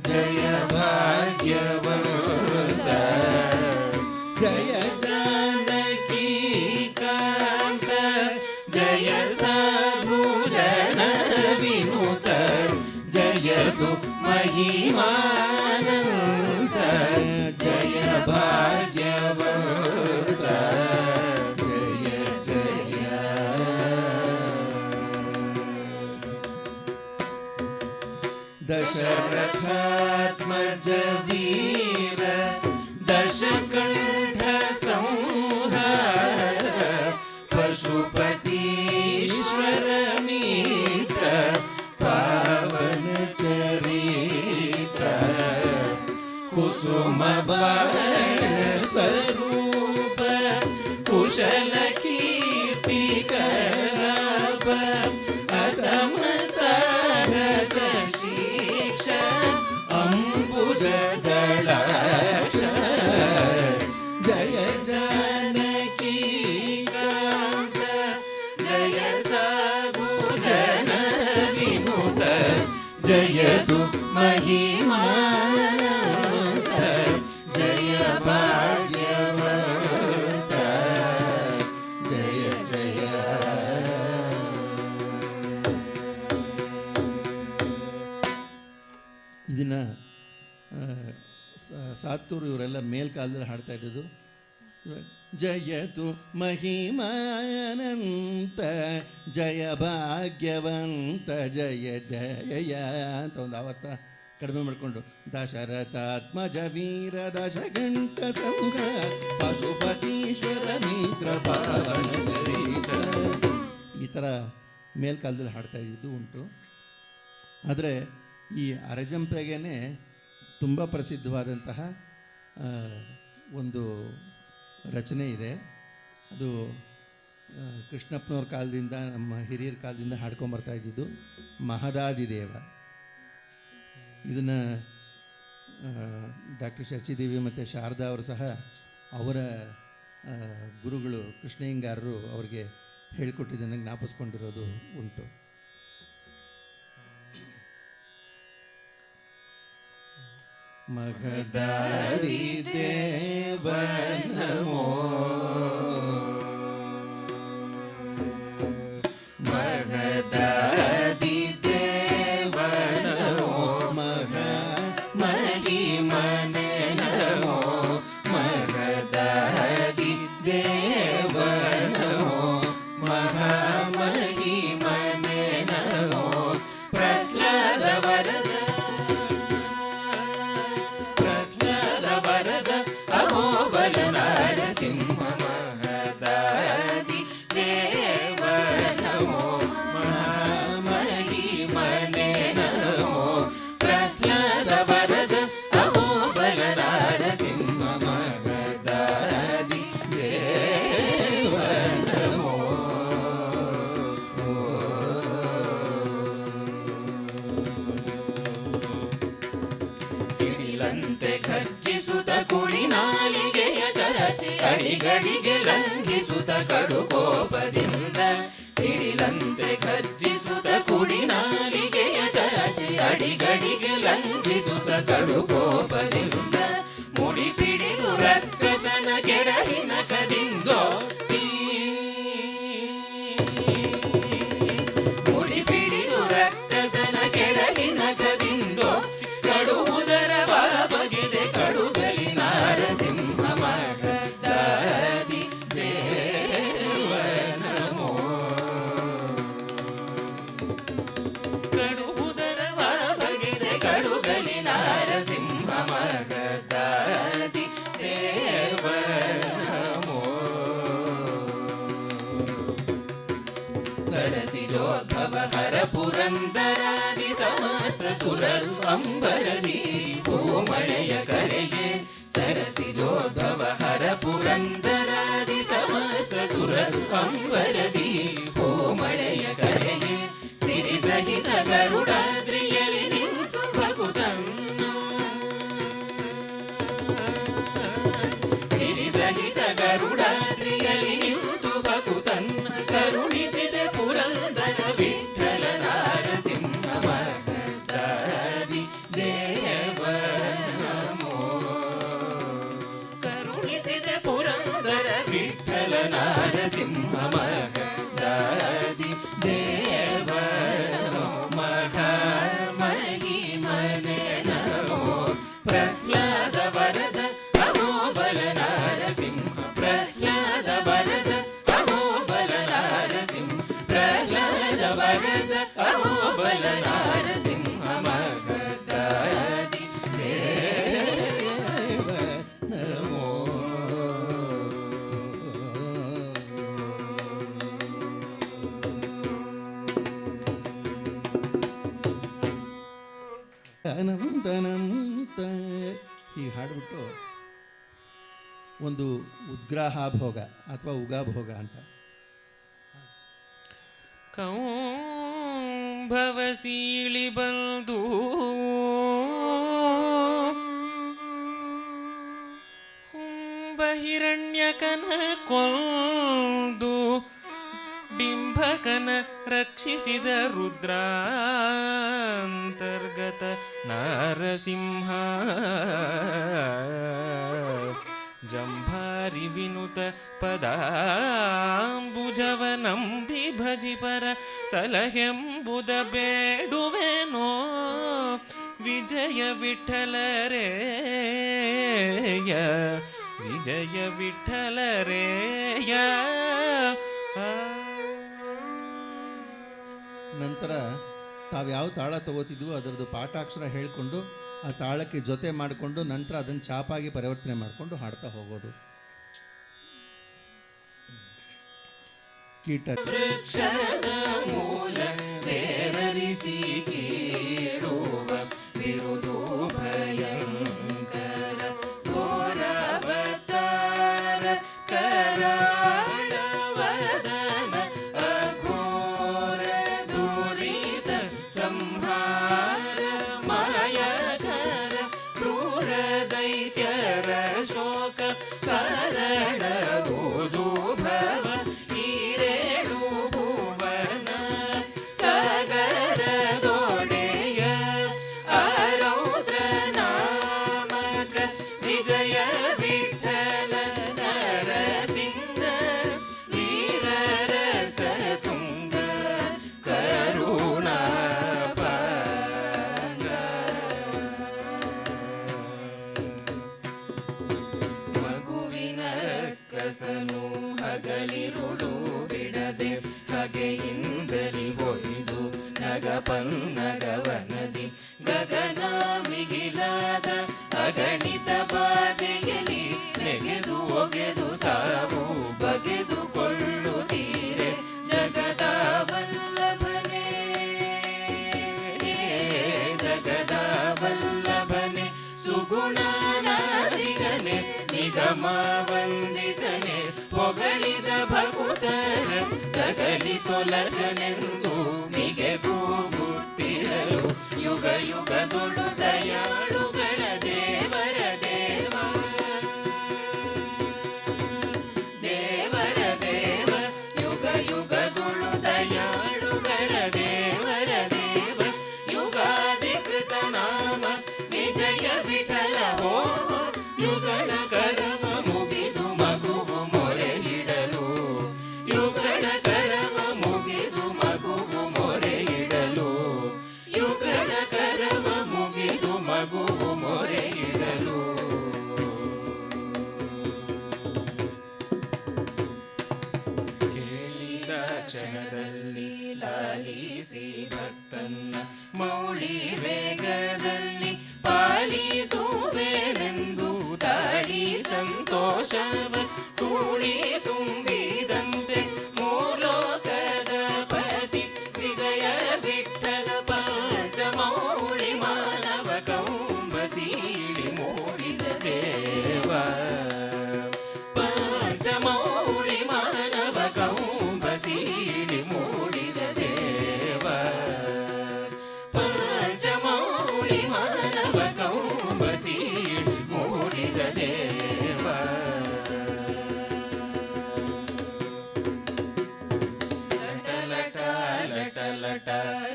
ಜಯ ಭಾಗ್ಯವಂತ ಜಯ ಜಾನಕಿ ಕಾಂತ ಜಯ ಸಾಧು ಜನ ವಿನುತ ಜಯತು ಮಹಿಮಾನಂತ ಜಯ ಭಾಗ್ಯವಂತ ಜಯ ಜಯ ದಶರಥಾತ್ಮಜ ವೀರ ದಶಕಂಠ ಸಂಹಾರ ಪಶುಪತೀಶ್ವರ ಮಿತ್ರ ಪಾವನ ಚರಿತ್ರ ಕುಸುಮ ಬಾಣ ಸ್ವರೂಪ ಕುಶಲ ಕೀರ್ತಿ ಕಲಾಪ ಅಸಮ ಸಾಹಸ ಶಿಕ್ಷ ಅಂಬುಜ ದಳಾಕ್ಷ ಜಯ ಜಾನಕಿ ಕಾಂತ ಜಯ ಸಾಧು ಜನ ವಿನುತ ಜಯತು ಮಹಿಮಾನಂತ ಜಯ ಭಾಗ್ಯವಂತ ಜಯ ಜಯ. ಇದನ್ನು ಸಾತ್ತೂರು ಇವರೆಲ್ಲ ಮೇಲ್ಕಾಲದಲ್ಲಿ ಹಾಡ್ತಾ ಇದ್ದದ್ದು. ಜಯತು ಮಹಿಮಾನಂತ ಜಯ ಭಾಗ್ಯವಂತ ಜಯ ಜಯ ಅಂತ ಒಂದು ಆವರ್ತ ಕಡಿಮೆ ಮಾಡಿಕೊಂಡು ದಶರಥಾತ್ಮಜ ವೀರ ದಶಗಂಟ ಸಂಹಾರ ಪಶುಪತೀಶ್ವರ ಮಿತ್ರ ಪಾವನ ಚರಿತ್ರ ಈ ಥರ ಮೇಲ್ಕಾಲದಲ್ಲಿ ಹಾಡ್ತಾ ಇದ್ದಿದ್ದು ಉಂಟು. ಆದರೆ ಈ ಅರೆಜಂಪೆಗೇ ತುಂಬ ಪ್ರಸಿದ್ಧವಾದಂತಹ ಒಂದು ರಚನೆ ಇದೆ. ಅದು ಕೃಷ್ಣಪ್ಪನವ್ರ ಕಾಲದಿಂದ, ನಮ್ಮ ಹಿರಿಯರ ಕಾಲದಿಂದ ಹಾಡ್ಕೊಂಬರ್ತಾ ಇದ್ದಿದ್ದು ಮಹದಾದಿದೇವ. ಇದನ್ನು ಡಾಕ್ಟರ್ ಶಚಿದೇವಿ ಮತ್ತು ಶಾರದಾ ಅವರು ಸಹ ಅವರ ಗುರುಗಳು ಕೃಷ್ಣಯ್ಯಂಗಾರರು ಅವರಿಗೆ ಹೇಳಿಕೊಟ್ಟಿದ್ದನ್ನು ಜ್ಞಾಪಿಸ್ಕೊಂಡಿರೋದು ಉಂಟು. ಮಹದಾದಿ ದೇವ ನಮೋ ಮಹದಾದಿ ದೇವ ನಮೋ ಸಿಡಿಲಂತೆ ಘರ್ಜಿಸುತ್ತ ಕುಡಿ ನಾಲಿಗೆಯ ಚಾಚಿ ಅಡಿಗಡಿಗೆ ಲಂಘಿಸುತ್ತ ಕಡು ಕೋಪದಿಂದ ಸಿಡಿಲಂತೆ ಘರ್ಜಿಸುತ್ತ ಕುಡಿ ನಾಲಿಗೆಯ ಚಾಚಿ ಅಡಿಗಡಿಗೆ ಲಂಘಿಸುತ್ತ ಕಡು ಕೋಪದಿಂದ ಮುಡಿ ಪಿಡಿದು ರಕ್ಕಸನ ಕೆಡಹಿನ ಕದಿಂದೋ ಮುಡಿ ಪಿಡಿದು ರಕ್ಕಸನ ಕೆಡಹಿನ ಕದಿಂದೋ ಕಡುವುದರ ಬಗೆದೆ ಕಡುಗಲಿ ನಾರಸಿಂಹ ಮಗದಾದಿ ದೇವನಮೋ ಕಡುವುದರ ಬಗೆದೆ ಕಡುಗಲಿ ನಾರಸಿಂಹ ಮಗದಾದಿ ದೇವನಮೋ ಸರಸಿಜೋದ್ಭವ ಹರ ಪುರಂದರಾದಿ ಸಮಸ್ತ ಸುರರು ಅಂಬರದಿ ಹೂಮಳೆಯ ಕರೆಗೆ ಸರಸಿಜೋದ್ಭವ ಹರ ಪುರಂದರಾದಿ ಸಮಸ್ತ ಸುರರು ಅಂಬರದಿ ಹೂಮಳೆಯ ಕರೆಗೆ ಸಿರಿ ಸಹಿತ ಗರುಡಾದ್ರಿಯಲಿ ನಿಂತು ಭಗುತನ್ನ ಸಿರಿ ಸಹಿತ ಗರುಡಾದ್ರಿಯಲಿ ನಿಂತು ಭಗುತನ್ನ ಕರುಣಿಸಿದೆ ಪುರಂದರ ವಿಠಲ ನಾರಸಿಂಹ ಮಗದಾದಿ ದೇವನಮೋ ಕರುಣಿಸಿದೆ ಪುರಂದರ ವಿಠಲ ನಾರಸಿಂಹ ಮಗದಾದಿ ದೇವನಮೋ ಮಹಿಮನೆ ನಮೋ ಪ್ರಹ್ಲಾದ ವರದ ಅಹೋಬಲ ನಾರಸಿಂಹ ಪ್ರಹ್ಲಾದ ವರದ ಅಹೋಬಲ ನಾರಸಿಂಹ ಪ್ರಹ್ಲಾದ ವರದ ಅಹೋಬಲ ನಾರಸಿಂಹ ಮಗದಾದಿ ದೇವನಮೋ ಅನಂತನಂತ ಹೀಗೆ ಹಾಡ್ಬಿಟ್ಟು ಒಂದು ಉದ್ಗ್ರಾಹಾಭೋಗ ಅಥವಾ ಉಗಾಭೋಗ ಅಂತ ಕೌಂಭವ ಸೀಳಿ ಬಂದು ಹುಂಬಹಿರಣ್ಯಕನ ಕೊಂದು ಡಿಂಭಕನ ರಕ್ಷಿಸಿದ ರುದ್ರಾಂತರ್ಗತ ನಾರಸಿಂಹ ಜಂಭಾರಿ ವಿನುತ ಪದಾಂಬುಜವನಂಬಿ ಭಜಿಪರ ಸಲಹೆಂಬುದ ಬೇಡುವೆನೋ ವಿಜಯ ವಿಠಲರೇಯ ವಿಜಯ ವಿಠಲರೇಯ. ನಂತರ ತಾವು ಯಾವ ತಾಳ ತಗೋತಿದ್ವು ಅದರದ್ದು ಪಾಠಾಕ್ಷರ ಹೇಳಿಕೊಂಡು ಆ ತಾಳಕ್ಕೆ ಜೊತೆ ಮಾಡಿಕೊಂಡು ನಂತರ ಅದನ್ನು ಚಾಪಾಗಿ ಪರಿವರ್ತನೆ ಮಾಡಿಕೊಂಡು ಹಾಡ್ತಾ ಹೋಗೋದು. ಕೀಟ ವೃಕ್ಷದ ಮೂಲ ಬೇರರಿಸಿ ಕೀಳುವ ಬಿರುದು ಭಯಂಕರ ಘೋರಾವತಾರ ಕರಾಳ ವದನ ಅಘೋರ ದುರಿತ ಸಂಹಾರ ಮಾಯಕರ ಕ್ರೂರ ದೈತ್ಯರ ಶೋಕ ಕಾರಣ ಭವ ಈರೇಳು ಭುವನ ಸಾಗರದೊಡೆಯ ಆರೌದ್ರ ನಾಮಕ ವಿಜಯ ವಿಠಲ ನರಸಿಂಹ ವೀರರಸ ತುಂಗ ಕರುಣಾಪಾಂಗ ಮಗುವಿನ ಕಸನು ಹಗಲಿರುಳು ಬಿಡದೆ ಹಗೆಯಿಂದಲಿ ಹೊಯ್ದು ನಗಪನ್ನಗವನದಿ ಗಗನ ಮಿಗಿಲಾದ ಅಗಣಿತ ಬಾಧೆಯಲಿ ನೆಗೆದು ಒಗೆದು ಸಾವು ಬಗೆದುಕೊಳ್ಳುತ್ತೀರೆ ಜಗದ ವಲ್ಲಭನೇ ಜಗದ ವಲ್ಲಭನೆ ಸುಗುಣನಾದಿಗನೆ ನಿಗಮ ವಂದಿತನೆ ಹೊಗಳಿದ ಭಕುತರ ತಗಲಿ ತೊಲಗನೆಂದು ಮಿಗೆಗೂಗುತ್ತಿರಲು ಯುಗ ಯುಗದೊಳು ದಯಾಳುಗಳ ದೇವ ತನ್ನ ಮೌಳಿ ವೇಗದಲ್ಲಿ ಪಾಲಿಸುವೆನೆಂದು ತಾಳಿ ಸಂತೋಷವ ತೂಳಿ ತುಂಬಿದಂತೆ ಮೂಲೋಕದ ಪತಿ ವಿಜಯ ವಿಠಲ ಪಂಚಮೌಳಿ ಮಾನವ ಕೌಂಬ ಸೀಳಿ ಮೂಡಿದ ದೇವ ಪಂಚಮೌಳಿ ಮಾನವ ಕೌಂಬ ಸೀಳಿ ಮೂಡಿದ ದೇವ ಪಂಚಮೌಳಿ ಮಾನವ ಕೌಂಬ ಸೀಳಿ ಮೂಡಿದ ದೇವ ಲಟ ಲಟ ಲಟ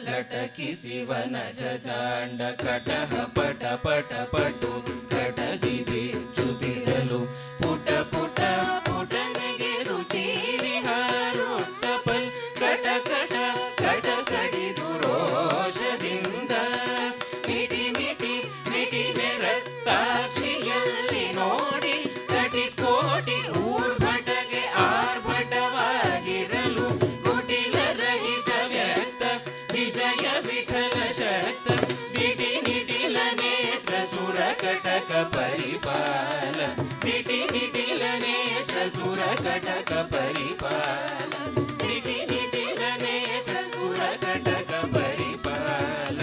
ಲಟಕಿಸಿ ವನಜ ಜಾಂಡ ಕಟಹ ಪಟ ಪಟ ಪಟು ಕಟದಿದೆ ಚುತಿರಲು ಪುಟ ಪುಟ ಪುಟನೆಗೆ ರುಚಿರಿ ಹಾರುತ್ತಪಲ್ ಕಟ ಕಟ ಕಟ ಕಡಿದು ರೋಷದಿಂದ ಮಿಟಿ ಮಿಟಿ ಮಿಟಿವೆ ರಕ್ತಾಕ್ಷಿಯಲ್ಲಿ ನೋಡಿ ಕಟಿ ಕೋಟಿ ಊರ್ಭಟಗೆ ಆರ್ಭಟವಾಗಿರಲು ಕುಟಿಲ ರಹಿತ ವ್ಯಕ್ತ ವಿಜಯ ವಿಠಲ ಶಕ್ತ ದಿಟಿ ನಿಟಿಲ ನೇತ್ರ ಸುರ ಕಟಕ ಪರಿಪಾಲ ದಿಟಿ ನಿಟಿಲ ನೇತ್ರ ಸುರ ಕಟಕ ಪರಿಪಾಲ ದಿಟಿ ನಿಟಿಲ ನೇತ್ರ ಸುರ ಕಟಕ ಪರಿಪಾಲ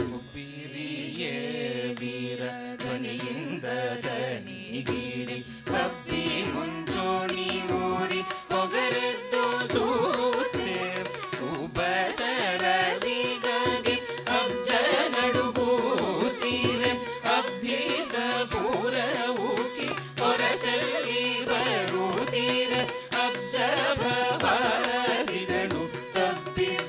ಉಬ್ಬಿರಿಯೇ ವೀರ ಧ್ವನಿಯಿಂದ ದನಿಗಿಡಿ ಹಬ್ಬಿ ಮುಂಚೋಣಿ ಊರಿ ಹೊಗರೆದ್ದು ಸೂಸ್ತೆ ಉಪಸರದಿಗಾಗಿ ಅಬ್ಜ ನಡುಗೂತೀರೆ ಅಬ್ಧೀಸ ಪೂರ ಊಕಿ ಹೊರಚಲ್ಲಿ ಬರುತ್ತೀರ ಅಬ್ಜ ಭವಾದಿಗಳು ತಬ್ಬಿಬ್ಬುಗೊಂಡರು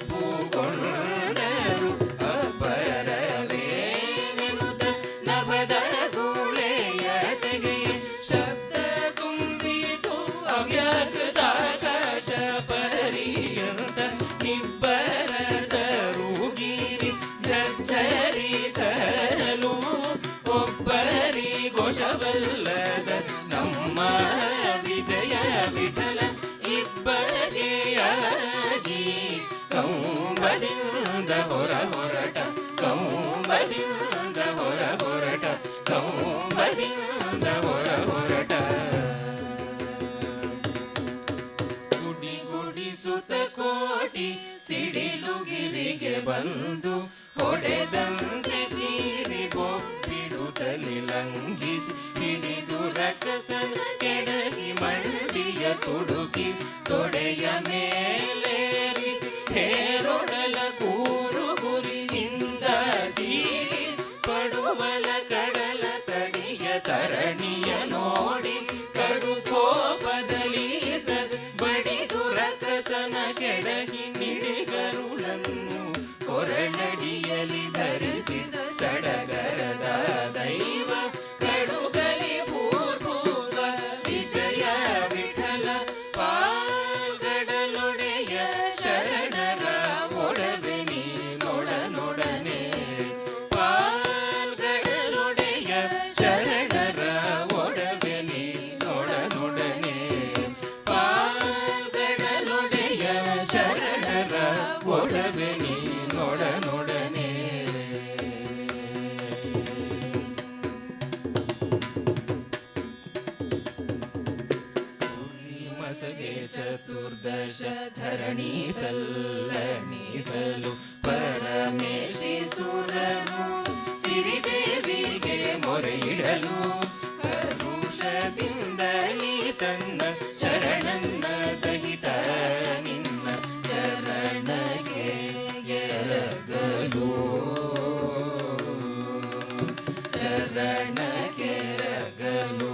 ಅಬ್ಬರವೇನೆನುತ ನಭದ ಗೂಳೆಯ ತೆಗೆಯ ಶಬ್ದ ತುಂಬಿತು ಅವ್ಯಾಕೃತಾಕಾಶ ಪರ್ಯಂತ ಇಬ್ಬರದರುಗಿರಿ ಝರಿಸಲು ಒಬ್ಬರಿ ಘೋಷವಲ್ಲದ ನಮ್ಮ ವಿಜಯ ವಿಠಲ ಇಬ್ಬರಿಗೆಯಾಗಿ ಕೌಂಬದಿಂದ ಹೊರ ಹೊರಟ ಕೌಂಬದಿಂದ ಹೊರ ಹೊರಟ ಕೌಂಬದಿಂದ ಹೊರ ಹೊರಟ ಗುಡಿ ಗುಡಿಸುತ್ತ ಕೋಟಿ ಸಿಡಿಲುಗಿರಿಗೆ ಬಂದು ಹೊಡೆದಂತೆ ಚೀರಿಗೋ ಬಿಡುತ್ತಲಿ ಲಂಘಿಸಿ ಹಿಡಿದು ರಕಸನ ಕೆಡಗಿ ಮಂಡಿಯ ತುಡುಕಿ ತೊಡೆಯ ಮೇಲೇರಿಸಿ ಹೇರೊಡಲ ಕೂರು ಗುರಿಯಿಂದ ಸೀಳಿ ಪಡುವಲ ಕಡಲ ತಡಿಯ ತರಣಿಯ ನೋಡಿ ಕಡು ಕೋಪದಲ್ಲಿ ಬಡಿದು ರಕಸನ ಕೆಡಗಿ ನಿಡಿಗರುಳನ್ನು ಕೊರಳಡಿಯಲಿ ಧರಿಸಿದ ಸಡಗರದ ದೈವ ಕಡುಗಲಿ ಪೂರ್ವ ವಿಜಯ ವಿಠಲ ಪಾಲ್ಗಡಲೊಡೆಯ ಶರಣರ ಒಡವೆ ನೀ ನೊಡನೊಡನೆ ಪಾಲ್ಗಡಲೊಡೆಯ ಶರಣರ ಒಡವೆ ನೀ ನೊಡನೊಡನೆ ಪಾಲ್ಗಡಲೊಡೆಯ ಶರಣರ ಒಡವೆ ನೀ ನೊಡನೊಡನೆ ಮಸಗೆ ಚತುರ್ದಶ ಧರಣಿ ತಲ್ಲಣಿಸಲು ಪರಮೇಶ್ವರನು ಸಿರಿದೇವಿಗೆ ಮೊರೆಯಿಡಲು ಕರುಷದಿಂದಲೇ ತನ್ನ ಶರಣನ್ನ ಸಹಿತ ನಿನ್ನ ಶರಣಗೆ ಎರಗಲು ಶರಣಗೆ ಎರಗಲು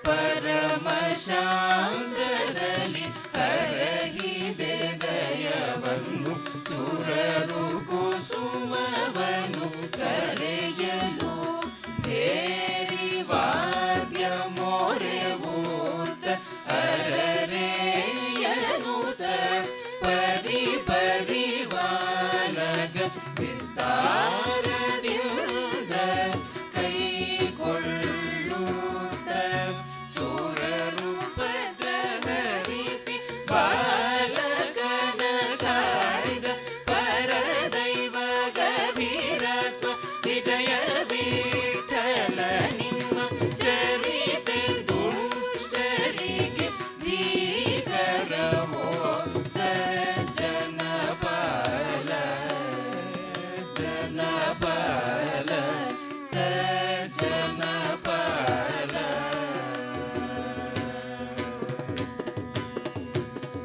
ಪರಮ ಶಾಂತದಲ್ಲಿ ಹರಹಿದೆ ದಯವನ್ನು ಸುರರು ಕುಸುಮವನು ಕರೆಯಲು ಹೇರಿ ವಾದ್ಯ ಮೋರೆವೂತ ಅರರೆಯನುತ ಪರಿ ಪರಿವಾಲಗ ವಿಸ್ತಾರದಿಂದ ಕೈಕೊಳ್ಳುತ್ತ ಸುರರು ಪದ್ರ ಹರಿಸಿ ಬಾಲಕನ ಕಾಯ್ದ ಪರದೈವ ಗಭೀರತ್ವ ವಿಜಯ ವಿಠಲ ನಿಮ್ಮ ಚರಿತೆ ದುಷ್ಟರಿಗೆ ಭೀಕರವೋ ಸಜ್ಜನ ಬಾಲ ಸಜ್ಜನ ಬಾಲ ಸಜ್ಜನ ಬಾಲ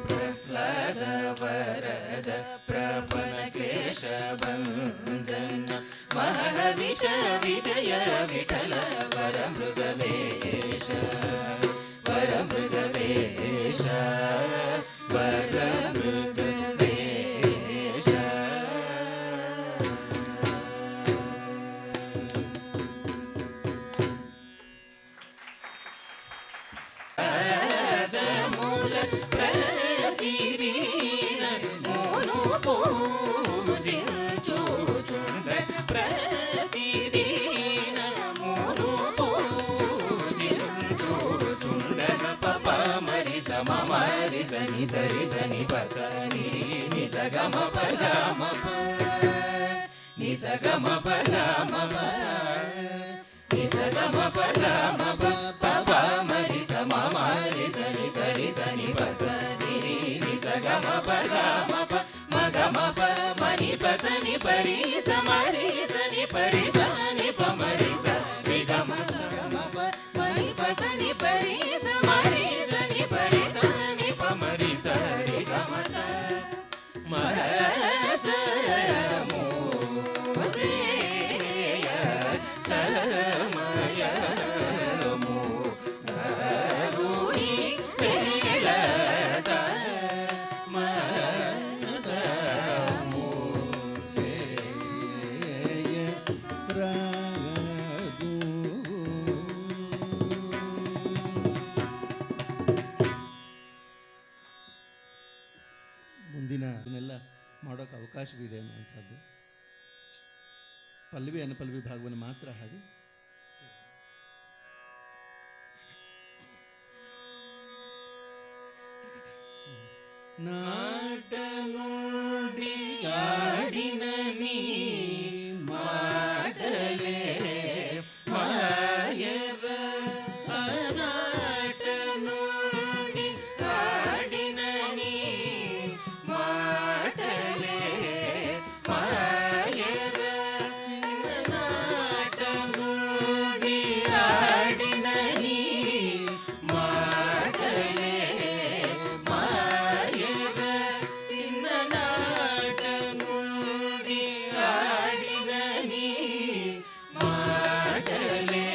ಪ್ರಹ್ಲಾದ ವರದ ಪ್ರಪನ ಕ್ಲೇಶ ಭಂಜನ ಮಹರ್ನಿಶ ವಿಜಯ ವಿಠಲ ವರ ಮೃಗವೇಶ ವರ ಮೃಗವೇಶ ವರ ಮೃಗವೇಶ ಮೂಲ ಪ್ರತಿದೀನ ಮೋನು ಪೂಜಿಂಚು ಚುಂಡ ಪ್ರತಿದೀನ ಮೋನು ಪೂಜಿಂಚು ಚುಂಡನ ಪಪ ಮರಿ ಸಮ ಮರಿ ಸನಿ ಸರಿ ಸನಿ ಬಸ ನಿ ನಿ ಸ ಗಮ ಪ ಗಮ ಪ ನಿ ಸ ಗಮ ಪ ಗಮ ಪ ನಿ ಸ ಗಮ ಪ ಗಮ ಪ ಪಪ ಮರಿ ಸಮ ಮರಿ ಸನಿ ಸರಿ ಸನಿ ಬಸ ನಿ ನಿ ಸ ಗಮ ಪ ಗಮ ಪ ಮ ಗಮ ಪ ಮನಿ ಪ ಸನಿ ಪರಿ ಸ ಮರಿ ಸನಿ ಪರಿ ಸನಿ ಪ ಮರಿ ಸ ರಿ ಗಮ ಗಮ ಪ ಮನಿ ಪ ಸನಿ ಪರಿ ಸ ಮರಿ ಸನಿ ಪರಿ ಸನಿ ಪ ಮರಿ ಸ ರಿ ಗಮ ಗ ಮ ಸ ಮೋ ಸೇಯ ಸಮಯ ಮೋ ಗುರಿ ಬೇಳದ ಮ ಸ ಮೋ ಸೇಯ ರಾಗು. ಮುಂದಿನ ಇದನ್ನೆಲ್ಲ ಮಾಡೋಕ್ಕೆ ಅವಕಾಶವಿದೆ ಅನ್ನುವಂಥದ್ದು. ಪಲ್ಲವಿ ಅನುಪಲ್ಲವಿ ಭಾಗವನ್ನು ಮಾತ್ರ ಹಾಡಿ. ನಾಟ ನುಡಿಗಾಡಿನ ನೀ ಮಾಡಲೇ ಮಾಯವ ನಾಟ ನುಡಿ ಕಾಡಿನ ನೀ ಮಾಡಲೇ ಮಾಯವ ನಾಟ ನುಡಿ ಕಾಡಿನ ನೀ ಮಾಡಲೇ ಮಾಯವ ಚಿನ್ನ ನಾಟ ನುಡಿ ಕಾಡಿನ ನೀ ಮಾಡಲೇ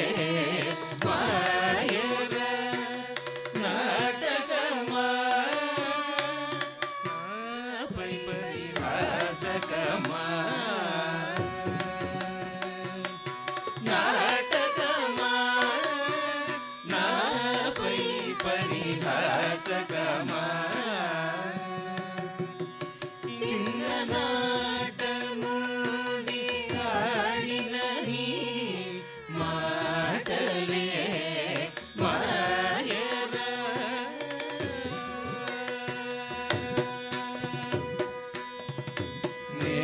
ಮಾಯವ ನಾಟಕ ಪೈ ಪರಿಹಾಸಕ ನಾಟಕ ನಾ ಪೈ ಪರಿಹಾಸಕ ಚಿನ್ನ ನಾಟ ನುಡಿ ಹಾಡಿನ ನೀ ಮಾಡಲೇ ಮಾಯವ ನೇ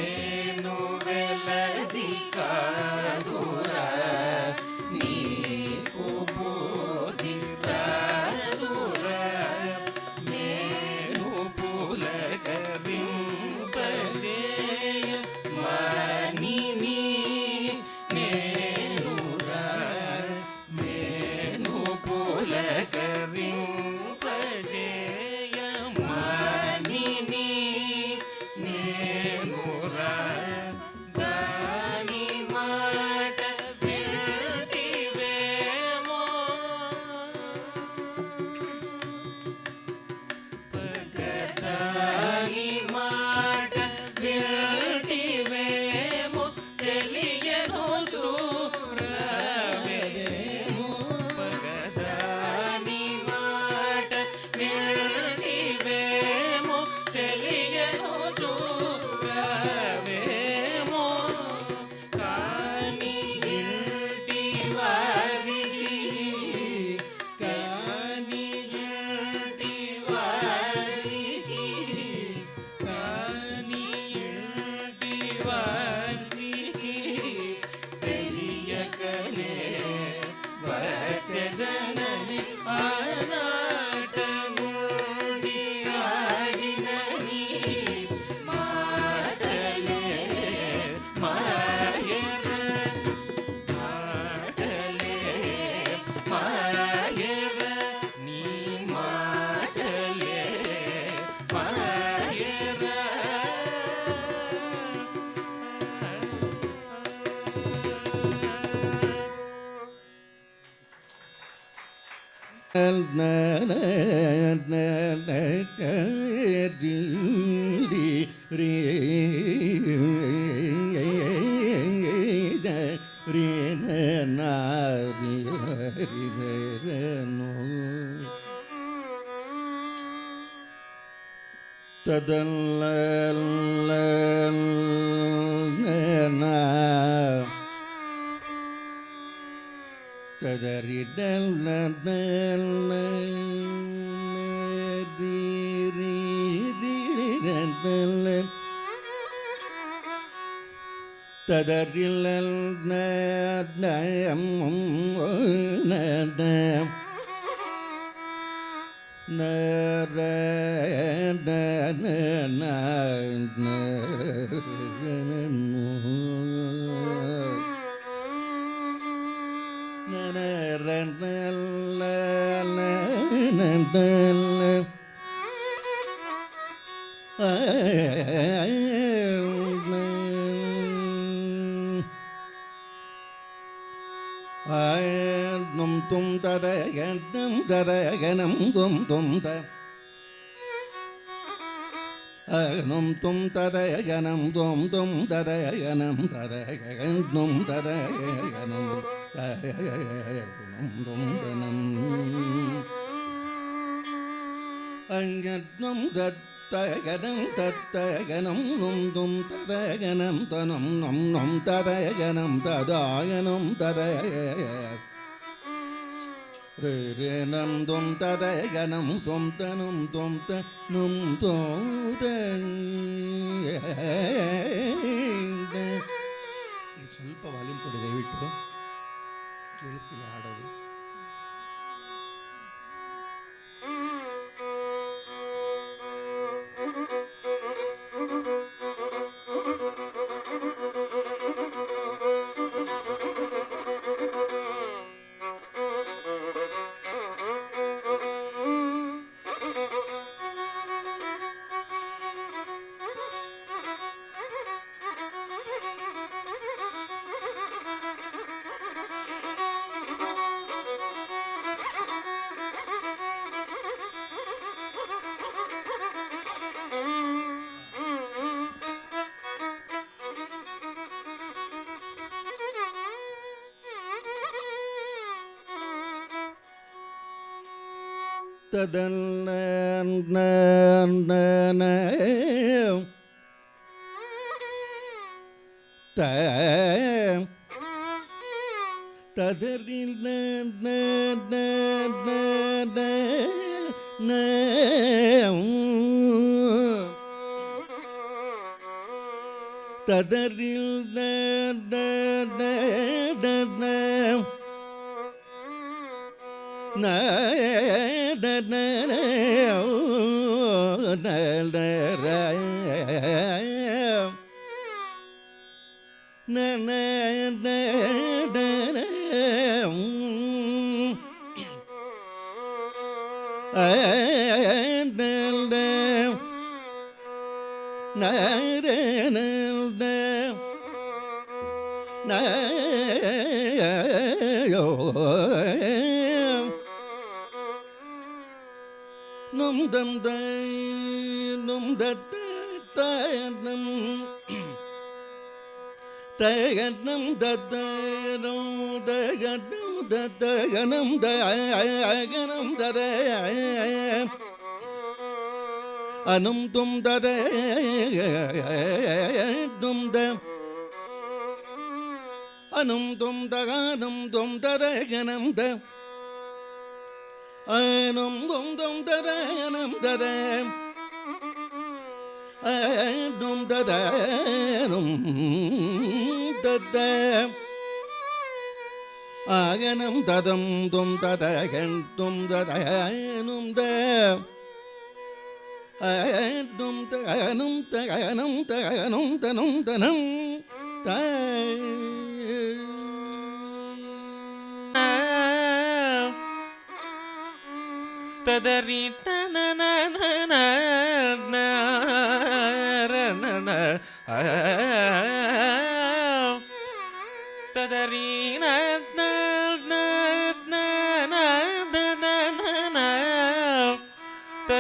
ಸ್ವಲ್ಪ ವಾಲ್ಯೂಮ್ ಕೊಡಿ ದಯವಿಟ್ಟು, ಕೇಳಿಸ್ತಿಲ್ಲ ಹಾಡೋದು.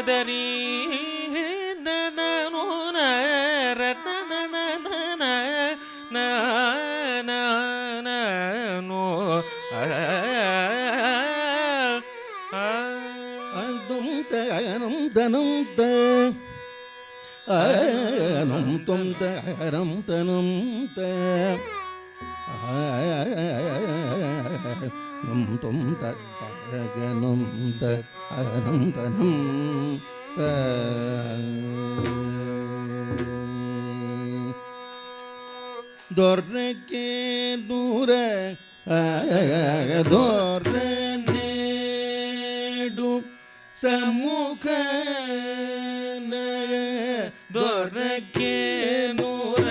ದರಿ ನೋ ನೋ ದೊರ್ರಕ್ಕೆ ನೂರ ದೊರ್ರೆ ನೇಡು ಸಮ್ಮುಖ ದೊರ್ರಕ್ಕೆ ನೂರ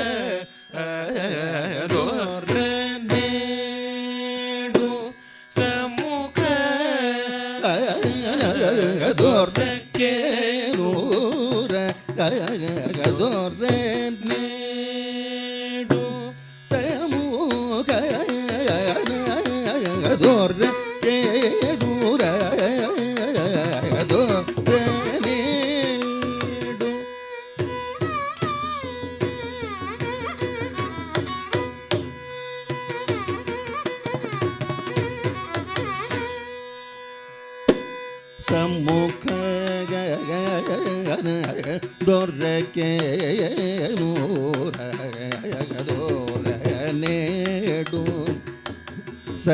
ದೊರ್ರೆ ನೇಡು ಸಮ್ಮುಖ ದೊರ್ರಕ್ಕೆ ನೂರ ದೊರ್ರೆ ನೇಡು ಸಮ್ಮುಖ ದೊರ್ರೆ ನೂರ ದೊರ್ರೆ ನೇಡು ಸಮ್ಮುಖ ದೊರ್ರಕ್ಕೆ ನೂರ ದೊರ್ರೆ ನೇಡು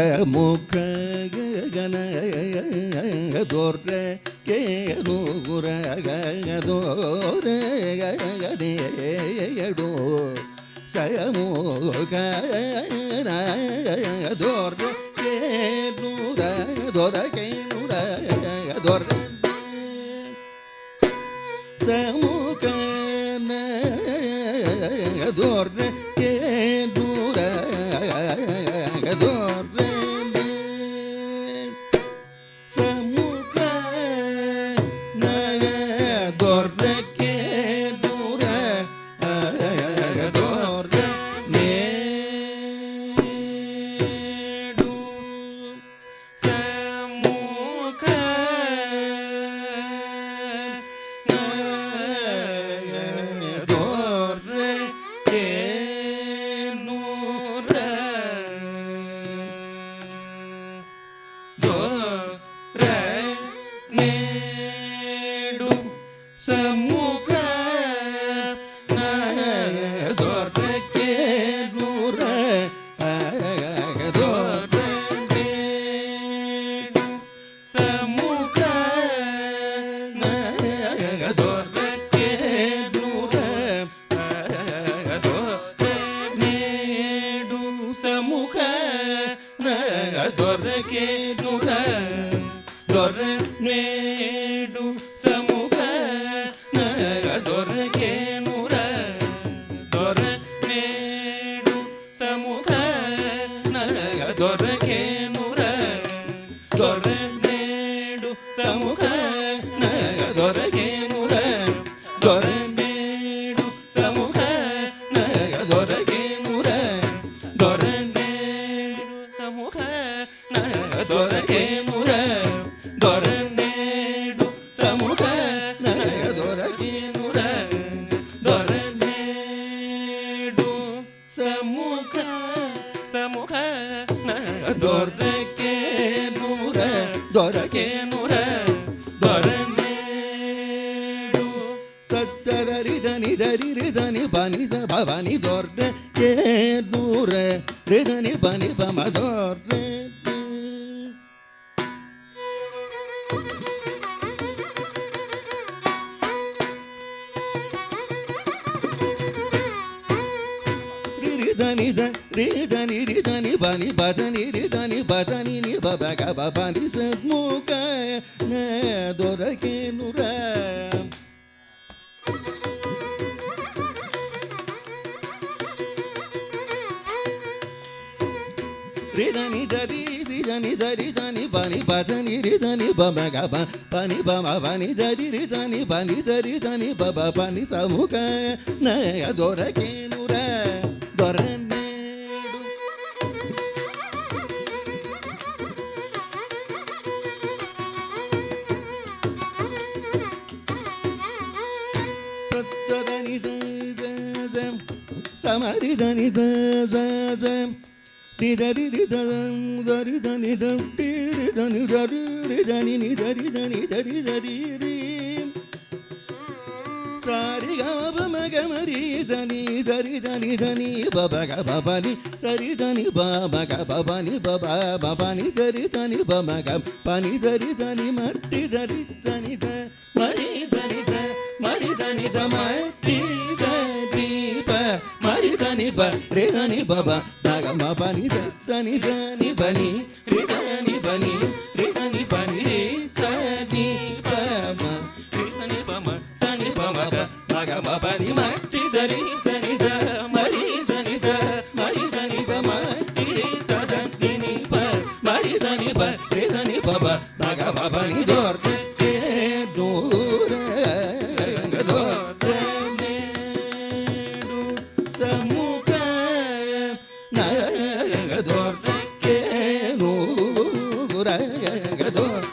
ಸಮ್ಮುಖ ದೊರ್ರೆ ಕೇನೂರ ದೊರೆ ನೇಡು ಸಮ್ಮುಖ ದೊರ್ರೆ ಕೇನೂರ ದೊರೆ ಕೇನೂರ ದೊರ್ರೆ ಸಮ್ಮುಖ ದೊರ್ರೆ ಕೇನೂರ ದೊರ್ರೆ ಸಮ್ಮುಖ ದೊರ್ರೆ ಕೇನೂರ ದೊರ್ರೆ ನೇಡು ಸಮ್ಮುಖ ದೊರ್ರೆ ಕೇನೂರ ದೊರ್ರೆ ನೇಡು ಸಮ್ಮುಖ ದೊರ್ರೆ ಕೇನೂರ ದೊರ್ರೆ ನೇಡು ಸಮ್ಮುಖ ದೊರ್ರೆ ಕೇನೂರ ದೊರ್ರೆ ನೇಡು ಸಮ್ಮುಖ ದೊರ್ರೆ ಕೇನೂರ ದೊರ್ರೆ ನೇಡು ಸಮ್ಮುಖ ದೊರ್ರೆ ಕೇನೂರ ದೊರ್ರೆ ನೇಡು ಸಮ್ಮುಖ ದೊರ್ರೆ ಕೇನೂರ ದೊರ್ರೆ ನೇಡು ಸಮ್ಮುಖ ದೊರ್ರೆ ಕೇನೂರ ದೊರ್ರೆ ನೇಡು ಸಮ್ಮುಖ ದೊರ್ರೆ ಕೇನೂರ ದೊರ್ರೆ ನೇಡು ಸಮ್ಮುಖ ದೊರ್ರೆ ಕೇನೂರ ದೊರ್ರೆ ನೇಡು ಸಮ್ಮುಖ ದೊರ್ರೆ ಕೇನೂರ ದೊರ್ರೆ ನೇಡು ಸಮ್ಮುಖ ಸಮ್ಮುಖ ದೊರ್ರೆ ಕೇನೂರ ದೊರ್ರೆ ಕೇನೂರ ದೊರ್ರೆ ನೇಡು ಸತ್ತದರಿ ಧನಿ ದರಿ ರಿಧನಿ ಬನಿ ಭವಾನಿ ದೊರ್ರೆ ಕೇನೂರ ರಿಧನಿ ಬನಿ ಬಮ ದೊರ್ರೆ ರಿಧನಿ ರಿಧನಿ ರಿಧನಿ ಬನಿ ಭಜನಿ ರಿಧನಿ ಭಜನಿ ನಿ ಬಗ ಬನಿ ಸಮ್ಮುಖ ದೊರ್ರೆ ಕೇನೂರ ರಿಧನಿ ಜರಿ ರಿಧನಿ ಜರಿ ಧನಿ ಬನಿ ಭಜನಿ ರಿಧನಿ ಬಗ ಬನಿ ಬಮ ಬನಿ ಜರಿ ರಿಧನಿ ಬನಿ ಜರಿ ಧನಿ ಬಬ ಬನಿ ಸಮ್ಮುಖ ದೊರ್ರೆ ಕೇನೂರ ದೊರ್ರೆ ನೇಡು దని సమరి దని దని దని దని దని దని సారి గమ గమరి దని దని దని బబగ బబని సరి దని బబగ బబని బబా బబని సరి దని బమగ పని సరి దని మట్టి సరి దని ద మరి సరి స మరి దని ద మట్టి సరి ప మరి దని బ రే దని బబ సగ మ పని సని దని బని రే సని బని రే సని బని రే సని ప మ రే సని ప మ సని ప మ మగ మ పని మట్టి సరి సని స మరి సని స మరి సని ద మట్టి రే స దని ప మరి సని ప రే సని ప బ మగ మ పని దోర్ కే దోర దోర నే డు సముఖ న దోర్ కే నూర దోర్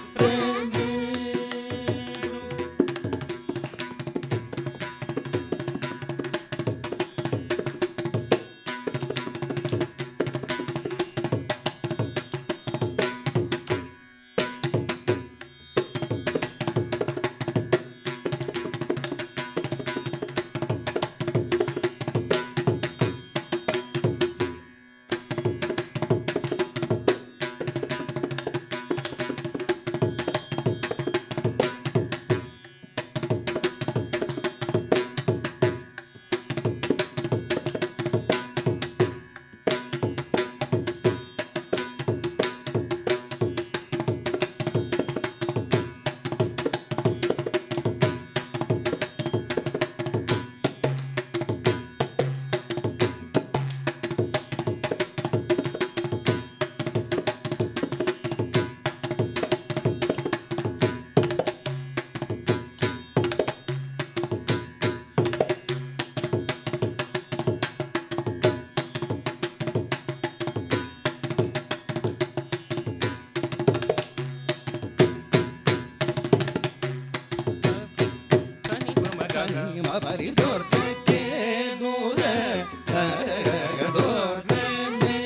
Mabari dorte ke nure dorte ne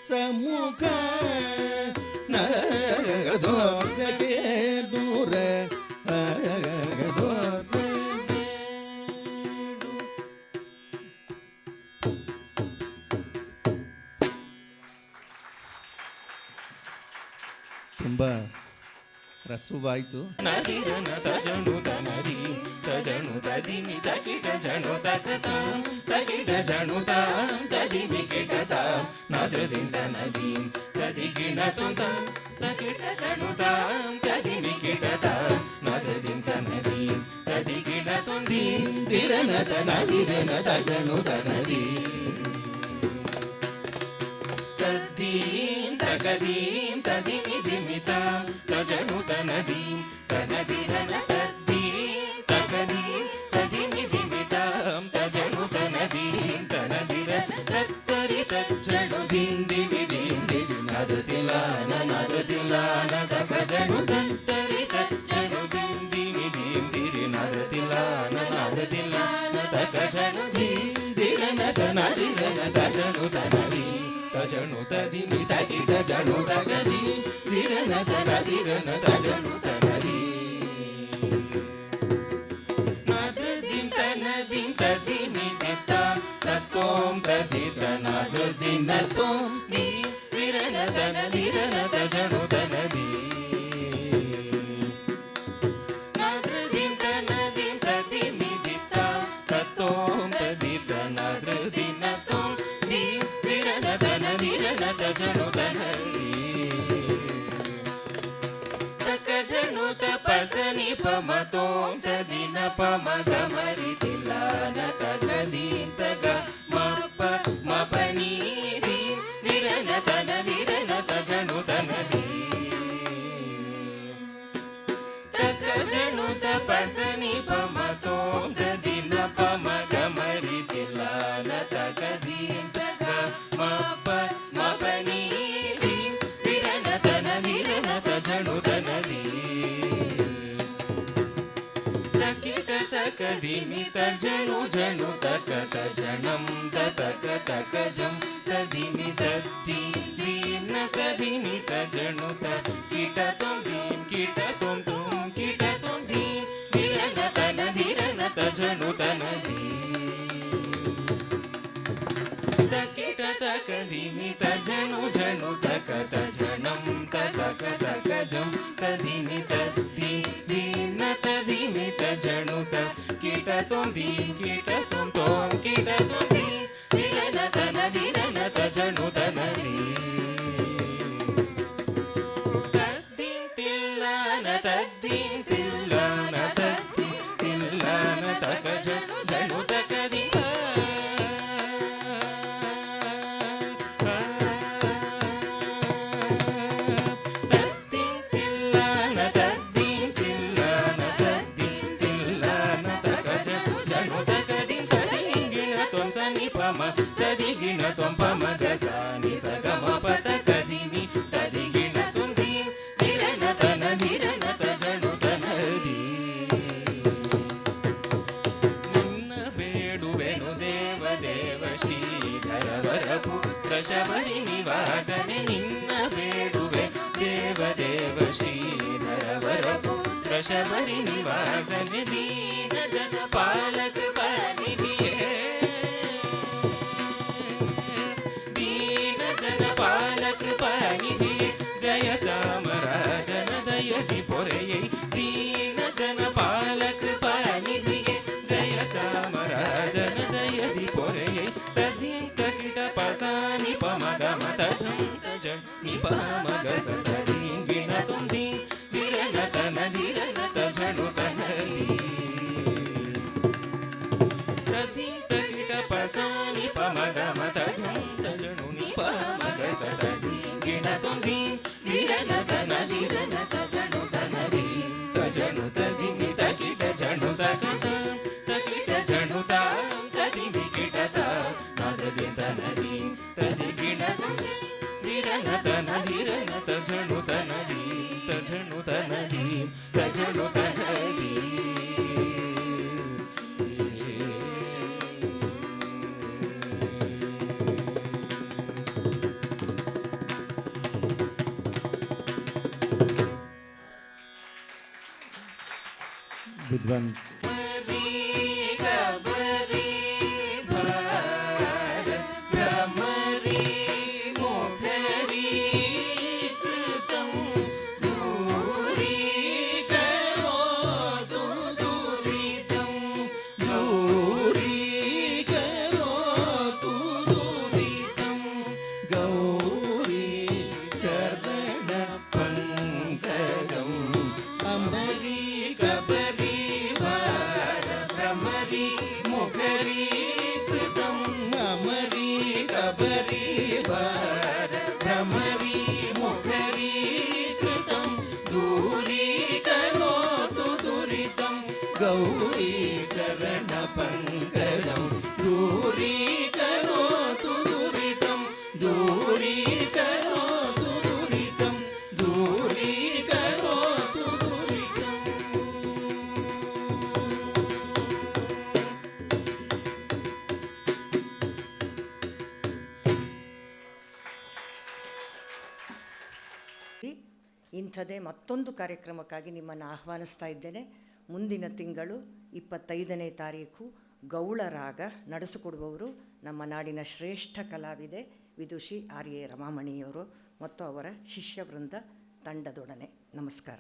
samukha na dorte ke nure dorte ತುಂಬಾ ರಸವಾಯಿತು ನದಿರನ ತಜನು ತನರಿ ತಜನು ತದಿಮಿ ತಕಿಟ ಜನು ತಕತಾಂ ತಕಿಟ ಜನು ತಾಂ ತದಿಮಿ ಕಿಟತಾಂ ನದ್ರದಿಂದ ನದೀಂ ತದಿಗಿಣ ತುಂತ ತಕಿಟ ಜನು ತಾಂ ತದಿಮಿ ಕಿಟತಾಂ ನದ್ರದಿಂದ ನದೀಂ ತದಿಗಿಣ ತುಂದೀಂ ದಿರನ ತನದಿರನ ತಜನು ತನರಿ ತದ್ದೀಂ ತಗದೀಂ ತದಿಮಿ ದಿಮಿತಾಂ ತಜನು ತನದೀಂ ತನದಿರನ ತದ್ದೀಂ ತಗದೀಂ ತದಿಮಿ ದಿಮಿತಾಂ ತಜನು ತನದೀಂ ತನದಿರ ತತ್ತರಿ ತಜ್ಜನು ದಿಂದಿವಿ ದಿಂದಿವಿ ನದೃತಿಲಾನ ನದೃತಿಲಾನ ತಗಜನು ತತ್ತರಿ ತಜ್ಜನು ದಿಂದಿವಿ ದಿಂದಿರಿ ನದೃತಿಲಾನ ನದೃತಿಲಾನ ತಗಜನು ದಿಂದಿರನ ತನದಿರನ ತಜನು ತನದಿ ತಜನು ತದಿಮಿ ತಗಿಟ ಜನು ತಗದಿ ದಿರನ ತನದಿರನ ತಜನು ತನದಿ ನದ್ರದಿಂ ತನದಿಂ ತದಿಮಿ ದಿತ್ತಾಂ ತತ್ತೋಂ ತದಿತ ನದ್ರದಿಂ ನತ್ತೋಂ ದಿರನ ತನದಿರನ ತಜನು ತನದಿ ನದ್ರದಿಂ ತನದಿಂ ತದಿಮಿ ದಿತ್ತಾಂ ತತ್ತೋಂ ತದಿತ ನದ್ರದಿಂ ನತ್ತೋಂ ದಿರನ ತನದಿರನ ತಜನು ತನದಿ ತಕಜನು ತಪಸನಿ ಪಮತೋಂ ತದಿನ ಪಮಗಮರಿ ತಿಲ್ಲಾನ ತಗದೀಂ ತಗ ಮಪ ಮಪನಿ ದಿರನ ತನದಿರನ ತಜನು ತನದಿ ತಕಜನು ತಪಸನಿ ಪಮತೋಂ ತದಿನ ಪಮಗಮರಿ ತಿಲ್ಲಾನ ತಗದೀಂ ತಗ ಮಪ ಮಪನಿ ದಿರನ ತನದಿರನ ತಜನು ತನದಿ ತಕಿಟ ಧಿಮಿ ತಜಣು ಜಣು ತಕ ತಜಣಂ ತಕ ತಕ ಜಂ ತದಿಮಿ ತದ್ದಿ ದೀನ ತದಿಮಿ ತಜಣು ತ ಕೀಟ ತೊಂ ದೀಂ ಕೀಟ ತೊಂ ತುಂ ಕೀಟ ತೊಂ ದೀಂ ಧಿರನ ತನ ಧಿರನ ತಜಣು ತನ ದೀ ತಕಿಟ ತಕ ಧಿಮಿ ತಜಣು ಜಣು ತಕ ತಜಣಂ ತಕ ತಕ ಜಂ ತದಿಮಿ ತದ್ದಿ ದೀನ ತದಿಮಿ ತಜಣು ತ ಕೀಟ ತೊಂ ದೀಂ ಕೀಟ ತೊಂ ತೊಂ ಕೀಟ ತೊಂ ದೀಂ ಧಿರನ ತನ ಧಿರನ ತಜಣು ತನ ದೀ ತದ್ದೀಂ ತಿಲ್ಲಾನ ತದ್ದೀಂ ತಿಲ್ಲಾನ ತದ್ದೀಂ ತಿಲ್ಲಾನ ತಕ ಜಣು ಜಣು ತಕ ದಿ ತದಿಗಿಣ ತ್ವಂ ಪಮಗ ಸಾನಿ ಸಗಮ ಪತ ಕದಿಮಿ ತದಿಗಿಣ ತ್ವಂ ದೀಂ ಧಿರನ ತನ ಧಿರನ ತಜಣು ತನದಿ ನಿನ್ನ ಬೇಡುವೆನು ದೇವ ದೇವ ಶ್ರೀಧರ ವರ ಪುತ್ರ ಶಬರಿ ನಿವಾಸನೆ ನಿನ್ನ ಬೇಡುವೆ ದೇವ ದೇವ ಶ್ರೀಧರ ವರ ಪುತ್ರ ಶಬರಿ ನಿವಾಸನೆ ದೀನ ಜನ ಪಾಲ ಕೃಪಾ ನಿಧಿಯೇ ಪಾಲ ಕೃಪಾ ನಿಧಿಯೇ ಜಯ ಚಾಮರಾಜನ ದಯದಿ ಪೊರೆಯೈ ದೀನ ಜನ ಪಾಲ ಕೃಪಾ ನಿಧಿಯೇ ಜಯ ಚಾಮರಾಜನ ದಯದಿ ಪೊರೆಯೈ ತದಿ ತಕಿಟ ಪಸಾನಿ ಪಮಗ ಮತ ಜಂ ನಿಪ ಮಗ ಸತದಿ ಗಿಣ ತುಂದಿ ಧಿರನ ತನ ಧಿರನ ತಜಣು ತನದಿ ತದಿ ತಕಿಟ ಪಸಾನಿ ಪಮಗ ಮತ ಜಂ ತಜಣು ನಿಪ ಮಗ ಸತದಿ ಗಿಣ ತುಂದಿ ಧಿರನ ತನ ಧಿರನ ತಜಣು ತನದಿ ತಜಣು ತದಿಮಿ ತಕಿಟ ಜಣು ತಕತ ತಕಿಟ ಜಣು ತ ತದಿಮಿ ಕಿಟತ ನದಿ ತನದಿ ತದಿ ಗಿಣ ತುಂದಿ ಧಿರನ ತನ ಧಿರನ ತಜಣು ತನದಿ ತಜಣು ತನದಿ ತಜಣು ತನದಿ ವಿದ್ವಾನ್ ಗೌರಿ ಚರಣ ಪಂಕಜಂ ದೂರೀಕರೋತು ದುರಿತಂ ದೂರೀಕರೋತು ದುರಿತಂ ದೂರೀಕರೋತು ದುರಿತಂ. ಇಂಥದೇ ಮತ್ತೊಂದು ಕಾರ್ಯಕ್ರಮಕ್ಕಾಗಿ ನಿಮ್ಮನ್ನು ಆಹ್ವಾನಿಸ್ತಾ ಇದ್ದೇನೆ. ಮುಂದಿನ ತಿಂಗಳು 25ನೇ ತಾರೀಕು ಗೌಳ ರಾಗ ನಡೆಸಿಕೊಡುವವರು ನಮ್ಮ ನಾಡಿನ ಶ್ರೇಷ್ಠ ಕಲಾವಿದೆ ವಿದುಷಿ ಆರ್ ಎ ರಮಾಮಣಿಯವರು ಮತ್ತು ಅವರ ಶಿಷ್ಯವೃಂದ ತಂಡದೊಡನೆ. ನಮಸ್ಕಾರ.